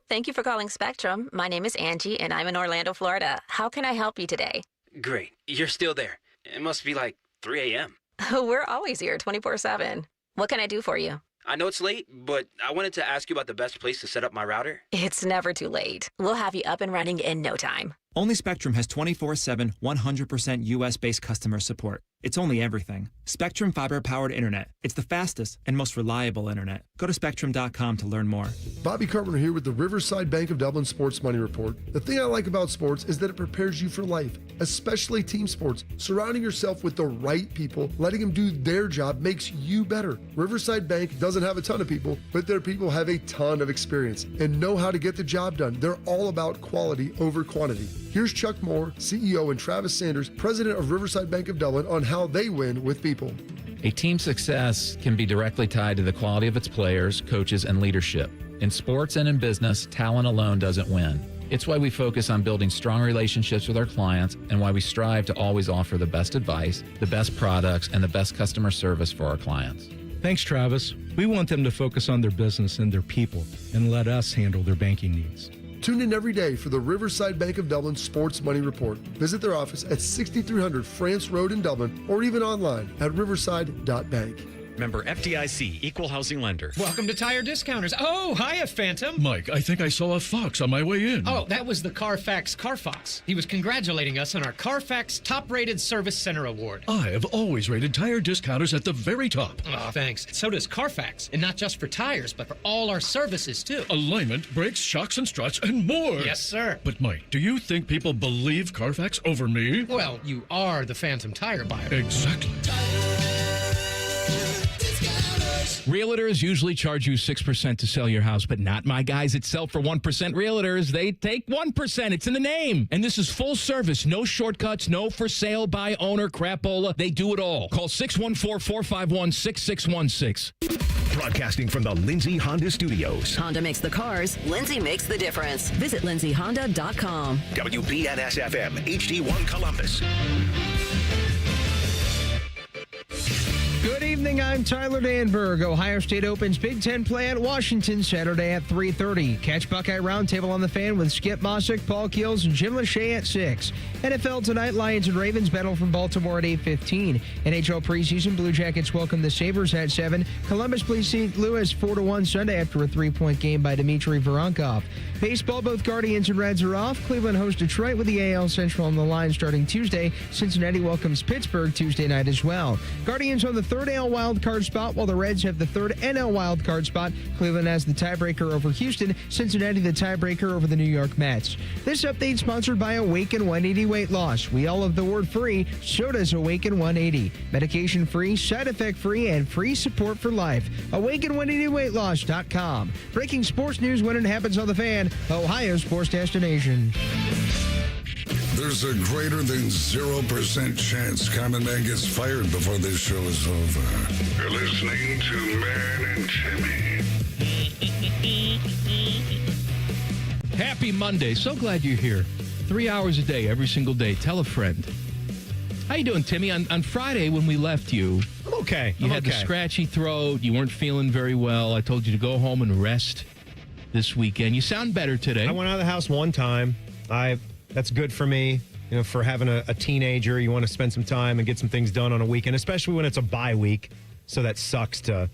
Thank you for calling Spectrum. My name is Angie, and I'm in Orlando, Florida. How can I help you today? Great. You're still there. It must be like 3 a.m. We're always here 24/7. What can I do for you? I know it's late, but I wanted to ask you about the best place to set up my router. It's never too late. We'll have you up and running in no time. Only Spectrum has 24/7, 100% U.S.-based customer support. It's only everything. Spectrum fiber-powered internet. It's the fastest and most reliable internet. Go to spectrum.com to learn more. Bobby Carpenter here with the Riverside Bank of Dublin Sports Money Report. The thing I like about sports is that it prepares you for life, especially team sports. Surrounding yourself with the right people, letting them do their job makes you better. Riverside Bank doesn't have a ton of people, but their people have a ton of experience and know how to get the job done. They're all about quality over quantity. Here's Chuck Moore, CEO, and Travis Sanders, president of Riverside Bank of Dublin, on how they win with people. A team's success can be directly tied to the quality of its players, coaches, and leadership. In sports and in business, talent alone doesn't win. It's why we focus on building strong relationships with our clients and why we strive to always offer the best advice, the best products, and the best customer service for our clients. Thanks, Travis. We want them to focus on their business and their people and let us handle their banking needs. Tune in every day for the Riverside Bank of Dublin Sports Money Report. Visit their office at 6300 France Road in Dublin or even online at riverside.bank. Member FDIC, Equal Housing Lender. Welcome to Tire Discounters. Oh, hiya, Phantom. Mike, I think I saw a fox on my way in. Oh, that was the Carfax Carfox. He was congratulating us on our Carfax Top-Rated Service Center Award. I have always rated Tire Discounters at the very top. Oh, thanks. So does Carfax. And not just for tires, but for all our services, too. Alignment, brakes, shocks, and struts, and more. Yes, sir. But, Mike, do you think people believe Carfax over me? Well, you are the Phantom tire buyer. Exactly. Realtors usually charge you 6% to sell your house, but not my guys at Sell for 1% Realtors. They take 1%. It's in the name. And this is full service. No shortcuts, no for sale by owner crapola. They do it all. Call 614-451-6616. Broadcasting from the Lindsay Honda Studios. Honda makes the cars. Lindsay makes the difference. Visit lindsayhonda.com. WBNS-FM, HD1 Columbus. Good evening, I'm Tyler Danberg. Ohio State opens Big Ten play at Washington Saturday at 3:30. Catch Buckeye Roundtable on the Fan with Skip Mossick, Paul Keels, and Jim Lachey at 6. NFL tonight, Lions and Ravens battle from Baltimore at 8:15. NHL preseason, Blue Jackets welcome the Sabres at 7. Columbus plays St. Louis 4-1 Sunday after a 3-point game by Dmitry Voronkov. Baseball, both Guardians and Reds are off. Cleveland hosts Detroit with the AL Central on the line starting Tuesday. Cincinnati welcomes Pittsburgh Tuesday night as well. Guardians on the third AL wildcard spot, while the Reds have the third NL wildcard spot. Cleveland has the tiebreaker over Houston. Cincinnati the tiebreaker over the New York Mets. This update sponsored by Awaken 180 Weight Loss. We all love the word free. So does Awaken 180. Medication free, side effect free, and free support for life. Awaken180weightloss.com. Breaking sports news when it happens on the Fan, Ohio sports destination. There's a greater than 0% chance Common Man gets fired before this show is over. You're listening to Man and Timmy. Happy Monday. So glad you're here. 3 hours a day, every single day. Tell a friend. How you doing, Timmy? On Friday when we left you, I'm okay. You had the scratchy throat. You weren't feeling very well. I told you to go home and rest this weekend. You sound better today. I went out of the house one time. That's good for me. You know, for having a teenager, you want to spend some time and get some things done on a weekend, especially when it's a bye week. So that sucks to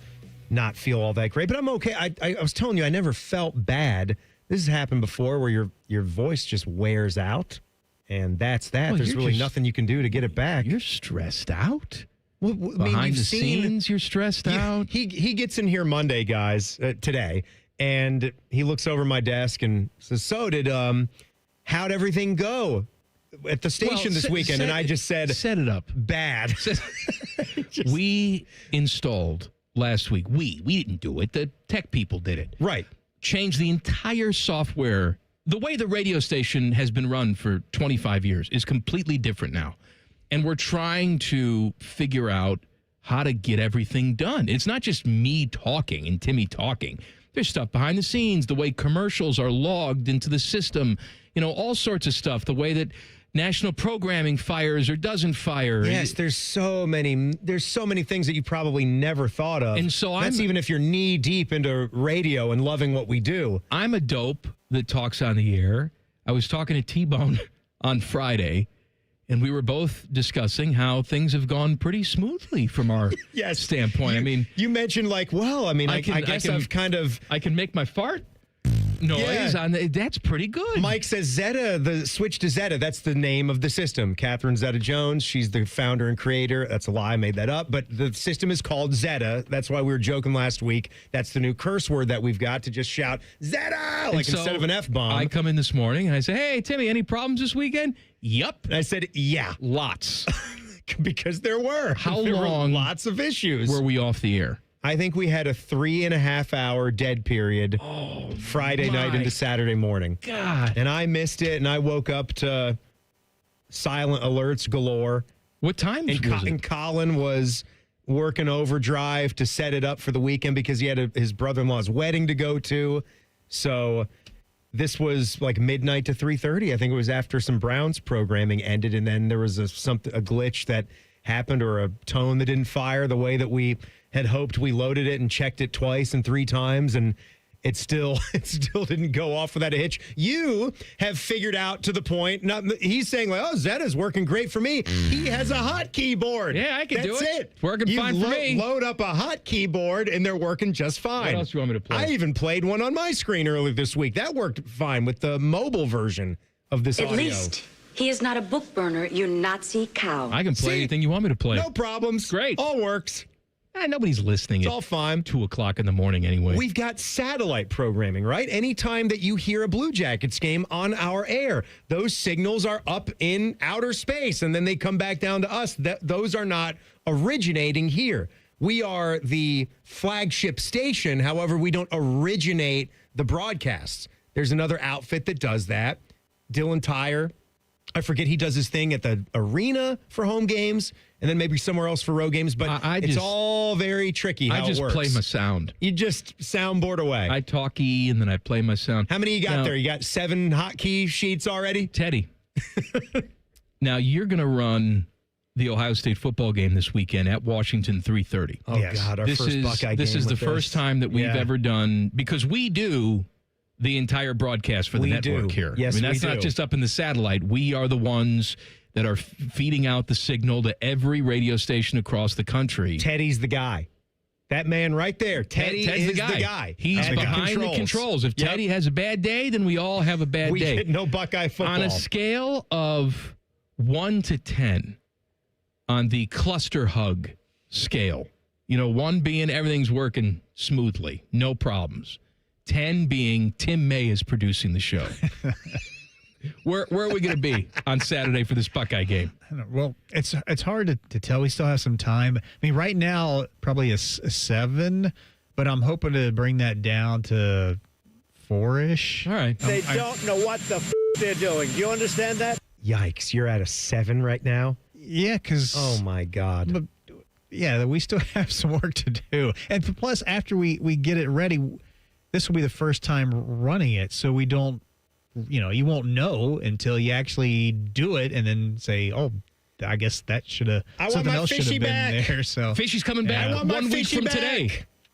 not feel all that great. But I'm okay. I was telling you, I never felt bad This has happened before where your voice just wears out, and that's that. Well, There's you're really just- nothing you can do to get it back. You're stressed out. Well, Behind the seen- scenes, you're stressed out. He gets in here Monday, guys, today, and he looks over my desk and says, "So did how'd everything go at the station this weekend?" And I just said, "Set it up bad." We installed last week. We didn't do it. The tech people did it. Right. Changed the entire software. The way the radio station has been run for 25 years is completely different now. And we're trying to figure out how to get everything done. It's not just me talking and Timmy talking. There's stuff behind the scenes, the way commercials are logged into the system, all sorts of stuff, the way that national programming fires or doesn't fire. Yes, there's so many things that you probably never thought of. And so that's even if you're knee deep into radio and loving what we do. I'm a dope that talks on the air. I was talking to T-Bone on Friday, and we were both discussing how things have gone pretty smoothly from our standpoint. You mentioned I guess I've kind of... I can make my fart noise on that's pretty good. Mike says Zeta, the switch to Zeta, that's the name of the system. Catherine Zeta-Jones, she's the founder and creator. That's a lie, I made that up. But the system is called Zeta. That's why we were joking last week. That's the new curse word that we've got to just shout, Zeta, instead of an F-bomb. I come in this morning and I say, "Hey, Timmy, any problems this weekend?" "Yup." And I said, "Yeah." Lots. Because there were. How there long were lots of issues. were we off the air? I think we had a 3.5 hour dead period Friday night into Saturday morning. God. And I missed it, and I woke up to silent alerts galore. What time was it? And Colin was working overdrive to set it up for the weekend because he had his brother-in-law's wedding to go to. So this was like midnight to 3:30. I think it was after some Browns programming ended, and then there was a glitch that happened or a tone that didn't fire the way that we had hoped. We loaded it and checked it twice and 3 times, and it still didn't go off without a hitch. You have figured out to the point. He's saying Zeta's working great for me. He has a hot keyboard. Yeah, I can do it. That's it. It's working fine for me. Load up a hot keyboard and they're working just fine. What else do you want me to play? I even played one on my screen earlier this week. That worked fine with the mobile version of this audio. At least he is not a book burner, you Nazi cow. I can play anything you want me to play. No problems. Great. All works. Nobody's listening. It's all fine. 2:00 in the morning anyway. We've got satellite programming, right? Anytime that you hear a Blue Jackets game on our air, those signals are up in outer space, and then they come back down to us. Those are not originating here. We are the flagship station. However, we don't originate the broadcasts. There's another outfit that does that. Dylan Tyre. I forget, he does his thing at the arena for home games and then maybe somewhere else for road games, but it's all very tricky how it works. I just play my sound. You just soundboard away. I talkie and then I play my sound. How many you got there? You got 7 hotkey sheets already? Teddy. Now you're going to run the Ohio State football game this weekend at Washington 3:30. Oh, yes. God, our first Buckeye game. This is the first time that we've ever done, because we do the entire broadcast for the network here. Yes, that's not just up in the satellite. We are the ones that are feeding out the signal to every radio station across the country. Teddy's the guy. That man right there. Teddy's the guy. He's behind the controls. If Teddy has a bad day, then we all have a bad day. We get no Buckeye football. On a scale of 1 to 10, on the cluster hug scale, 1 being everything's working smoothly, no problems. 10 being Tim May is producing the show. Where are we going to be on Saturday for this Buckeye game? Well, it's hard to tell. We still have some time. I mean, right now, probably a 7, but I'm hoping to bring that down to 4-ish. All right. They don't know what the they're doing. Do you understand that? Yikes, you're at a 7 right now? Yeah, because... Oh, my God. But, yeah, we still have some work to do. And plus, after we get it ready, this will be the first time running it, so we don't, you won't know until you actually do it and then say, oh, I guess that should have, something else should have been there. So Fishy's coming back 1 week from today.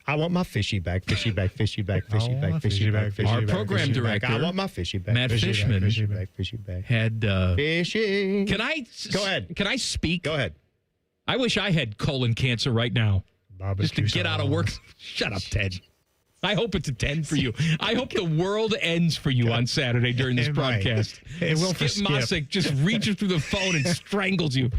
I want my fishy back, fishy back, fishy back, fishy back, fishy back, fishy back. Our program director, I want my fishy back. Matt Fishman, fishy back, fishy back. Had fishy. Can I go ahead? Can I speak? Go ahead. I wish I had colon cancer right now, just to get out of work. Shut up, Ted. I hope it's a 10 for you. I hope the world ends for you on Saturday during this broadcast. It will for Skip Skip. Mosick just reaches through the phone and strangles you.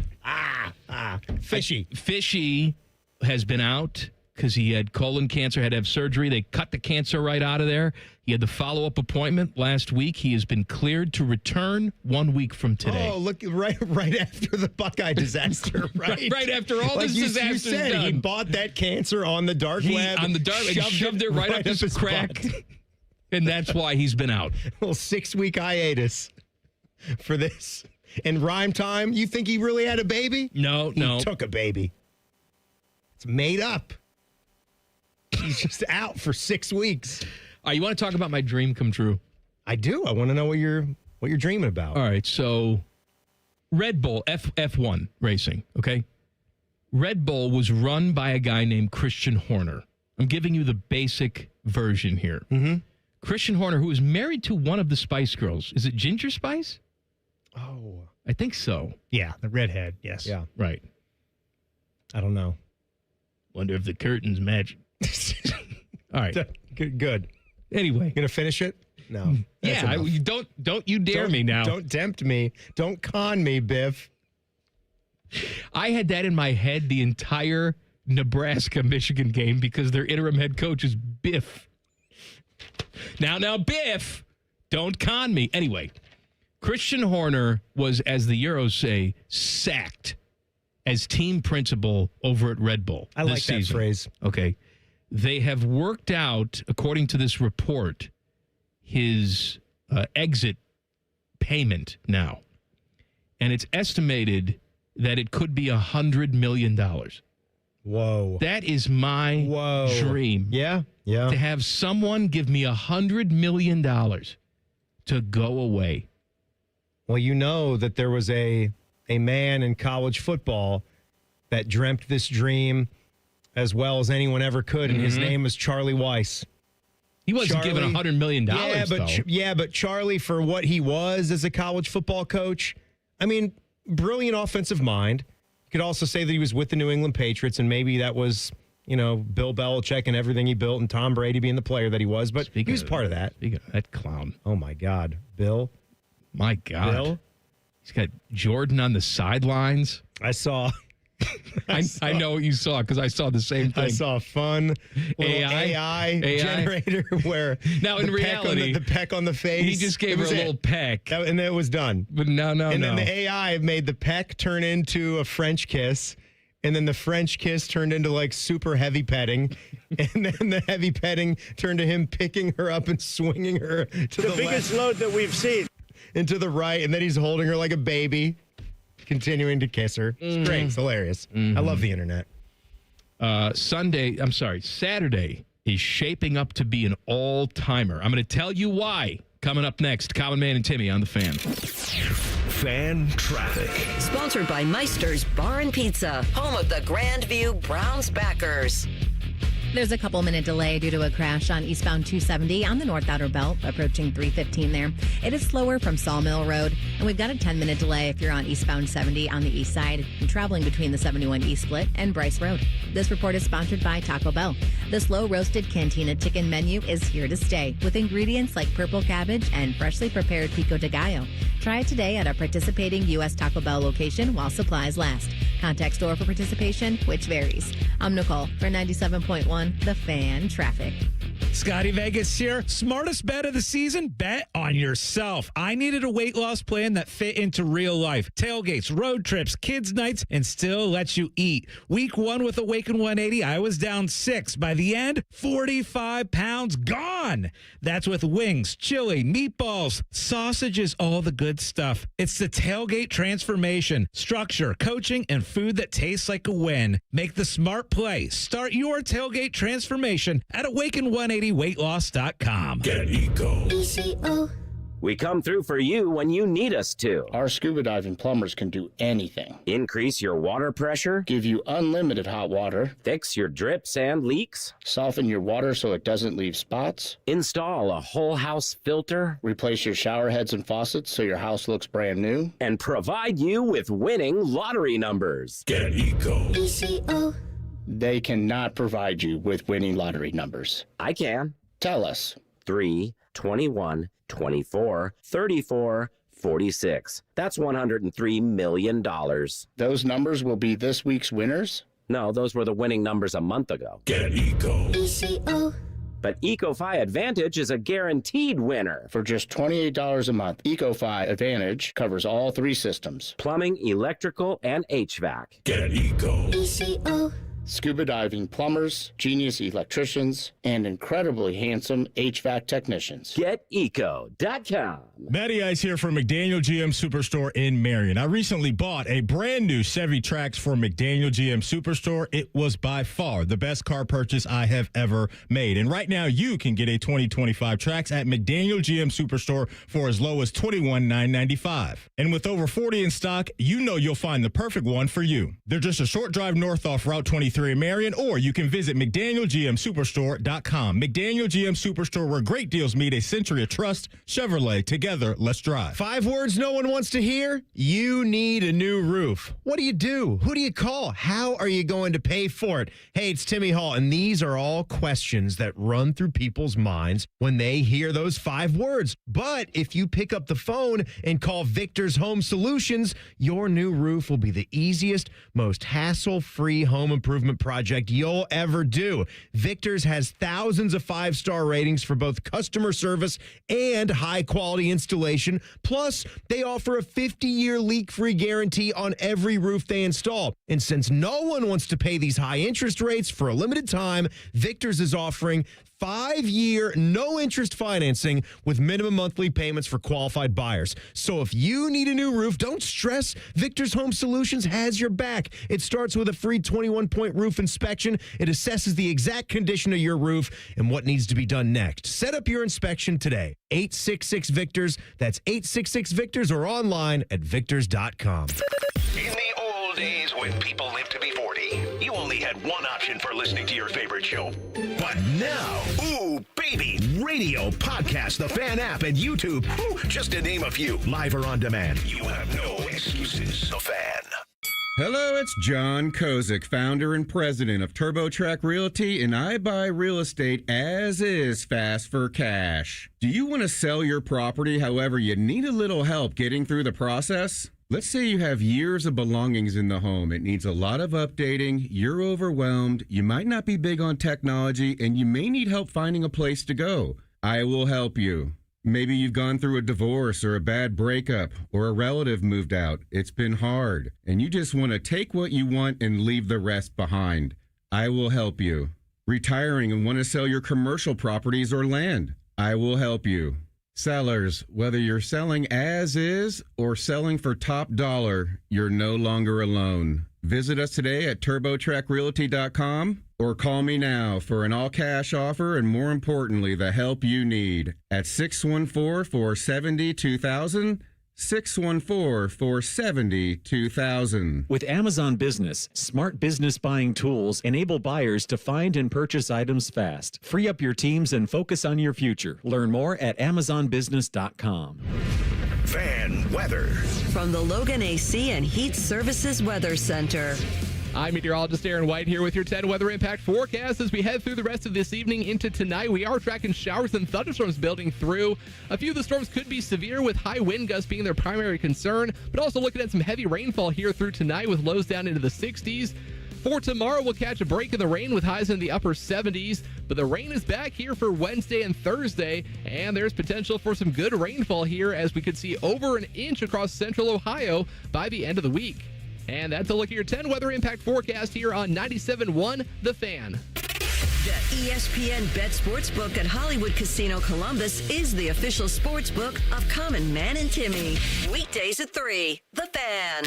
Fishy. Fishy has been out because he had colon cancer, had to have surgery. They cut the cancer right out of there. He had the follow-up appointment last week. He has been cleared to return 1 week from today. Oh, look, right after the Buckeye disaster, right? Right after all this disaster you said, done. he bought that cancer on the dark web. On the dark web, shoved it right up his crack. butt. And that's why he's been out. A little 6-week hiatus for this. In rhyme time, you think he really had a baby? No. He took a baby. It's made up. He's just out for 6 weeks. You want to talk about my dream come true? I do. I want to know what you're dreaming about. All right, so Red Bull F1 racing, okay? Red Bull was run by a guy named Christian Horner. I'm giving you the basic version here. Mm-hmm. Christian Horner, who is married to one of the Spice Girls. Is it Ginger Spice? Oh. I think so. Yeah, the redhead, yes. Yeah. Right. I don't know. Wonder if the curtains match. All right. Good. Anyway. Gonna finish it? No. Yeah, don't you dare me now. Don't tempt me. Don't con me, Biff. I had that in my head the entire Nebraska-Michigan game because their interim head coach is Biff. Now, Biff, don't con me. Anyway, Christian Horner was, as the Euros say, sacked as team principal over at Red Bull. I like that phrase. Okay. They have worked out, according to this report, his exit payment now. And it's estimated that it could be $100 million. Whoa. That is my dream. Yeah. To have someone give me $100 million to go away. Well, you know that there was a man in college football that dreamt this dream as well as anyone ever could, and his name was Charlie Weiss. He wasn't given $100 million, but Charlie, for what he was as a college football coach, I mean, brilliant offensive mind. You could also say that he was with the New England Patriots, and maybe that was, Bill Belichick and everything he built, and Tom Brady being the player that he was, but he was part of that. Speaking of that clown. Oh, my God. Bill? My God. Bill? He's got Jordan on the sidelines. I saw... I know what you saw because I saw the same thing. I saw a fun AI generator where now in reality the peck on the face. He just gave her a little peck, and then it was done. But no. And then the AI made the peck turn into a French kiss, and then the French kiss turned into like super heavy petting, and then the heavy petting turned to him picking her up and swinging her to the biggest left, load that we've seen, and to the right, and then he's holding her like a baby. Continuing to kiss her. It's great. It's hilarious. I love the internet. Saturday is shaping up to be an all-timer. I'm going to tell you why. Coming up next, Common Man and Timmy on The Fan. Fan Traffic. Sponsored by Meister's Bar and Pizza, home of the Grandview Browns backers. There's a couple-minute delay due to a crash on eastbound 270 on the North Outer Belt, approaching 315 there. It is slower from Sawmill Road, and we've got a 10-minute delay if you're on eastbound 70 on the east side and traveling between the 71 East Split and Bryce Road. This report is sponsored by Taco Bell. The slow-roasted Cantina chicken menu is here to stay, with ingredients like purple cabbage and freshly prepared pico de gallo. Try it today at a participating U.S. Taco Bell location while supplies last. Contact store for participation, which varies. I'm Nicole for 97.1 The Fan Traffic. Scotty Vegas here. Smartest bet of the season? Bet on yourself. I needed a weight loss plan that fit into real life. Tailgates, road trips, kids' nights, and still lets you eat. Week 1 with Awaken 180, I was down 6. By the end, 45 pounds gone. That's with wings, chili, meatballs, sausages, all the good stuff. It's the Tailgate transformation. Structure, coaching, and food that tastes like a win. Make the smart play. Start your tailgate transformation at awaken180weightloss.com. Get Eco. ECO. We come through for you when you need us to. Our scuba diving plumbers can do anything. Increase your water pressure. Give you unlimited hot water. Fix your drips and leaks. Soften your water so it doesn't leave spots. Install a whole house filter. Replace your shower heads and faucets so your house looks brand new. And provide you with winning lottery numbers. Get Eco. ECO. They cannot provide you with winning lottery numbers. I can. Tell us. 3, 21, 24, 34, 46. That's $103 million. Those numbers will be this week's winners? No, those were the winning numbers a month ago. Get Eco. ECO. But EcoFi Advantage is a guaranteed winner. For just $28 a month, EcoFi Advantage covers all 3 systems. Plumbing, electrical, and HVAC. Get Eco. ECO. Scuba diving plumbers, genius electricians, and incredibly handsome HVAC technicians. GetEco.com. Matty Ice here from McDaniel GM Superstore in Marion. I recently bought a brand new Chevy Trax from McDaniel GM Superstore. It was by far the best car purchase I have ever made. And right now you can get a 2025 Trax at McDaniel GM Superstore for as low as $21,995. And with over 40 in stock, you know you'll find the perfect one for you. They're just a short drive north off Route 23 in Marion, or you can visit McDanielGMSuperstore.com. McDaniel GM Superstore, where great deals meet. A century of trust. Chevrolet, together, let's drive. 5 words no one wants to hear? You need a new roof. What do? Who do you call? How are you going to pay for it? Hey, it's Timmy Hall, and these are all questions that run through people's minds when they hear those 5 words. But if you pick up the phone and call Victor's Home Solutions, your new roof will be the easiest, most hassle-free home improvement project you'll ever do. Victor's has thousands of 5-star ratings for both customer service and high-quality installation. Plus, they offer a 50-year leak-free guarantee on every roof they install. And since no one wants to pay these high interest rates for a limited time, Victor's is offering 5-year, no-interest financing with minimum monthly payments for qualified buyers. So if you need a new roof, don't stress. Victor's Home Solutions has your back. It starts with a free 21-point roof inspection. It assesses the exact condition of your roof and what needs to be done next. Set up your inspection today. 866-VICTORS. That's 866-VICTORS, or online at victors.com. In the old days when people lived to be 40, you only had one option for listening to your favorite show. But now, ooh, baby, radio, podcast, the Fan app, and YouTube, just to name a few, live or on demand. You have no excuses. The Fan. Hello, it's John Kozik, founder and president of TurboTrack Realty, and I buy real estate as is, fast for cash. Do you want to sell your property, however, you need a little help getting through the process? Let's say you have years of belongings in the home. It needs a lot of updating. You're overwhelmed. You might not be big on technology, and you may need help finding a place to go. I will help you. Maybe you've gone through a divorce or a bad breakup, or a relative moved out. It's been hard, and you just want to take what you want and leave the rest behind. I will help you. Retiring and want to sell your commercial properties or land. I will help you. Sellers, whether you're selling as is or selling for top dollar, you're no longer alone. Visit us today at TurboTrackRealty.com or call me now for an all-cash offer and, more importantly, the help you need at 614-470-2000, 614-470-2000. With Amazon Business, smart business buying tools enable buyers to find and purchase items fast. Free up your teams and focus on your future. Learn more at AmazonBusiness.com. Fan weather. From the Logan AC and Heat Services Weather Center. I'm meteorologist Aaron White here with your 10 weather impact forecast. As we head through the rest of this evening into tonight, we are tracking showers and thunderstorms building through. A few of the storms could be severe, with high wind gusts being their primary concern, but also looking at some heavy rainfall here through tonight with lows down into the 60s. For tomorrow, we'll catch a break in the rain with highs in the upper 70s, but the rain is back here for Wednesday and Thursday, and there's potential for some good rainfall here as we could see over an inch across central Ohio by the end of the week. And that's a look at your 10 weather impact forecast here on 97.1 The Fan. The ESPN Bet Sportsbook at Hollywood Casino Columbus is the official sportsbook of Common Man and Timmy. Weekdays at 3. The Fan.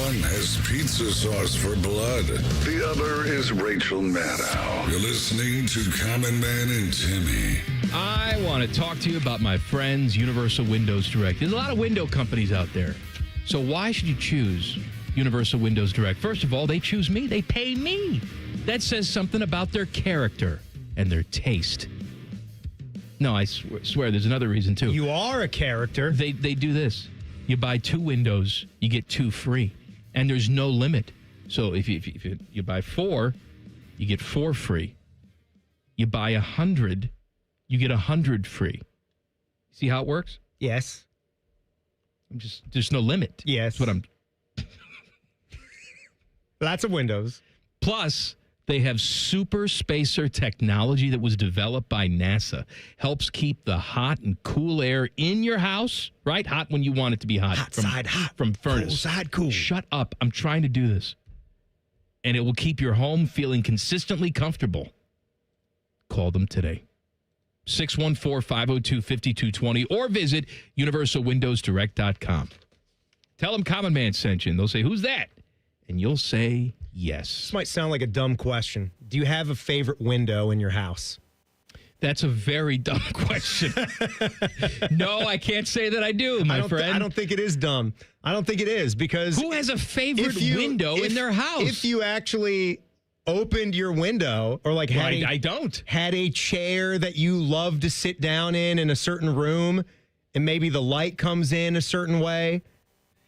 One has pizza sauce for blood. The other is Rachel Maddow. You're listening to Common Man and Timmy. I want to talk to you about my friends, Universal Windows Direct. There's a lot of window companies out there. So why should you choose Universal Windows Direct? First of all, they choose me. They pay me. That says something about their character and their taste. No, I swear there's another reason, too. You are a character. They do this. You buy 2 windows, you get 2 free. And there's no limit. So if you buy 4, you get 4 free. You buy 100, you get 100 free. See how it works? Yes. There's no limit. Yes. That's what I'm. Lots of windows. Plus, they have super spacer technology that was developed by NASA. Helps keep the hot and cool air in your house, right? Hot when you want it to be hot. Hot side hot. From furnace. Cool side cool. Shut up. I'm trying to do this. And it will keep your home feeling consistently comfortable. Call them today. 614-502-5220 or visit universalwindowsdirect.com. Tell them Common Man sent you, and they'll say, who's that? And you'll say yes. This might sound like a dumb question. Do you have a favorite window in your house? That's a very dumb question. No, I can't say that I do, my friend. I don't think it is dumb. I don't think it is because... Who has a favorite window in their house? If you actually opened your window or like had I don't. Had a chair that you love to sit down in a certain room and maybe the light comes in a certain way...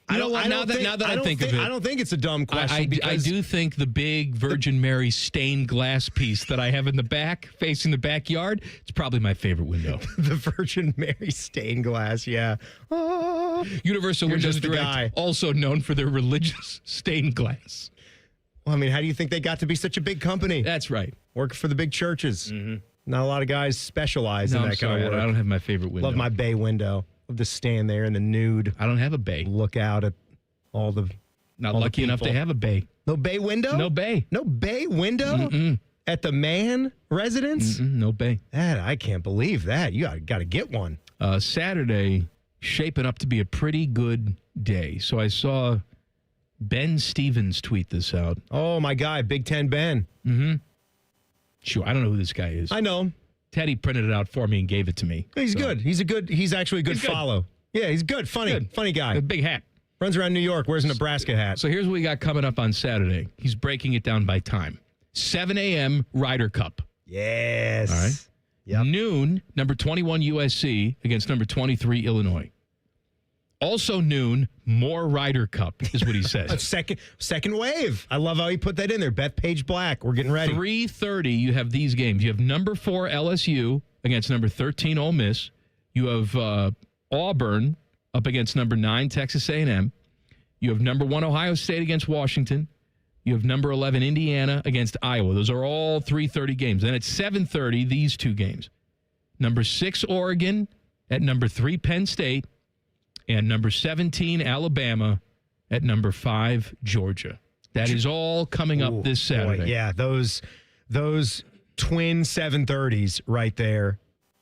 Now that I think of it, I don't think it's a dumb question. I do think the big Virgin Mary stained glass piece that I have in the back, facing the backyard, it's probably my favorite window. The Virgin Mary stained glass, yeah. Oh, Universal Windows Direct, also known for their religious stained glass. Well, I mean, how do you think they got to be such a big company? That's right. Working for the big churches. Mm-hmm. Not a lot of guys specialize in that kind of work. I don't have my favorite window. Love my bay window. Love to stand there in the nude. I don't have a bay. Look out at all the Not lucky enough to have a bay. No bay window? No bay. No bay window? Mm-mm. At the Mann residence? No bay. That I can't believe that. You got to get one. Saturday, shaping up to be a pretty good day. So I saw Ben Stevens tweet this out. Oh, my guy, Big Ten Ben. Mm-hmm. Sure, I don't know who this guy is. I know. Teddy printed it out for me and gave it to me. He's good. He's actually a good follow. Yeah, he's good. Funny guy. A big hat. Runs around New York, wears a Nebraska hat. So here's what we got coming up on Saturday. He's breaking it down by time. 7 a.m. Ryder Cup. Yes. All right. Yep. Noon, number 21 USC against number 23 Illinois. Also noon, more Ryder Cup is what he says. second wave. I love how he put that in there. Bethpage Black. We're getting ready. 3:30, you have these games. You have number 4 LSU against number 13 Ole Miss. You have Auburn up against number 9 Texas A&M. You have number 1 Ohio State against Washington. You have number 11 Indiana against Iowa. Those are all 3:30 games. Then at 7:30, these two games. Number 6 Oregon at number 3 Penn State. And number 17, Alabama, at number 5, Georgia. That is all coming up this Saturday. Boy, yeah, those twin 7:30s right there,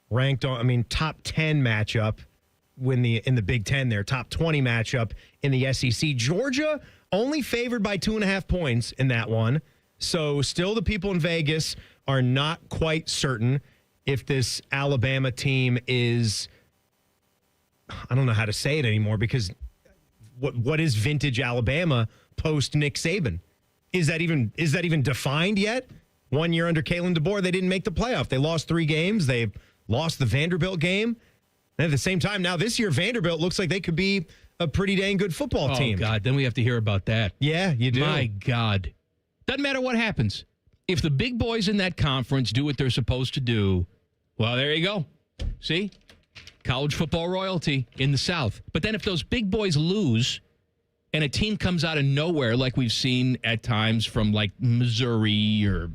ranked on. Top 10 matchup in the Big Ten. There, top 20 matchup in the SEC. Georgia only favored by 2.5 points in that one. So still, the people in Vegas are not quite certain if this Alabama team is. I don't know how to say it anymore because what is vintage Alabama post Nick Saban? Is that even defined yet? 1 year under Kalen DeBoer, they didn't make the playoff. They lost 3 games. They lost the Vanderbilt game. And at the same time, now this year, Vanderbilt looks like they could be a pretty dang good football team. Oh, God, then we have to hear about that. Yeah, you do. My God. Doesn't matter what happens. If the big boys in that conference do what they're supposed to do, well, there you go. See? College football royalty in the South. But then if those big boys lose and a team comes out of nowhere like we've seen at times from like Missouri or,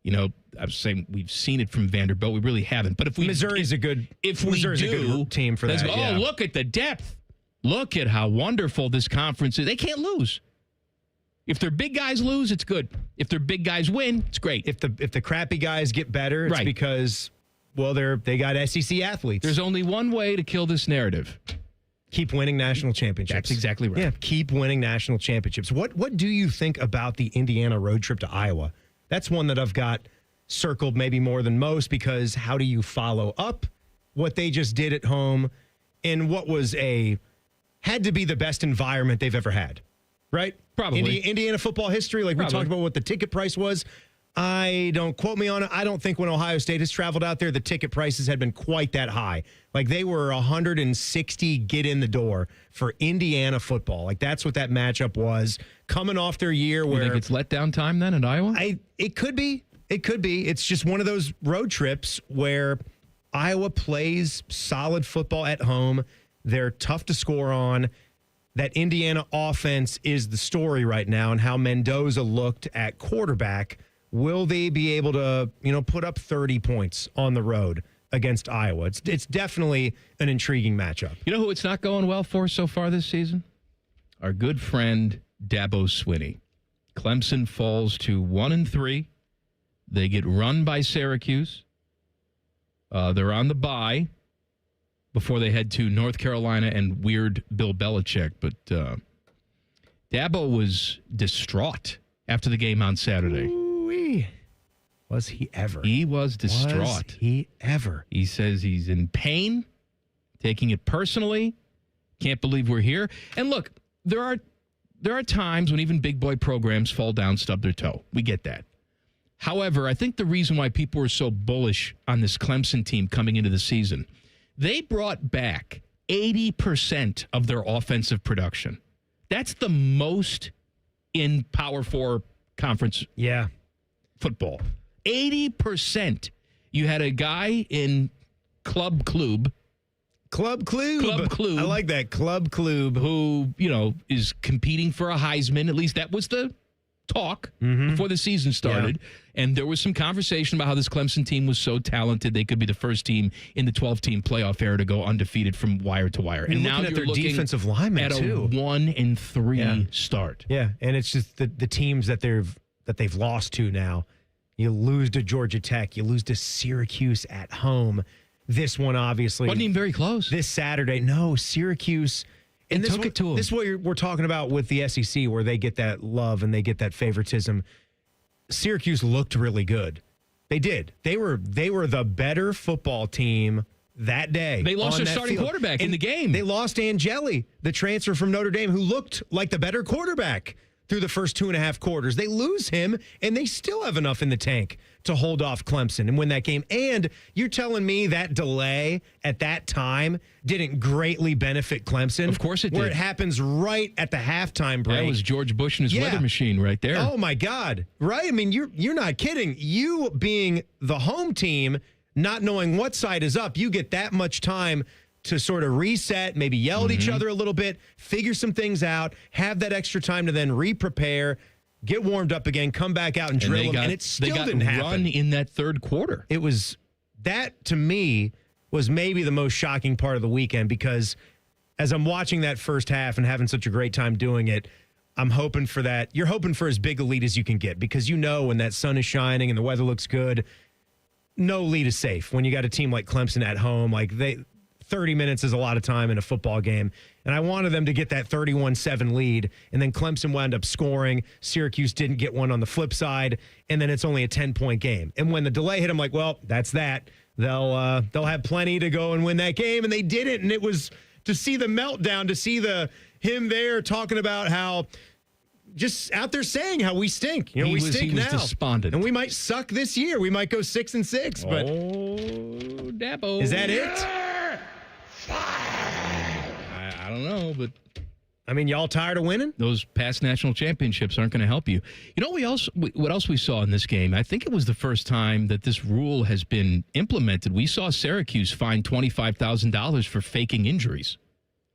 I was saying we've seen it from Vanderbilt. We really haven't. But if we Missouri's a good team for that. Oh, look at the depth. Look at how wonderful this conference is. They can't lose. If their big guys lose, it's good. If their big guys win, it's great. If the crappy guys get better, it's because they got SEC athletes. There's only one way to kill this narrative. Keep winning national championships. That's exactly right. Yeah, keep winning national championships. What do you think about the Indiana road trip to Iowa? That's one that I've got circled maybe more than most because how do you follow up what they just did at home in what had to be the best environment they've ever had, right? Probably. Indiana football history, like we talked about what the ticket price was. Don't quote me on it. I don't think when Ohio State has traveled out there, the ticket prices had been quite that high. Like they were 160 get in the door for Indiana football. Like that's what that matchup was coming off their year where you think it's letdown time then at Iowa? It could be. It could be. It's just one of those road trips where Iowa plays solid football at home. They're tough to score on. That Indiana offense is the story right now, and how Mendoza looked at quarterback. Will they be able to, put up 30 points on the road against Iowa? It's definitely an intriguing matchup. You know who it's not going well for so far this season? Our good friend Dabo Swinney. Clemson falls to 1-3. They get run by Syracuse. They're on the bye before they head to North Carolina and weird Bill Belichick. But Dabo was distraught after the game on Saturday. Ooh-wee. Was he ever? He was distraught. Was he ever? He says he's in pain, taking it personally. Can't believe we're here. And look, there are times when even big boy programs fall down, stub their toe. We get that. However, I think the reason why people were so bullish on this Clemson team coming into the season, they brought back 80% of their offensive production. That's the most in Power 4 conference football. 80%. You had a guy in Club Klub. I like that. Club Klub. Who, is competing for a Heisman. At least that was the talk before the season started. Yeah. And there was some conversation about how this Clemson team was so talented they could be the first team in the 12-team playoff era to go undefeated from wire to wire. And now you're looking defensive linemen at a too. 1-3 start. Yeah, and it's just the teams that they've lost to now. You lose to Georgia Tech, you lose to Syracuse at home. This one obviously wasn't even very close. This Saturday, no, Syracuse. And took it to them. This is what we're talking about with the SEC, where they get that love and they get that favoritism. Syracuse looked really good. They did. They were the better football team that day. They lost their starting quarterback in the game. They lost Angeli, the transfer from Notre Dame, who looked like the better quarterback through the first 2.5 quarters. They lose him, and they still have enough in the tank to hold off Clemson and win that game. And you're telling me that delay at that time didn't greatly benefit Clemson? Of course it did. Where it happens right at the halftime break. That was George Bush and his weather machine right there. Oh, my God. Right? I mean, you're not kidding. You being the home team, not knowing what side is up, you get that much time to sort of reset, maybe yell at each other a little bit, figure some things out, have that extra time to then re-prepare, get warmed up again, come back out and drill them, and it still didn't happen. Run in that third quarter. It was, that to me was maybe the most shocking part of the weekend, because as I'm watching that first half and having such a great time doing it, I'm hoping for that. You're hoping for as big a lead as you can get, because when that sun is shining and the weather looks good, no lead is safe. When you got a team like Clemson at home, 30 minutes is a lot of time in a football game. And I wanted them to get that 31-7 lead. And then Clemson wound up scoring. Syracuse didn't get one on the flip side. And then it's only a 10-point game. And when the delay hit, I'm like, well, that's that. They'll have plenty to go and win that game. And they didn't. And it was to see the meltdown, to see him there talking about how just out there saying how we stink. We stink now. He was despondent. And we might suck this year. We might go 6-6. But Dabo. Is that it? I don't know, but I mean, y'all tired of winning? Those past national championships aren't going to help you. You know what else we saw in this game? I think it was the first time that this rule has been implemented. We saw Syracuse fined $25,000 for faking injuries.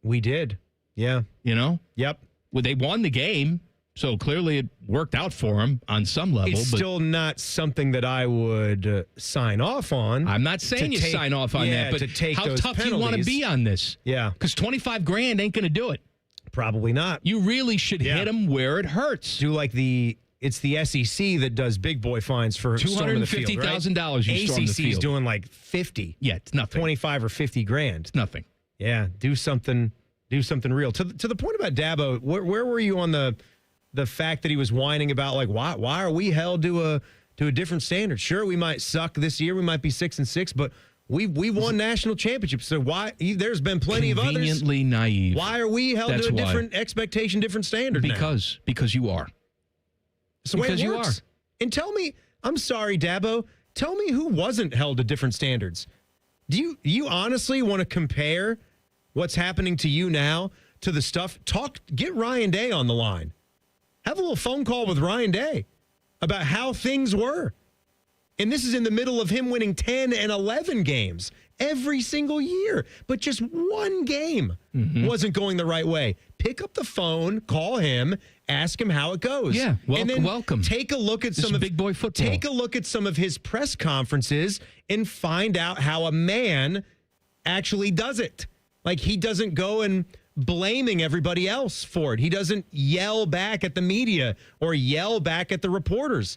We did. Yeah. Yep. Well, they won the game, so clearly it worked out for them on some level. It's still not something that I would sign off on. I'm not saying you sign off on that, but how tough do you want to be on this? Yeah. Because $25,000 ain't going to do it. Probably not. You really should hit them where it hurts. Do like it's the SEC that does big boy fines for storming the field, right? $250,000 you storm the field. ACC's doing like 50. Yeah, it's nothing. 25 or 50 grand. It's nothing. Yeah, do something real. To the point about Dabo, where were you on the fact that he was whining about why are we held to a different standard? Sure, we might suck this year, we might be 6-6, but we won national championships. So why? There's been plenty of others. Conveniently naive. Why are we held to a different expectation, different standard? Because you are. It's the way it works. And tell me, I'm sorry, Dabo. Tell me who wasn't held to different standards. Do you honestly want to compare what's happening to you now to the stuff? Get Ryan Day on the line. Have a little phone call with Ryan Day about how things were. And this is in the middle of him winning 10 and 11 games every single year. But just one game wasn't going the right way. Pick up the phone, call him, ask him how it goes. Yeah, and then welcome. Take a look at some of big boy football. Take a look at some of his press conferences and find out how a man actually does it. Like, he doesn't go and blaming everybody else for it. He doesn't yell back at the media or yell back at the reporters.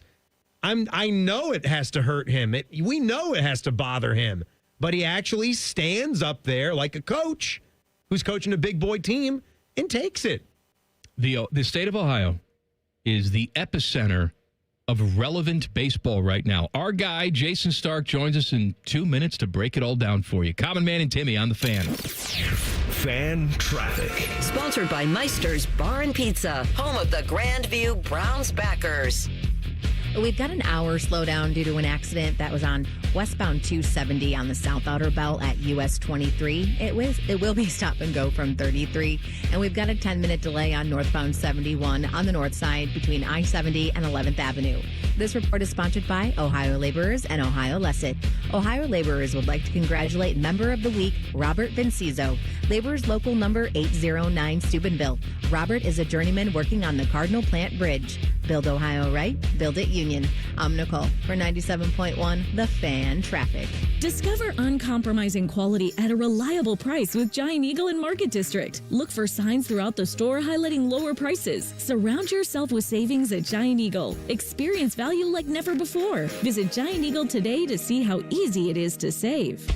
I know it has to hurt him. We know it has to bother him. But he actually stands up there like a coach who's coaching a big boy team and takes it. The state of Ohio is the epicenter of relevant baseball right now. Our guy, Jayson Stark, joins us in 2 minutes to break it all down for you. Common Man and Timmy on the Fan. Fan traffic. Sponsored by Meister's Bar and Pizza, home of the Grandview Browns backers. We've got an hour slowdown due to an accident that was on westbound 270 on the South Outer Belt at US 23. It will be stop and go from 33. And we've got a 10-minute delay on northbound 71 on the north side between I-70 and 11th Avenue. This report is sponsored by Ohio Laborers and Ohio Lesset. Ohio Laborers would like to congratulate Member of the Week, Robert Vincizo. Laborers Local Number 809 Steubenville. Robert is a journeyman working on the Cardinal Plant Bridge. Build Ohio right, build it Union. I'm Nicole for 97.1 The Fan Traffic. Discover uncompromising quality at a reliable price with Giant Eagle in Market District. Look for signs throughout the store highlighting lower prices. Surround yourself with savings at Giant Eagle. Experience value like never before. Visit Giant Eagle today to see how easy it is to save.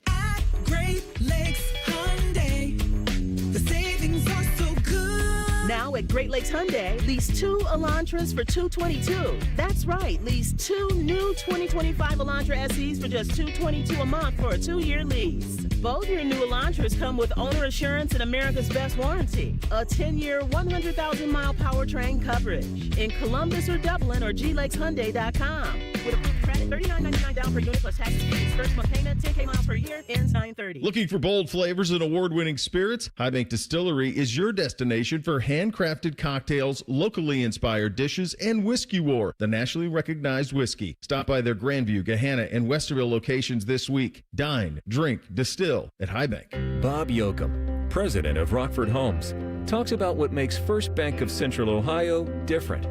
At Great Lakes Hyundai, the savings are so good. Now at Great Lakes Hyundai, lease 2 Elantras for $222. That's right, lease 2 new 2025 Elantra SEs for just $222 a month for a 2-year lease. Both your new Elantras come with owner assurance and America's Best Warranty, a 10-year, 100,000-mile powertrain coverage in Columbus or Dublin or glakeshyundai.com. With approved credit, $39.99 down per unit plus taxes fees. First month payment, 10K miles per year, ends 9/30. Looking for bold flavors and award-winning spirits? High Bank Distillery is your destination for handcrafted cocktails, locally inspired dishes, and Whiskey War, the nationally recognized whiskey. Stop by their Grandview, Gahanna, and Westerville locations this week. Dine, drink, distill at High Bank. Bob Yoakum, president of Rockford Homes, talks about what makes First Bank of Central Ohio different.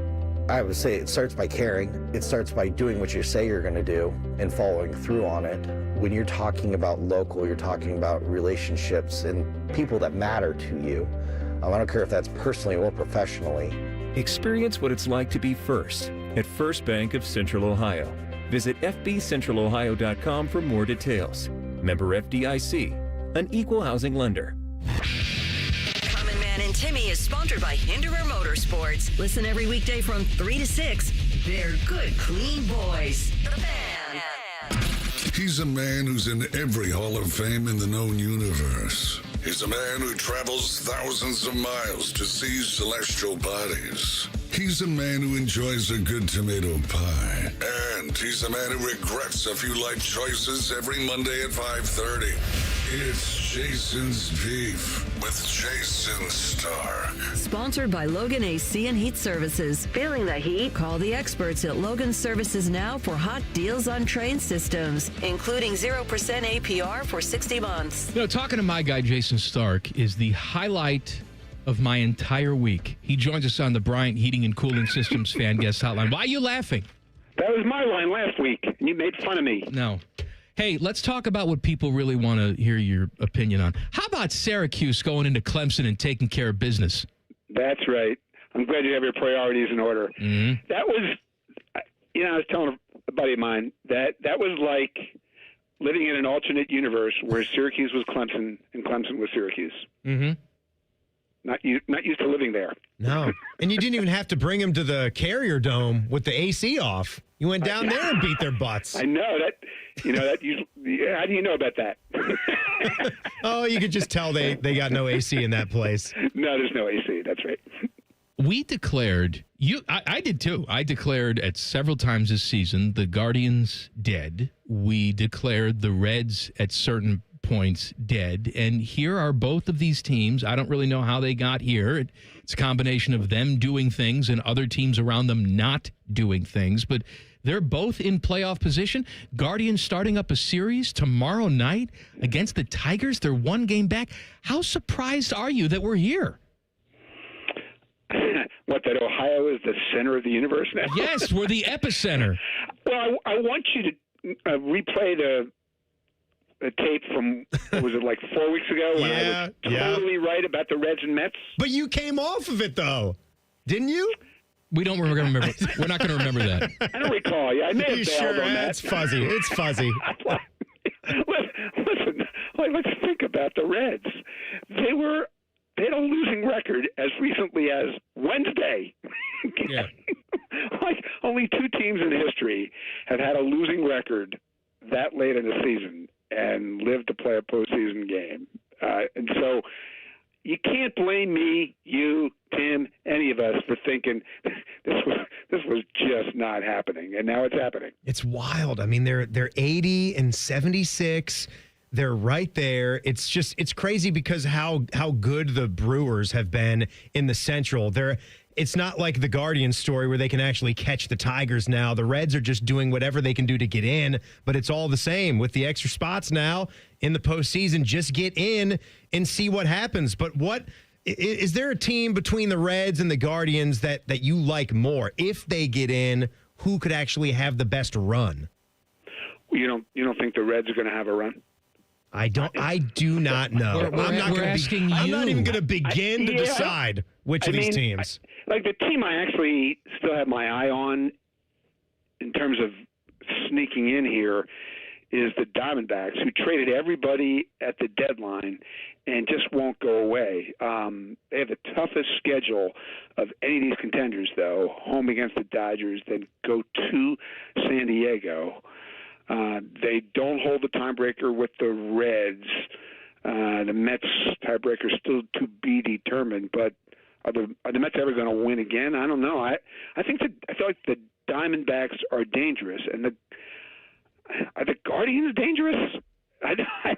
I would say it starts by caring. It starts by doing what you say you're going to do and following through on it. When you're talking about local, you're talking about relationships and people that matter to you. I don't care if that's personally or professionally. Experience what it's like to be first at First Bank of Central Ohio. Visit fbcentralohio.com for more details. Member FDIC, an equal housing lender. Common Man and Timmy is sponsored by Hinderer Motorsports. Listen every weekday from 3 to 6. They're good, clean boys. The Fan. He's a man who's in every Hall of Fame in the known universe. He's a man who travels thousands of miles to see celestial bodies. He's a man who enjoys a good tomato pie. And he's a man who regrets a few life choices every Monday at 5:30. It's Jason's Beef with Jayson Stark. Sponsored by Logan AC and Heat Services. Feeling the heat? Call the experts at Logan Services now for hot deals on train systems, including 0% APR for 60 months. You know, talking to my guy, Jayson Stark, is the highlight of my entire week. He joins us on the Bryant Heating and Cooling Systems fan guest hotline. Why are you laughing? That was my line last week, and you made fun of me. No. Hey, let's talk about what people really want to hear your opinion on. How about Syracuse going into Clemson and taking care of business? That's right. I'm glad you have your priorities in order. Mm-hmm. That was, you know, I was telling a buddy of mine that was like living in an alternate universe where Syracuse was Clemson and Clemson was Syracuse. Mm-hmm. Not used to living there. No. And you didn't even have to bring them to the Carrier Dome with the AC off. You went down there and beat their butts. I know that. You know that. How do you know about that? Oh, you could just tell they got no AC in that place. No, there's no AC. That's right. We declared I did too. I declared at several times this season the Guardians dead. We declared the Reds at certain points dead. And here are both of these teams. I don't really know how they got here. It's a combination of them doing things and other teams around them not doing things. But they're both in playoff position. Guardians starting up a series tomorrow night against the Tigers. They're one game back. How surprised are you that we're here? What, that Ohio is the center of the universe now? Yes, we're the epicenter. Well, I want you to replay the tape from, what was it, like 4 weeks ago when I was totally right about the Reds and Mets? But you came off of it, though. Didn't you? We don't remember. We're not going to remember that. I don't recall. Yeah, I may have bailed on that. It's fuzzy. It's fuzzy. Listen, let's think about the Reds. They had a losing record as recently as Wednesday. Yeah. Like, only two teams in history have had a losing record that late in the season and lived to play a postseason game. And so you can't blame me, you, Tim, any of us for thinking this was just not happening, and now it's happening. It's wild. I mean, they're 80 and 76. They're right there. It's crazy because how good the Brewers have been in the Central. It's not like the Guardians story where they can actually catch the Tigers now. The Reds are just doing whatever they can do to get in, but it's all the same with the extra spots now in the postseason. Just get in and see what happens. But is there a team between the Reds and the Guardians that you like more? If they get in, who could actually have the best run? You don't think the Reds are going to have a run? I do not know. I'm not even going to begin to decide which of these teams. Like the team I actually still have my eye on in terms of sneaking in here is the Diamondbacks, who traded everybody at the deadline and just won't go away. They have the toughest schedule of any of these contenders, though. Home against the Dodgers, then go to San Diego. They don't hold the tiebreaker with the Reds. The Mets tiebreaker is still to be determined, but are the Mets ever going to win again? I don't know. I feel like the Diamondbacks are dangerous, and are the Guardians dangerous? I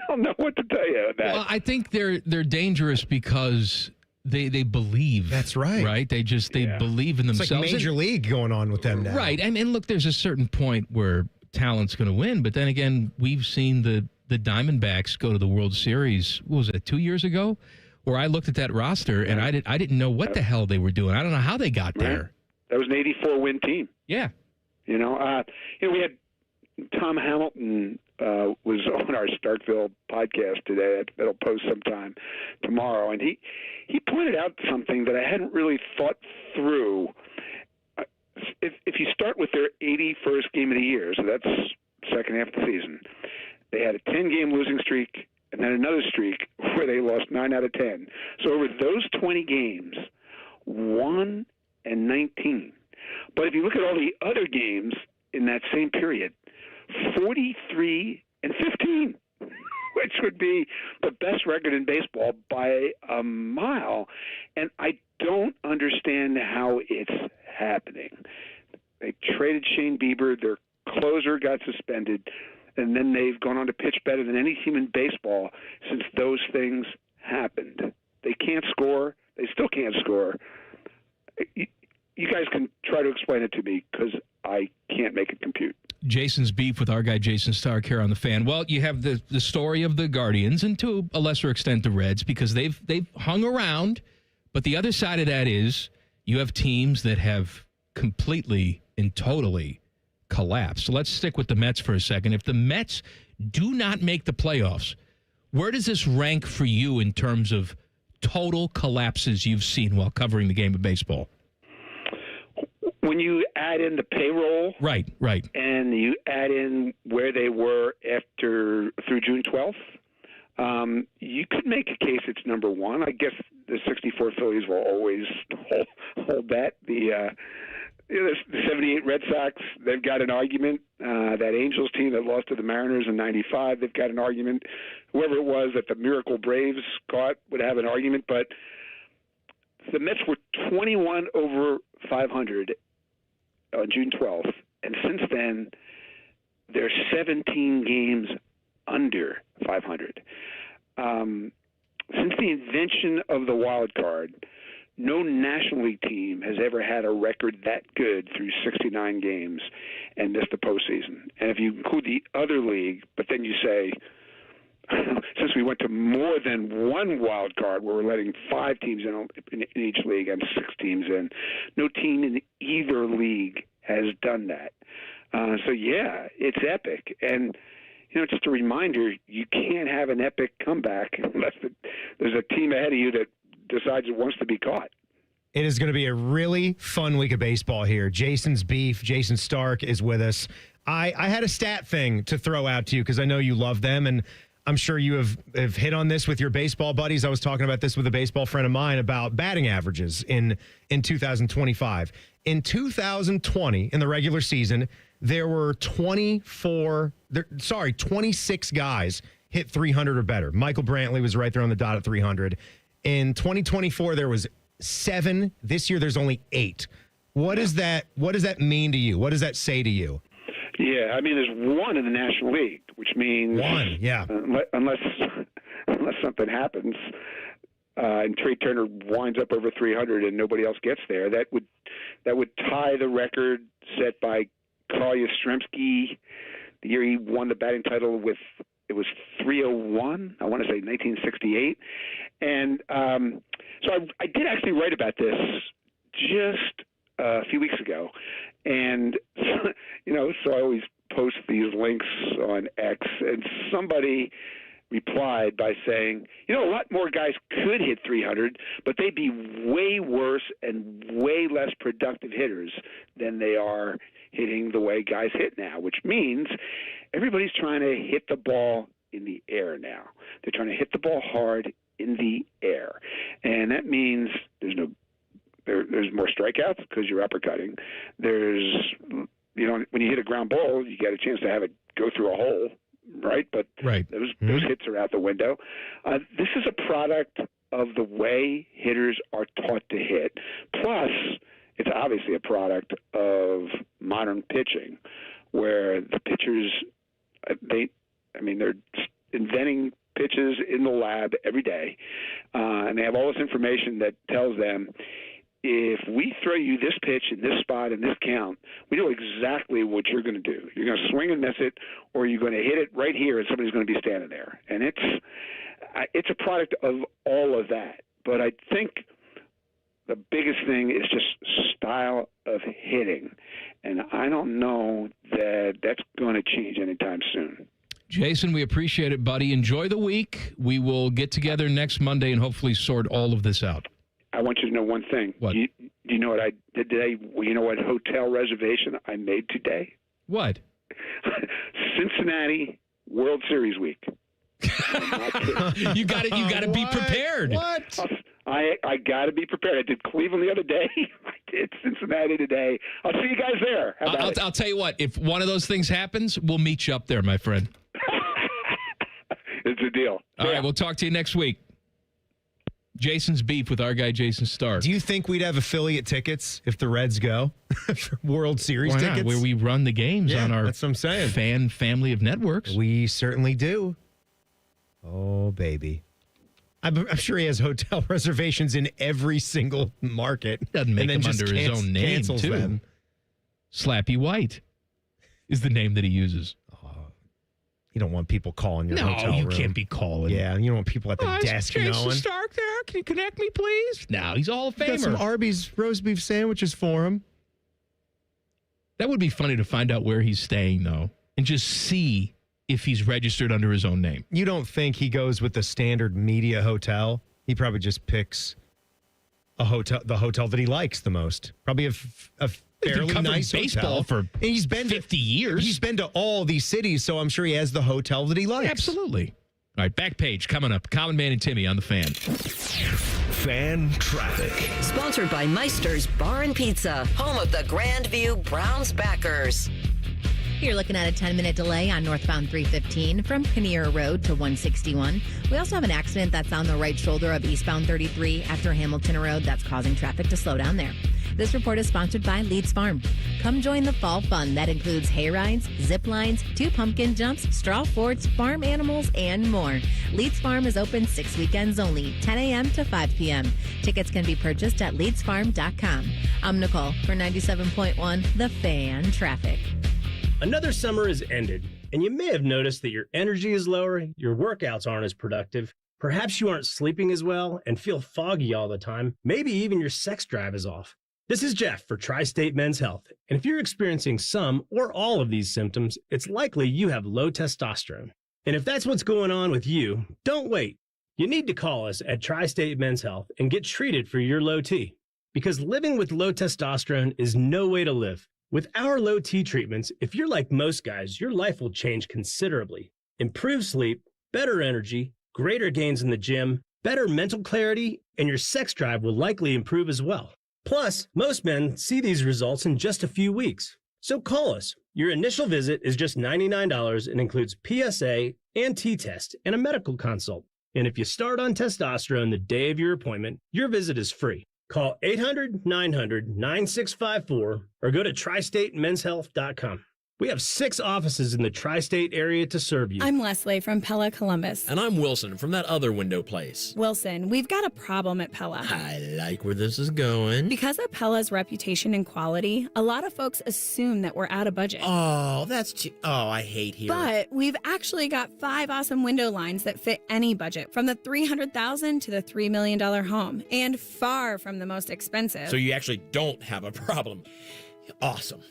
don't know what to tell you about. Well, I think they're dangerous because they believe. That's right. Right? They believe in themselves. It's like Major League going on with them now. Right. And look, there's a certain point where talent's going to win, but then again, we've seen the Diamondbacks go to the World Series. What was it, 2 years ago? Where I looked at that roster and I didn't know what the hell they were doing. I don't know how they got there. That was an 84-win team. Yeah. We had Tom Hamilton was on our Starkville podcast today. That'll post sometime tomorrow, and he pointed out something that I hadn't really thought through. If you start with their 81st game of the year, so that's second half of the season, they had a 10-game losing streak and then another streak where they lost 9 out of 10. So over those 20 games, 1-19. But if you look at all the other games in that same period, 43-15, which would be the best record in baseball by a mile. And I don't understand how it's happening. They traded Shane Bieber. Their closer got suspended. And then they've gone on to pitch better than any team in baseball since those things happened. They can't score. They still can't score. You guys can try to explain it to me because I can't make it compute. Jason's beef with our guy Jason Stark here on The Fan. Well, you have the story of the Guardians and to a lesser extent the Reds because they've hung around. But the other side of that is you have teams that have completely and totally collapsed. So let's stick with the Mets for a second. If the Mets do not make the playoffs, where does this rank for you in terms of total collapses you've seen while covering the game of baseball? When you add in the payroll, right, and you add in where they were through June 12th, you could make a case it's number one. I guess the 64 Phillies will always hold that. The 78 Red Sox, they've got an argument. That Angels team that lost to the Mariners in '95, they've got an argument. Whoever it was that the Miracle Braves caught would have an argument, but the Mets were 21 over 500 on June 12th, and since then, they're 17 games under 500. Since the invention of the wild card, no National League team has ever had a record that good through 69 games and missed the postseason. And if you include the other league, but then you say, since we went to more than one wild card where we're letting 5 teams in each league and 6 teams in, no team in either league has done that. So, yeah, it's epic. And, just a reminder, you can't have an epic comeback unless there's a team ahead of you that decides it wants to be caught. It is going to be a really fun week of baseball here. Jason's beef, Jayson Stark is with us. I had a stat thing to throw out to you because I know you love them, and I'm sure you have hit on this with your baseball buddies. I was talking about this with a baseball friend of mine about batting averages in 2025. In 2020, in the regular season, there were 26 guys hit 300 or better. Michael Brantley was right there on the dot at 300. In 2024, there was 7. This year, there's only 8. What does that mean to you? What does that say to you? Yeah, I mean, there's 1 in the National League, which means 1, yeah. Unless something happens, and Trey Turner winds up over 300 and nobody else gets there, that would tie the record set by Carl Yastrzemski the year he won the batting title with. It was 301, I want to say 1968. And so I did actually write about this just a few weeks ago. And, so I always post these links on X. And somebody replied by saying, a lot more guys could hit 300, but they'd be way worse and way less productive hitters than they are hitting the way guys hit now, which means everybody's trying to hit the ball in the air now. They're trying to hit the ball hard in the air. And that means there's more strikeouts because you're uppercutting. There's, when you hit a ground ball, you get a chance to have it go through a hole, right? But those hits are out the window. This is a product of the way hitters are taught to hit. Plus, it's obviously a product of modern pitching, where the pitchers, they're inventing pitches in the lab every day, and they have all this information that tells them, if we throw you this pitch in this spot in this count, we know exactly what you're going to do. You're going to swing and miss it, or you're going to hit it right here, and somebody's going to be standing there. And it's a product of all of that. But I think the biggest thing is just style of hitting. And I don't know that that's going to change anytime soon. Jayson, we appreciate it, buddy. Enjoy the week. We will get together next Monday and hopefully sort all of this out. I want you to know one thing. What? Do you know what I did today? Well, you know what hotel reservation I made today? What? Cincinnati World Series week. You got to be prepared. What? I got to be prepared. I did Cleveland the other day. I did Cincinnati today. I'll see you guys there. How about I'll tell you what. If one of those things happens, we'll meet you up there, my friend. It's a deal. All right, we'll talk to you next week. Jason's beef with our guy Jayson Stark. Do you think we'd have affiliate tickets if the Reds go? World Series tickets? Where we run the games on our that's what I'm saying. Fan family of networks. We certainly do. Oh, baby. I'm sure he has hotel reservations in every single market. Doesn't make them under his own name, too. Them. Slappy White is the name that he uses. You don't want people calling your hotel room. No, you can't be calling. Yeah, you don't want people at the desk knowing. Jayson Stark there? Can you connect me, please? No, he's all a famer. Got some Arby's roast beef sandwiches for him. That would be funny to find out where he's staying, though, and just see if he's registered under his own name. You don't think he goes with the standard media hotel? He probably just picks the hotel that he likes the most. Probably a fairly nice baseball hotel. For he's been 50 years. He's been to all these cities, so I'm sure he has the hotel that he likes. Absolutely. All right, back page coming up. Common Man and Timmy on the Fan. Fan traffic. Sponsored by Meister's Bar and Pizza, home of the Grandview Browns backers. You're looking at a 10-minute delay on northbound 315 from Kinnear Road to 161. We also have an accident that's on the right shoulder of eastbound 33 after Hamilton Road that's causing traffic to slow down there. This report is sponsored by Leeds Farm. Come join the fall fun that includes hay rides, zip lines, 2 pumpkin jumps, straw forts, farm animals, and more. Leeds Farm is open 6 weekends only, 10 a.m. to 5 p.m. Tickets can be purchased at leedsfarm.com. I'm Nicole for 97.1 The Fan Traffic. Another summer has ended, and you may have noticed that your energy is lower, your workouts aren't as productive, perhaps you aren't sleeping as well and feel foggy all the time, maybe even your sex drive is off. This is Jeff for Tri-State Men's Health, and if you're experiencing some or all of these symptoms, it's likely you have low testosterone. And if that's what's going on with you, don't wait. You need to call us at Tri-State Men's Health and get treated for your low T, because living with low testosterone is no way to live. With our low T treatments, if you're like most guys, your life will change considerably. Improved sleep, better energy, greater gains in the gym, better mental clarity, and your sex drive will likely improve as well. Plus, most men see these results in just a few weeks. So call us. Your initial visit is just $99 and includes PSA and T-test and a medical consult. And if you start on testosterone the day of your appointment, your visit is free. Call 800-900-9654 or go to tristatemenshealth.com. We have 6 offices in the tri-state area to serve you. I'm Leslie from Pella Columbus. And I'm Wilson from that other window place. Wilson, we've got a problem at Pella. I like where this is going. Because of Pella's reputation and quality, a lot of folks assume that we're out of budget. Oh, I hate hearing. But we've actually got 5 awesome window lines that fit any budget, from the $300,000 to the $3 million home, and far from the most expensive. So you actually don't have a problem. Awesome.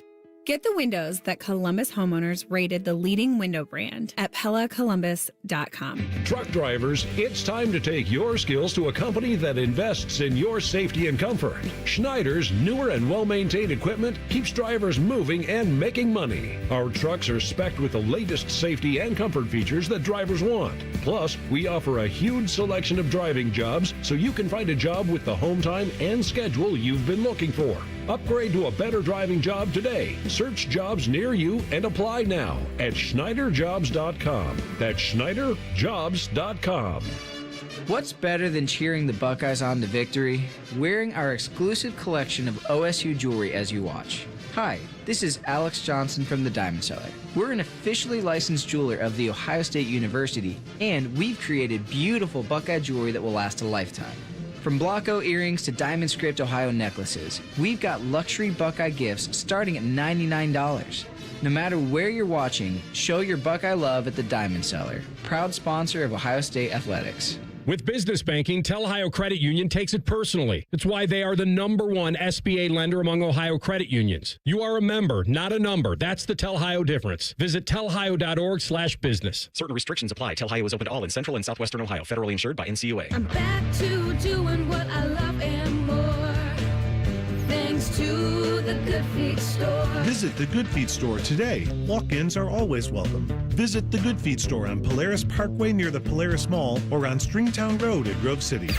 Get the windows that Columbus homeowners rated the leading window brand at PellaColumbus.com. Truck drivers, it's time to take your skills to a company that invests in your safety and comfort. Schneider's newer and well-maintained equipment keeps drivers moving and making money. Our trucks are spec'd with the latest safety and comfort features that drivers want. Plus, we offer a huge selection of driving jobs so you can find a job with the home time and schedule you've been looking for. Upgrade to a better driving job today. Search jobs near you and apply now at SchneiderJobs.com. That's SchneiderJobs.com. What's better than cheering the Buckeyes on to victory? Wearing our exclusive collection of OSU jewelry as you watch. Hi, this is Alex Johnson from the Diamond Cellar. We're an officially licensed jeweler of The Ohio State University, and we've created beautiful Buckeye jewelry that will last a lifetime. From Blanco earrings to diamond script Ohio necklaces, we've got luxury Buckeye gifts starting at $99. No matter where you're watching, show your Buckeye love at the Diamond Cellar, proud sponsor of Ohio State Athletics. With business banking, Tel Ohio Credit Union takes it personally. It's why they are the #1 SBA lender among Ohio credit unions. You are a member, not a number. That's the Tel Ohio difference. Visit telhio.org/business. Certain restrictions apply. Tel Ohio is open to all in Central and Southwestern Ohio. Federally insured by NCUA. I'm back to doing what I love and more. Thanks to the Good Feet store. Visit the Good Feet store today. Walk-ins are always welcome. Visit the Good Feet store on Polaris Parkway near the Polaris Mall or on Stringtown Road at Grove City.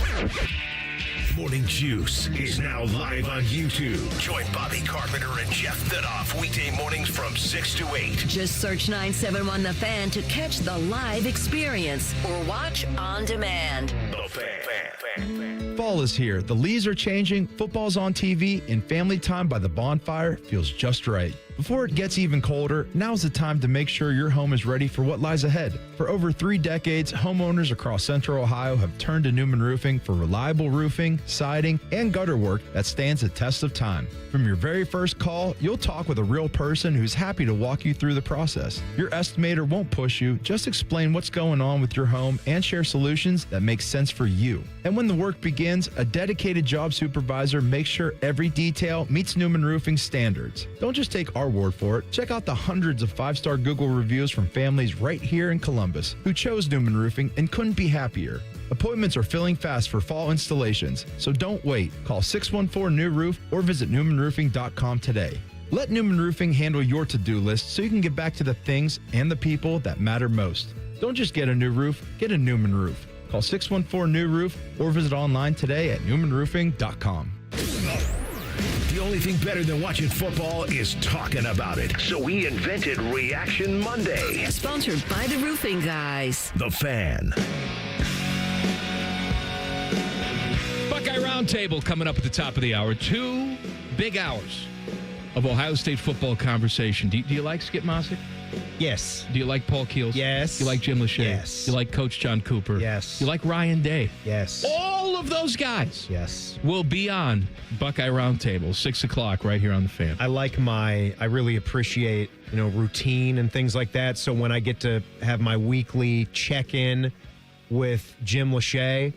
Morning Juice is now live on YouTube. Join Bobby Carpenter and Jeff Thidoff weekday mornings from 6 to 8. Just search 971 The Fan to catch the live experience or watch on demand. The Fan. Fall is here. The leaves are changing, football's on TV, and family time by the bonfire feels just right. Before it gets even colder, now's the time to make sure your home is ready for what lies ahead. For over 3 decades, homeowners across Central Ohio have turned to Newman Roofing for reliable roofing, siding, and gutter work that stands the test of time. From your very first call, you'll talk with a real person who's happy to walk you through the process. Your estimator won't push you, just explain what's going on with your home and share solutions that make sense for you. And when the work begins, a dedicated job supervisor makes sure every detail meets Newman Roofing standards. Don't just take our word for it. Check out the hundreds of 5-star Google reviews from families right here in Columbus who chose Newman Roofing and couldn't be happier. Appointments are filling fast for fall installations, so don't wait. Call 614-NEW-ROOF or visit newmanroofing.com today. Let Newman Roofing handle your to-do list so you can get back to the things and the people that matter most. Don't just get a new roof, get a Newman roof. Call 614-NEW-ROOF or visit online today at newmanroofing.com. The only thing better than watching football is talking about it. So we invented Reaction Monday. Sponsored by the Roofing Guys. The Fan. Buckeye Roundtable coming up at the top of the hour. 2 big hours of Ohio State football conversation. Do you like Skip Mossick? Yes. Do you like Paul Keels? Yes. Do you like Jim Lachey? Yes. Do you like Coach John Cooper? Yes. Do you like Ryan Day? Yes. All of those guys. Yes. Will be on Buckeye Roundtable, 6 o'clock right here on The Fan. I really appreciate, routine and things like that. So when I get to have my weekly check-in with Jim Lachey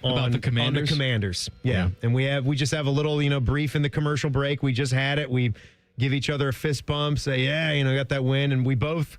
About the Commanders? On the Commanders. Yeah. And we just have a little, brief in the commercial break. We just had it. We give each other a fist bump, say, got that win. And we both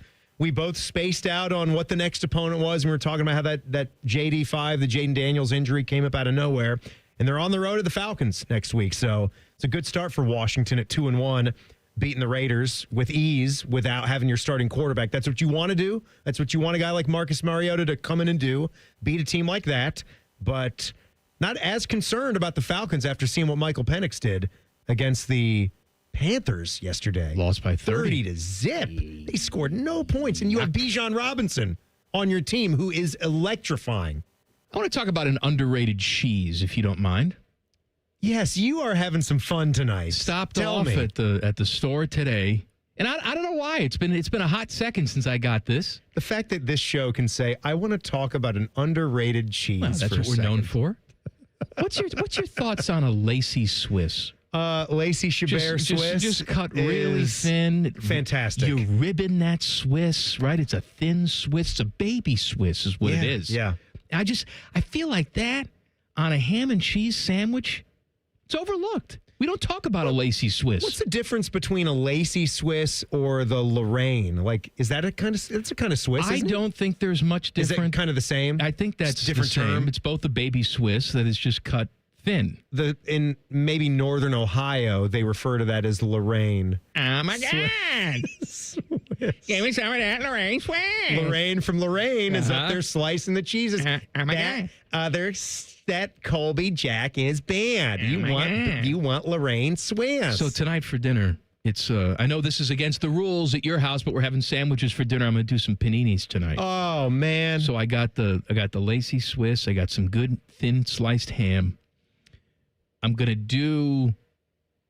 spaced out on what the next opponent was. And we were talking about how that JD5, the Jaden Daniels injury, came up out of nowhere. And they're on the road to the Falcons next week. So it's a good start for Washington at 2-1, beating the Raiders with ease without having your starting quarterback. That's what you want to do. That's what you want a guy like Marcus Mariota to come in and do, beat a team like that. But not as concerned about the Falcons after seeing what Michael Penix did against the Panthers yesterday. Lost by 30 to zip. They scored no points, and you have Bijan Robinson on your team, who is electrifying. I want to talk about an underrated cheese, if you don't mind. Yes, you are having some fun tonight. Stopped Tell off me. at the store today, and I don't know why. It's been a hot second since I got this. The fact that this show can say, I want to talk about an underrated cheese. Well, that's for what a we're known second. for. What's your thoughts on a Lacey Swiss? Lacey Chabert Swiss. Just cut really is thin. Fantastic. You ribbon that Swiss, right? It's a thin Swiss. It's a baby Swiss is what it is. Yeah. I feel like that on a ham and cheese sandwich, it's overlooked. We don't talk about a Lacey Swiss. What's the difference between a Lacey Swiss or the Lorraine? Like, is that it's a kind of Swiss? I isn't it? don't think there's much different. Is it kind of the same? I think that's It's different the same. term? It's both a baby Swiss that is just cut thin. In maybe northern Ohio, they refer to that as Lorraine. Oh my God! Give me some of that Lorraine Swiss. Lorraine from Lorraine is up Uh-huh. there slicing the cheeses. Oh my God. That Colby Jack is bad. Oh my God. You want Lorraine Swiss. So tonight for dinner, it's I know this is against the rules at your house, but we're having sandwiches for dinner. I'm going to do some paninis tonight. Oh man! So I got the Lacey Swiss. I got some good thin sliced ham. I'm going to do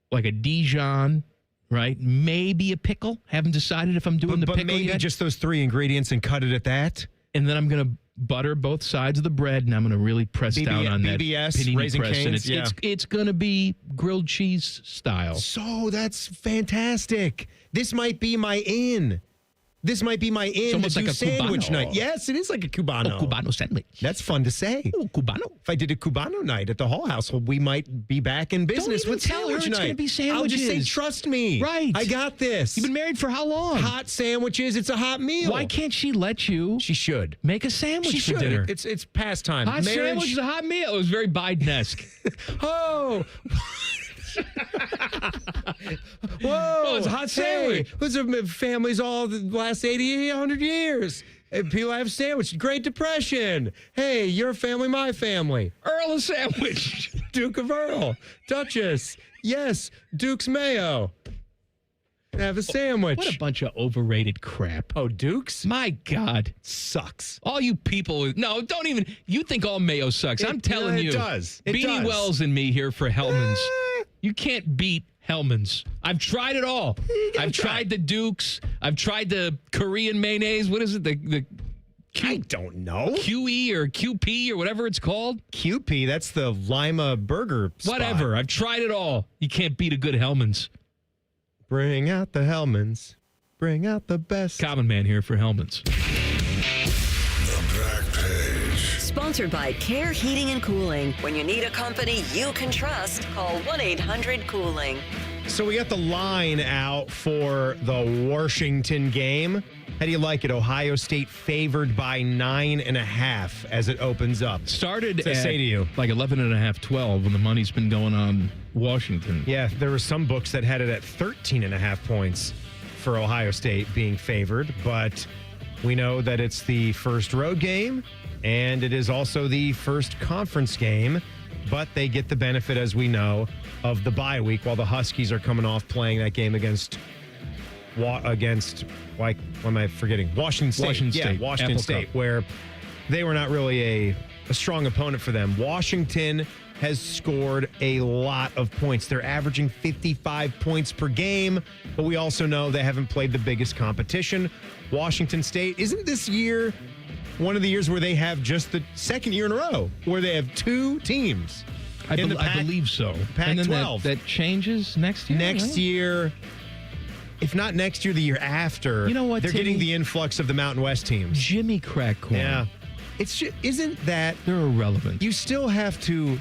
like a Dijon, right? Maybe a pickle. Haven't decided if I'm doing the but pickle maybe yet. just those 3 ingredients and cut it at that. And then I'm going to butter both sides of the bread, and I'm going to really press down on that BBS, panini Raising press. And Cane's, it's going to be grilled cheese style. So that's fantastic. This might be my in. This might be my in almost to do like a sandwich Cubano. night. Yes, it is like a Cubano. Cubano sandwich. That's fun to say. Oh, Cubano. If I did a Cubano night at the Hall household, we might be back in business even with tell her sandwich it's night. gonna be I'll just say, sandwiches. trust me. Right. I got this. You've been married for how long? Hot sandwiches. It's a hot meal. Why can't she let you? She should. Make a sandwich She for should. dinner. It's past time. Hot sandwich is a hot meal. It was very Biden-esque. Oh. Whoa. Oh, it's a hot sandwich. Hey, those are families all the last 80, 100 years. And people have sandwich. Great Depression. Hey, your family, my family. Earl of sandwich. Duke of Earl. Duchess. Yes. Duke's Mayo. Have a sandwich. What a bunch of overrated crap. Oh, Duke's? My God. Sucks. All you people. No, don't even. You think all mayo sucks. I'm telling you. It does. It Beanie does. Wells and me here for Hellman's. You can't beat Hellman's. I've tried it all. I've tried the Dukes. I've tried the Korean mayonnaise. What is it? The I don't know. QE or QP or whatever it's called. QP, that's the Lima burger spot. Whatever. I've tried it all. You can't beat a good Hellman's. Bring out the Hellmans. Bring out the best. Common man here for Hellman's. The Back Page. Sponsored by Care Heating and Cooling. When you need a company you can trust, call 1-800-COOLING. So we got the line out for the Washington game. How do you like it? Ohio State favored by 9.5 as it opens up. Started What's that at say to you? like 11.5, 12 when the money's been going on Washington. Yeah, there were some books that had it at 13.5 points for Ohio State being favored, but we know that it's the first road game and it is also the first conference game. but they get the benefit, as we know, of the bye week while the Huskies are coming off playing that game against Washington State. Washington State. Washington Apple State, Cup. where they were not really a strong opponent for them. Washington has scored a lot of points. They're averaging 55 points per game, but we also know they haven't played the biggest competition. Washington State, isn't this year one of the years where they have just the second year in a row where they have two teams? I believe so. And then Pac-12. that changes next year? Next year, if not next year, the year after. You know what, They're Timmy? getting the influx of the Mountain West teams. Jimmy crack corn. Yeah. It's just, isn't that... They're irrelevant. You still have to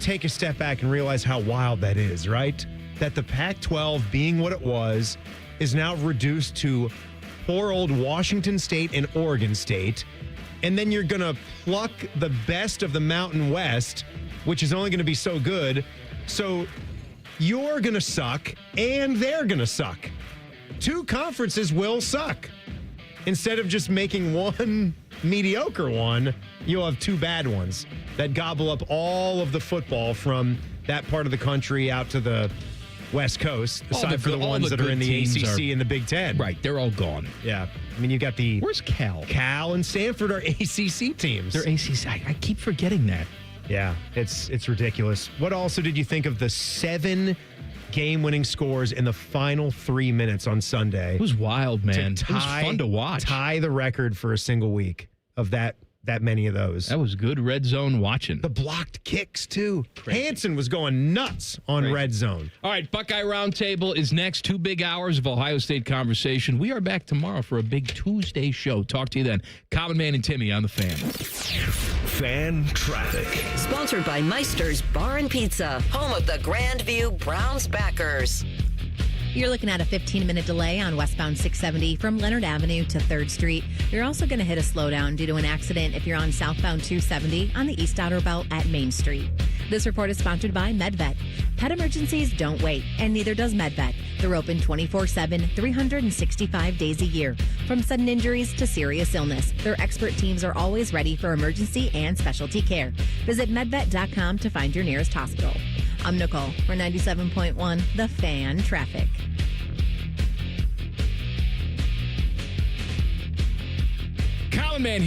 take a step back and realize how wild that is, right? That the Pac-12, being what it was, is now reduced to poor old Washington State and Oregon State. And then you're going to pluck the best of the Mountain West, which is only going to be so good. So you're going to suck and they're going to suck. Two conferences will suck. Instead of just making one mediocre one, you'll have two bad ones that gobble up all of the football from that part of the country out to the West Coast, aside for the ones that are in the ACC and the Big Ten. Right, they're all gone. Yeah. I mean, you got the... Where's Cal? Cal and Stanford are ACC teams. They're ACC. I keep forgetting that. Yeah, it's ridiculous. What also did you think of the 7 game-winning scores in the final 3 minutes on Sunday? It was wild, man. It was fun to watch. Tie the record for a single week of that many of those. That was good red zone watching. The blocked kicks, too. Hansen was going nuts on red zone. All right, Buckeye Roundtable is next. 2 big hours of Ohio State conversation. We are back tomorrow for a big Tuesday show. Talk to you then. Common Man and Timmy on the Fan. Fan Traffic. Sponsored by Meister's Bar and Pizza, home of the Grandview Browns backers. You're looking at a 15-minute delay on westbound 670 from Leonard Avenue to 3rd Street. You're also going to hit a slowdown due to an accident if you're on southbound 270 on the East Outer Belt at Main Street. This report is sponsored by MedVet. Pet emergencies don't wait, and neither does MedVet. They're open 24/7, 365 days a year. From sudden injuries to serious illness, their expert teams are always ready for emergency and specialty care. Visit medvet.com to find your nearest hospital. I'm Nicole for 97.1 The Fan Traffic. Common Man here.